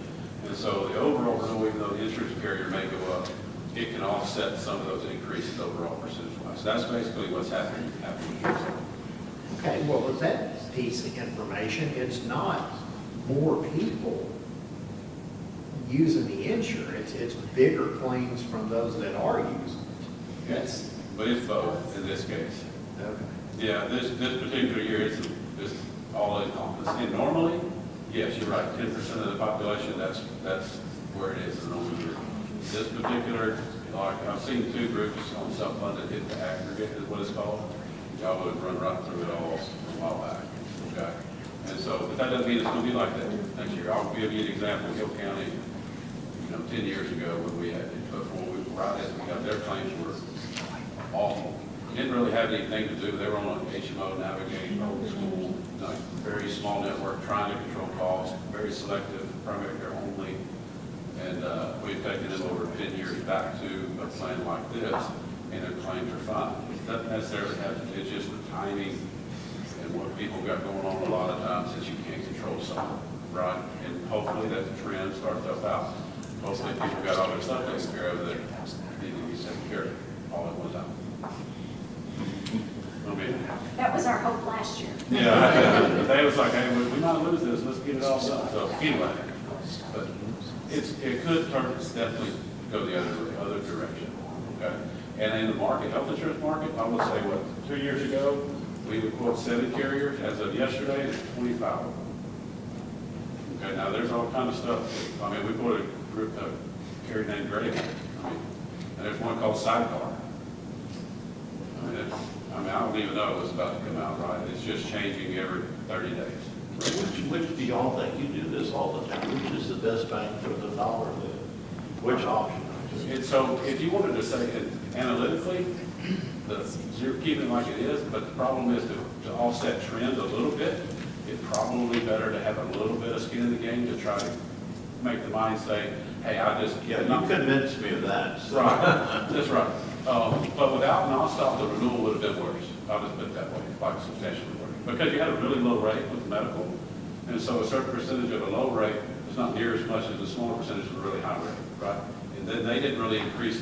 And so the overall renewal, even though the insurance carrier may go up, it can offset some of those increases overall percentage-wise. That's basically what's happening here. Okay, well, with that piece of information, it's not more people using the insurance, it's bigger claims from those that are using it. Yes, but it's both in this case. Okay. Yeah, this particular year, it's all encompassing. And normally, yes, you're right, 10% of the population, that's where it is in a normal year. This particular, like, I've seen two groups on self-funded hit the aggregate is what it's called. Y'all would run right through it all a while back, okay? And so, but that doesn't mean it's gonna be like that next year. I'll give you an example, Hill County, 10 years ago when we had, before we right as we got their claims were awful. Didn't really have anything to do, they were on an HMO navigating old school, like very small network, trying to control costs, very selective, primary care only. And we've taken them over 10 years back to a plan like this, and their claims are fine. It doesn't necessarily have to, it's just the timing and what people got going on a lot of times that you can't control some. right? And hopefully that trend starts up out. Hopefully people got all their stuff taken care of that need to be taken care of all at one time. I mean, That was our hope last year. yeah, they was like, hey, we might lose this, let's get it all done. So anyway, but it could turn, definitely go the other direction, okay? And in the market, health insurance market, I would say, what, 2 years ago, we would quote 7 carriers. As of yesterday, it's 25. Okay, now there's all kind of stuff. I mean, we quoted a group, carrier named Greyhound. I mean, and there's one called Sidecar. I don't even know what's about to come out, right? It's just changing every 30 days. Which do y'all think, you do this all the time, which is the best bang for the dollar then? Which option? And so if you wanted to say it analytically, keep it like it is, but the problem is to offset trends a little bit, it's probably better to have a little bit of skin in the game to try to make the mind say, hey, I just. Yeah, you convinced me of that. So. Right, that's right. But without nonstop, the renewal would have been worse. I'll just put it that way, like substantially worse. Because you had a really low rate with medical, and so a certain percentage of a low rate is not near as much as a smaller percentage of a really high rate, right? And then they didn't really increase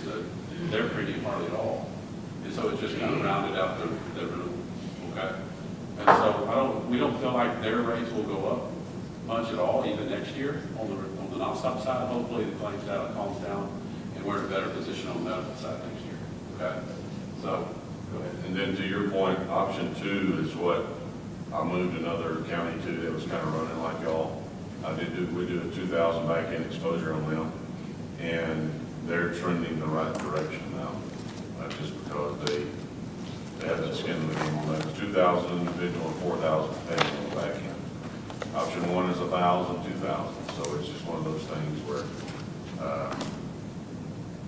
their premium hardly at all. And so it just kind of rounded out the renewal, okay? And so we don't feel like their rates will go up much at all, even next year on the nonstop side. Hopefully the claims data calms down and we're in a better position on the medical side next year, okay? So, go ahead. And then to your point, option 2 is what I moved another county to that was kind of running like y'all. We do a 2,000 back-end exposure on them, and they're trending the right direction now. Just because they have that skin in the game on that. It's 2,000 individual and 4,000 paying on the back end. Option 1 is 1,000, 2,000. So it's just one of those things where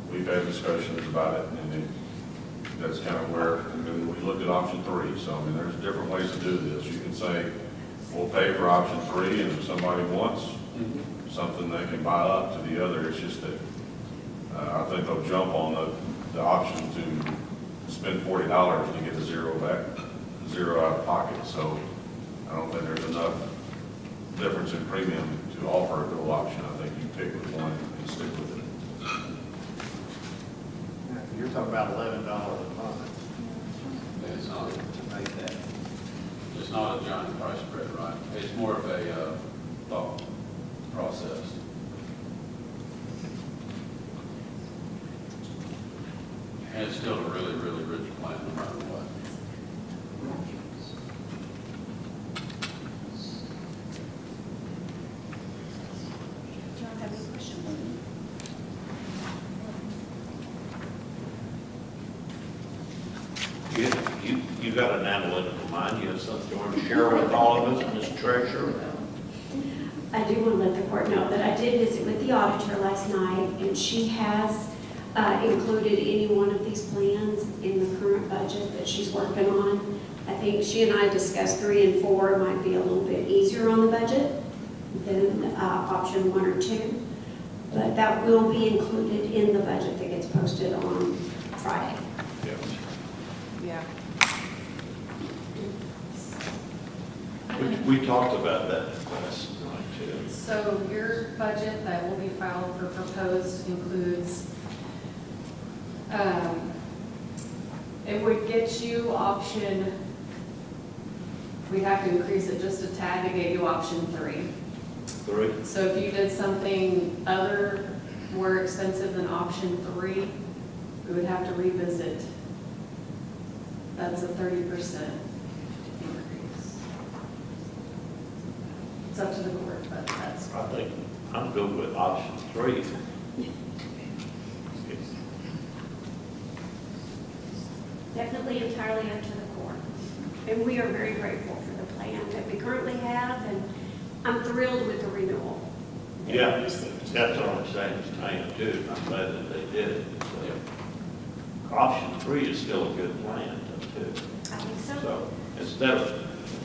we've had discussions about it, and that's kind of where, and then we looked at option 3. So, I mean, there's different ways to do this. You can say, we'll pay for option 3, and if somebody wants something, they can buy up to the other. It's just that I think they'll jump on the option to spend $40 to get the zero out of pocket. So I don't think there's enough difference in premium to offer a dual option. I think you pick with one and stick with it. You're talking about $11 a month. It's not to make that. It's not a giant price spread, right? It's more of a thought process. And it's still a really, really rich plan no matter what. Do y'all have any questions? You got an analytical mind, you have something you want to share with all of us, Ms. Treasurer? I do want to let the court know that I did visit with the auditor last night, and she has included any one of these plans in the current budget that she's working on. I think she and I discussed 3 and 4 might be a little bit easier on the budget than option 1 or 2, but that will be included in the budget that gets posted on Friday. Yeah. We talked about that last night too. So your budget that will be filed for proposed includes, it would get you option, we'd have to increase it just a tad to get you option 3. 3? So if you did something other, more expensive than option 3, we would have to revisit. That's a 30% increase. It's up to the court, but that's. I think I'm good with option 3. Definitely entirely up to the court. And we are very grateful for the plan that we currently have, and I'm thrilled with the renewal. that we Yeah, received. that's what I'm saying, too. I'm glad that they did it. So, option 3 is still a good plan, too. I think so. So instead of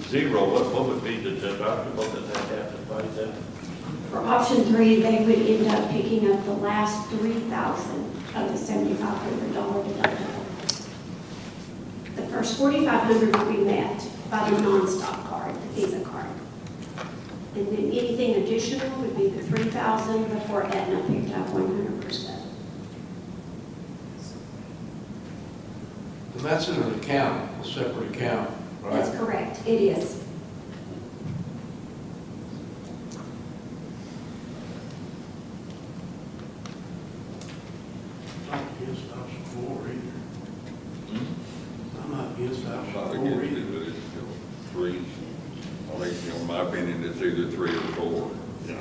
0, what would be the deductible that they have to pay then? For option 3, they would end up picking up the last $3,000 of the $7,500 deductible. The first $4,500 will be met by the non-stop card, the Visa card. And then anything additional would be the 3,000 before Aetna picked up 100%. And that's in an account, a separate account, right? That's correct, it is. I'm not against option 4 either. I'm not against I'm option not 4 against either. it, but it's, three. I think, in my opinion, it's either 3 or 4. Yeah.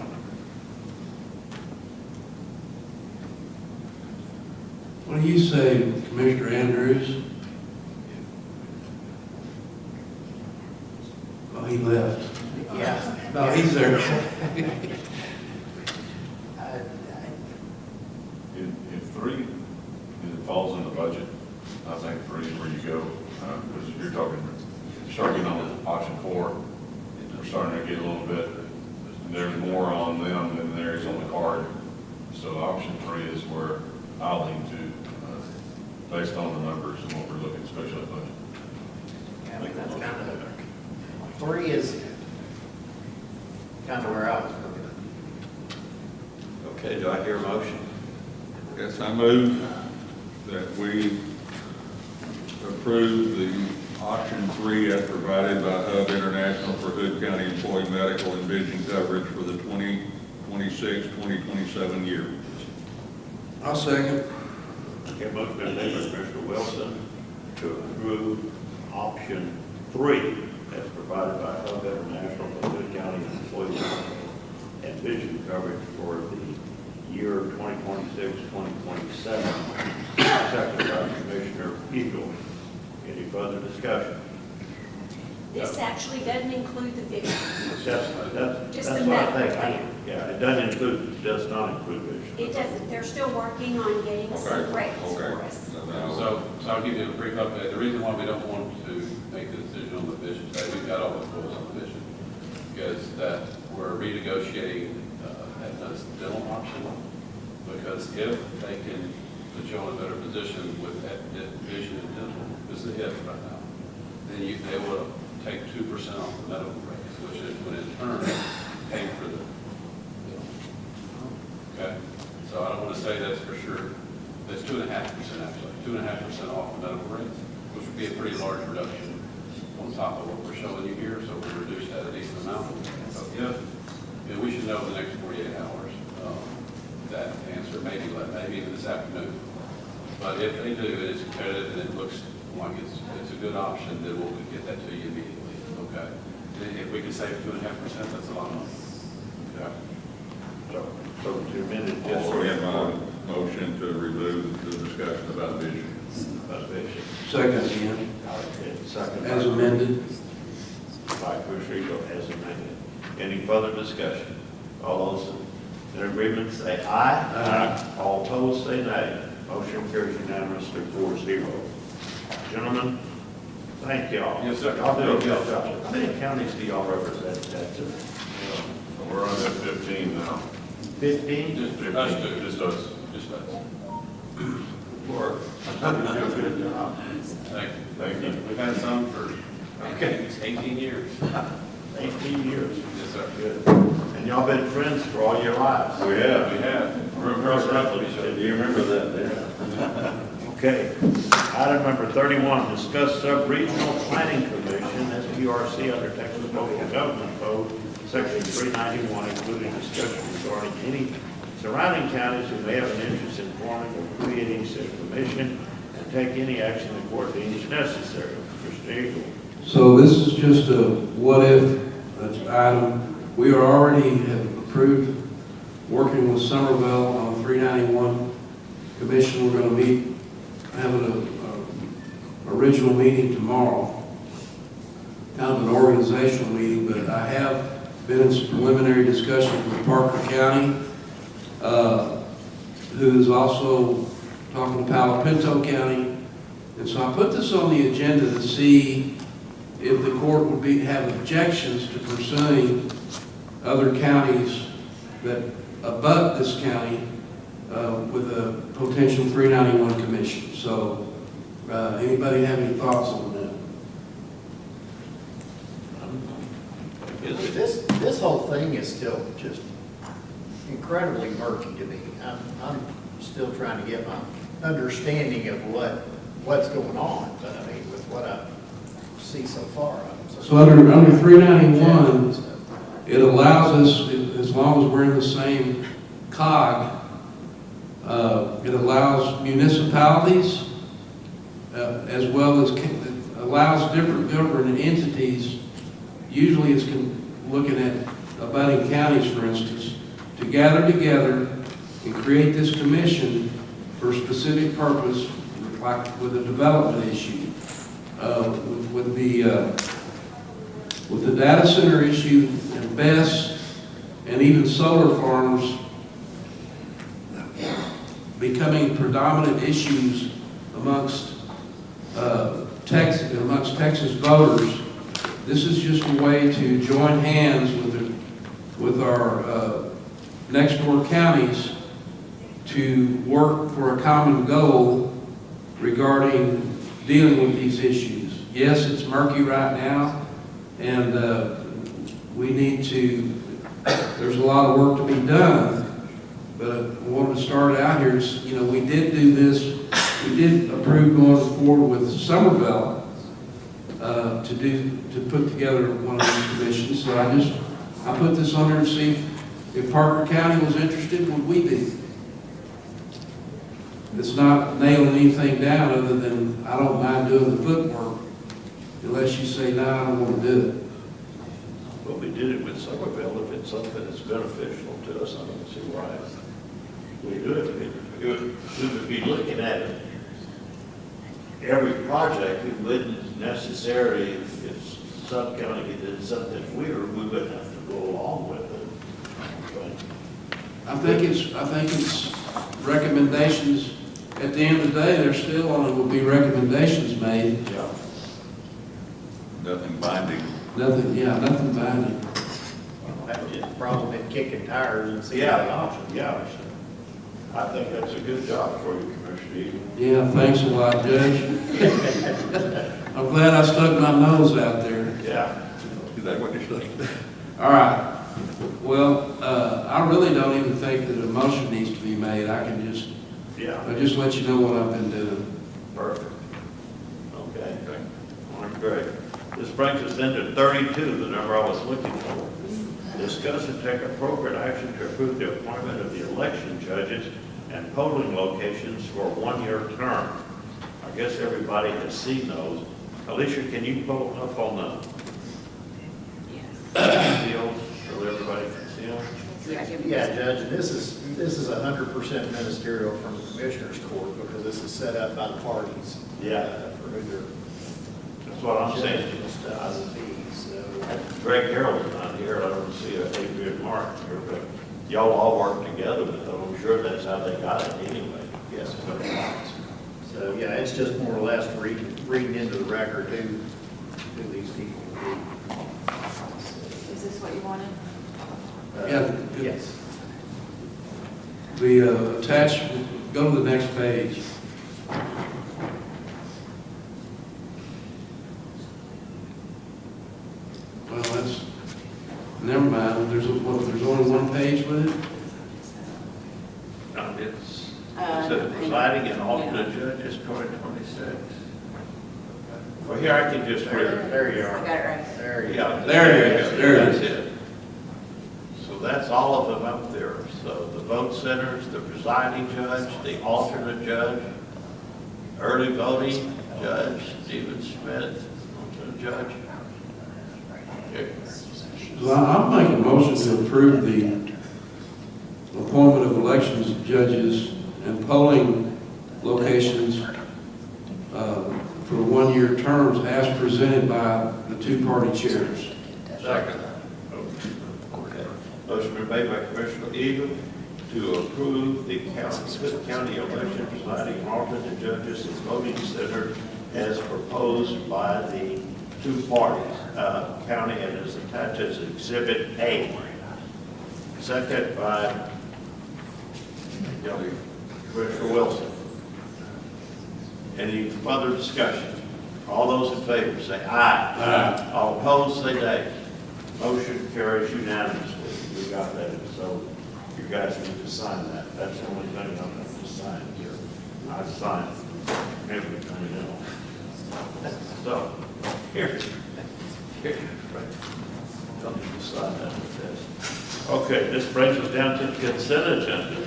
What do you say, Commissioner Andrews? Oh, he left. Yeah. No, he's there. If 3, it falls in the budget, I think 3 is where you go, because you're starting on option 4, we're starting to get a little bit, there's more on them than there is on the card. So option 3 is where I'll lean to, based on the numbers and what we're looking, especially at budget. I think that's kind of, 3 is kind of where I was looking at. Okay, do I hear a motion? Yes, I move that we approve the option 3 as provided by Hub International for Hood County employee medical and vision coverage for the 2026-2027 year. I'll second. Okay, motion been made by Commissioner Wilson to approve option 3 as provided by Hub International for Hood County employee and vision coverage for the year 2026, 2027. Seconded by Commissioner Eagle. Any further discussion? This actually doesn't include the vision. That's Just what the I medical think. plan. Yeah, it doesn't include, it does not include vision. It doesn't, they're still working on getting some rates for us. So I'll give you a brief update. The reason why we don't want to make the decision on the vision side, we've got all the tools on the vision, because that we're renegotiating Aetna's dental option, because if they can put you in a better position with vision and dental, this is the if right now, then they will take 2% off the medical rates, which would in turn pay for the dental. Okay? So I don't want to say that's for sure. That's 2.5% actually, 2.5% off the medical rates, which would be a pretty large reduction on top of what we're showing you here, so we reduce that a decent amount. So if, and we should know in the next 48 hours, that answer, maybe even this afternoon. But if they do, and it's competitive and it looks like it's a good option, then we'll get that to you immediately, okay? And if we can save 2.5%, that's a lot of money. Okay? So to amend it, just Also in my motion to remove the discussion about vision. about vision. Second again, Okay, second. as amended. By Commissioner Eagle, as amended. Any further discussion? All those in agreement say aye. Aye. All opposed say nay. Motion carries unanimously 4-0. Gentlemen, thank y'all. Yes, sir. Y'all do a good job. How many counties do y'all represent? So we're on that 15 now. 15? Just us two, just us. Work. I think you do a good job. Thank you. Thank you. We've had some for, Okay. 18 years. 18 years. Yes, sir. Good. And y'all been friends for all your lives. We have. We have. We're Rutledge, do you remember that? Okay. Item number 31, discuss sub-regional planning commission, SPRC, under Texas Local Government Code, section 391, including discussion regarding any surrounding counties who may have an interest in forming or creating such commission, and take any action the court deems necessary. Mr. Eagle. So this is just a what-if item. We are already have approved working with Somerville on 391 commission. We're going to meet, having a original meeting tomorrow, kind of an organizational meeting, but I have been in some preliminary discussions with Parker County, who is also talking to Palo Pinto County. And so I put this on the agenda to see if the court would have objections to pursuing other counties that abut this county with a potential 391 commission. So anybody have any thoughts on that? This whole thing is still just incredibly murky to me. I'm still trying to get my understanding of what's going on, but I mean, with what I see so far. So under 391, it allows us, as long as we're in the same cog, it allows municipalities, as well as, allows different government entities, usually it's looking at abutting counties, for instance, to gather together and create this commission for a specific purpose, like with a development issue. With the data center issue and BESS and even solar farms becoming predominant issues amongst Texas voters, this is just a way to join hands with our next door counties to work for a common goal regarding dealing with these issues. Yes, it's murky right now, and we need to, there's a lot of work to be done, but I wanted to start out here, we did do this, we did approve going forward with Somerville to put together one of these commissions, so I put this on there to see if Parker County was interested, would we be? It's not nailing anything down other than I don't mind doing the footwork unless you say, no, I don't want to do it. Well, we did it with Somerville. If it's something that's beneficial to us, I don't see why we do it. We would be looking at it. Every project, it wouldn't necessarily, if some county did something weird, we wouldn't have to go along with it. I think it's recommendations. At the end of the day, there still only will be recommendations made. Yeah. Nothing binding. Nothing binding. That was just the problem in kicking tires and seeing the options. Yeah. I think that's a good job for you, Commissioner Eagle. Yeah, thanks a lot, Judge. I'm glad I stuck my nose out there. Yeah. Is that what you're saying? All right. Well, I really don't even think that a motion needs to be made. I can just, I'll just let you know what I've been doing. Perfect. Okay. All right, great. This brings us into 32, the number I was looking for. Discuss and take appropriate action to approve the appointment of the election judges and polling locations for a one-year term. I guess everybody has seen those. Alicia, can you pull them up on the deal so everybody can see them? Yeah, Judge, and this is 100% ministerial from the Commissioners Court because this is set up by the parties. Yeah. For who they're. That's what I'm saying. judging and stuff would be, so. Greg Harold's not here, I don't see Adrian Martin here, but y'all all work together with them. I'm sure that's how they got it anyway. Yes. So, yeah, it's just more or less reading into the record who these people would be. Is this what you wanted? Yeah. Yes. The attachment, go to the next page. Well, that's, never mind, there's only one page with it? It says presiding and alternate judges, 2026. Well, here I can just read it. There you are. I got it right. There you Yeah, go. There it is. There it That's is. it. So that's all of them up there. So the vote centers, the presiding judge, the alternate judge, early voting judge, Stephen Smith, alternate judge. So I'll make a motion to approve the appointment of elections judges and polling locations for one-year terms as presented by the two-party chairs. Second. Okay. Motion been made by Commissioner Eagle to approve the Smith County election presiding alternate judges and voting center as proposed by the two parties, county, and is attached as Exhibit A. Second by Commissioner Wilson. Any further discussion? All those in favor say aye. Aye. All opposed say nay. Motion carries unanimously. We got that, so you guys need to sign that. That's the only thing I'm going to sign here. I signed everything else. So, here. Don't need to sign that with this. Okay, this brings us down to the consent agenda.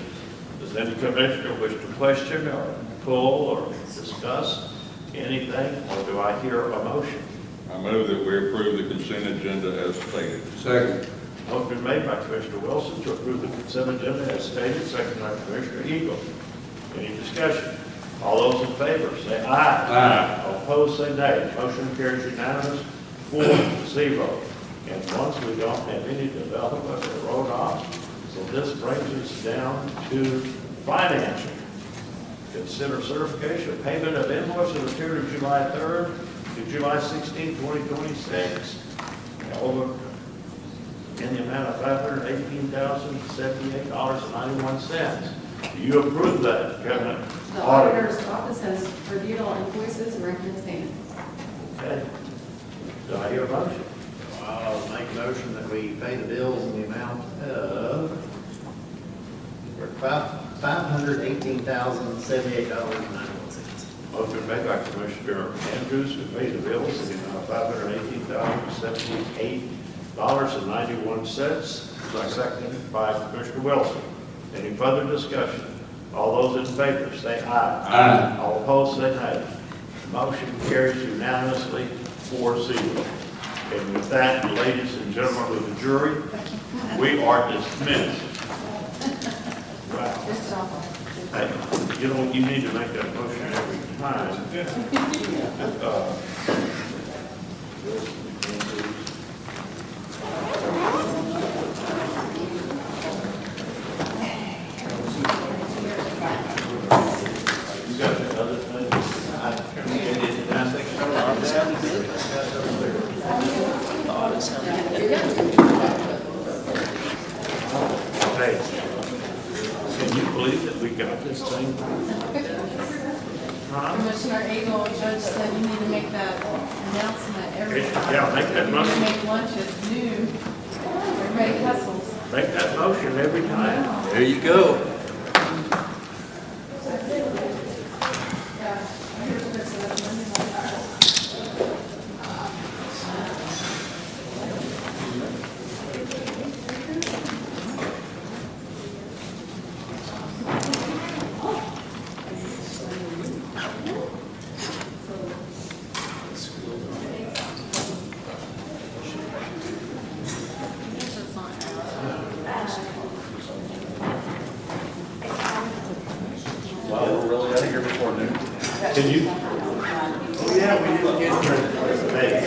Does any commissioner wish to question or pull or discuss anything, or do I hear a motion? I move that we approve the consent agenda as stated. Second. Motion been made by Commissioner Wilson to approve the consent agenda as stated, second by Commissioner Eagle. Any discussion? All those in favor, say aye. All opposed, say nay. Motion carries unanimous, 4-0. And once we don't have any development or road off, so this brings us down to financial. Consider certification of payment of invoice of the period of July 3rd to July 16, 2026. Over in the amount of $518,078.91. Do you approve that, Kevin? The auditor's office has reviewed all invoices and recommends payment. Okay. Do I hear a motion? I'll make a motion that we pay the bills in the amount of $518,078.91. Motion made by Commissioner Andrews to pay the bills in the amount of $518,078.91. Seconded by Commissioner Wilson. Any further discussion? All those in favor say aye. All opposed say nay. Motion carries unanimously, 4-0. And with that, ladies and gentlemen of the jury, we are dismissed. Wow. Hey, you know, you need to make that motion every time. You got that other thing? Hey, can you believe that we got this thing? Huh? Commissioner Eagle, Judge said you need to make that announcement every time. Yeah, make that You need to motion. make lunch at noon. Everybody hustles. Make that motion every time. There you go. Well, we're really out of here before noon. Can you? Oh, yeah, we didn't get the,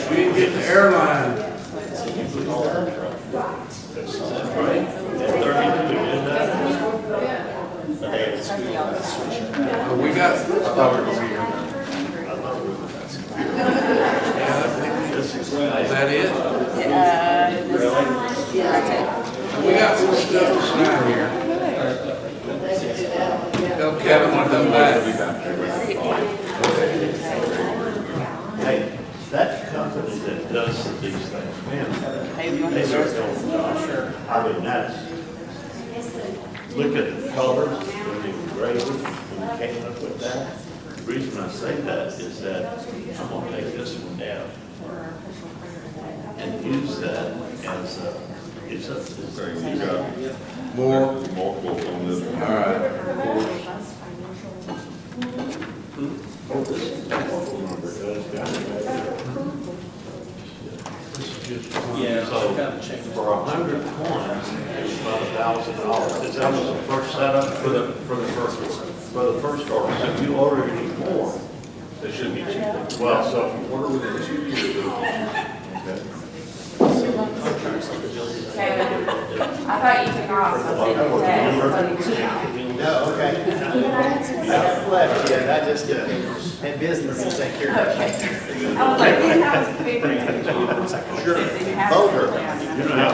we didn't get the airline. That's right. At 32, didn't that? We got, I thought we were going to be here. I thought we were. is that it? We got more stuff to sign here. Tell Kevin to come back. Hey, that company that does these things, man, they start going, I mean, that's, look at the colors, when you engraved it, when you came up with that. The reason I say that is that I'm gonna take this one down and use that as a, it's a, You got More? multiple on this one. All right. oh, this is the phone number, that's got it. This is just one. Yeah, So, kind of check. for 100 coins, it's about $1,000. Is that was the first setup for the first one? For the first order. So if you order any more, they should be cheaper. Well, so if you order within 2 years, it'll be cheaper. I thought you took off No, okay. That's left, yeah, that just, and business will take care of it. I was like, that was big. Sure. Boulder. You know,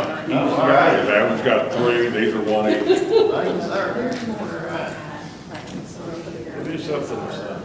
All right, that one's got 3, these are 1 each. Thank you, sir. All right. do something or something.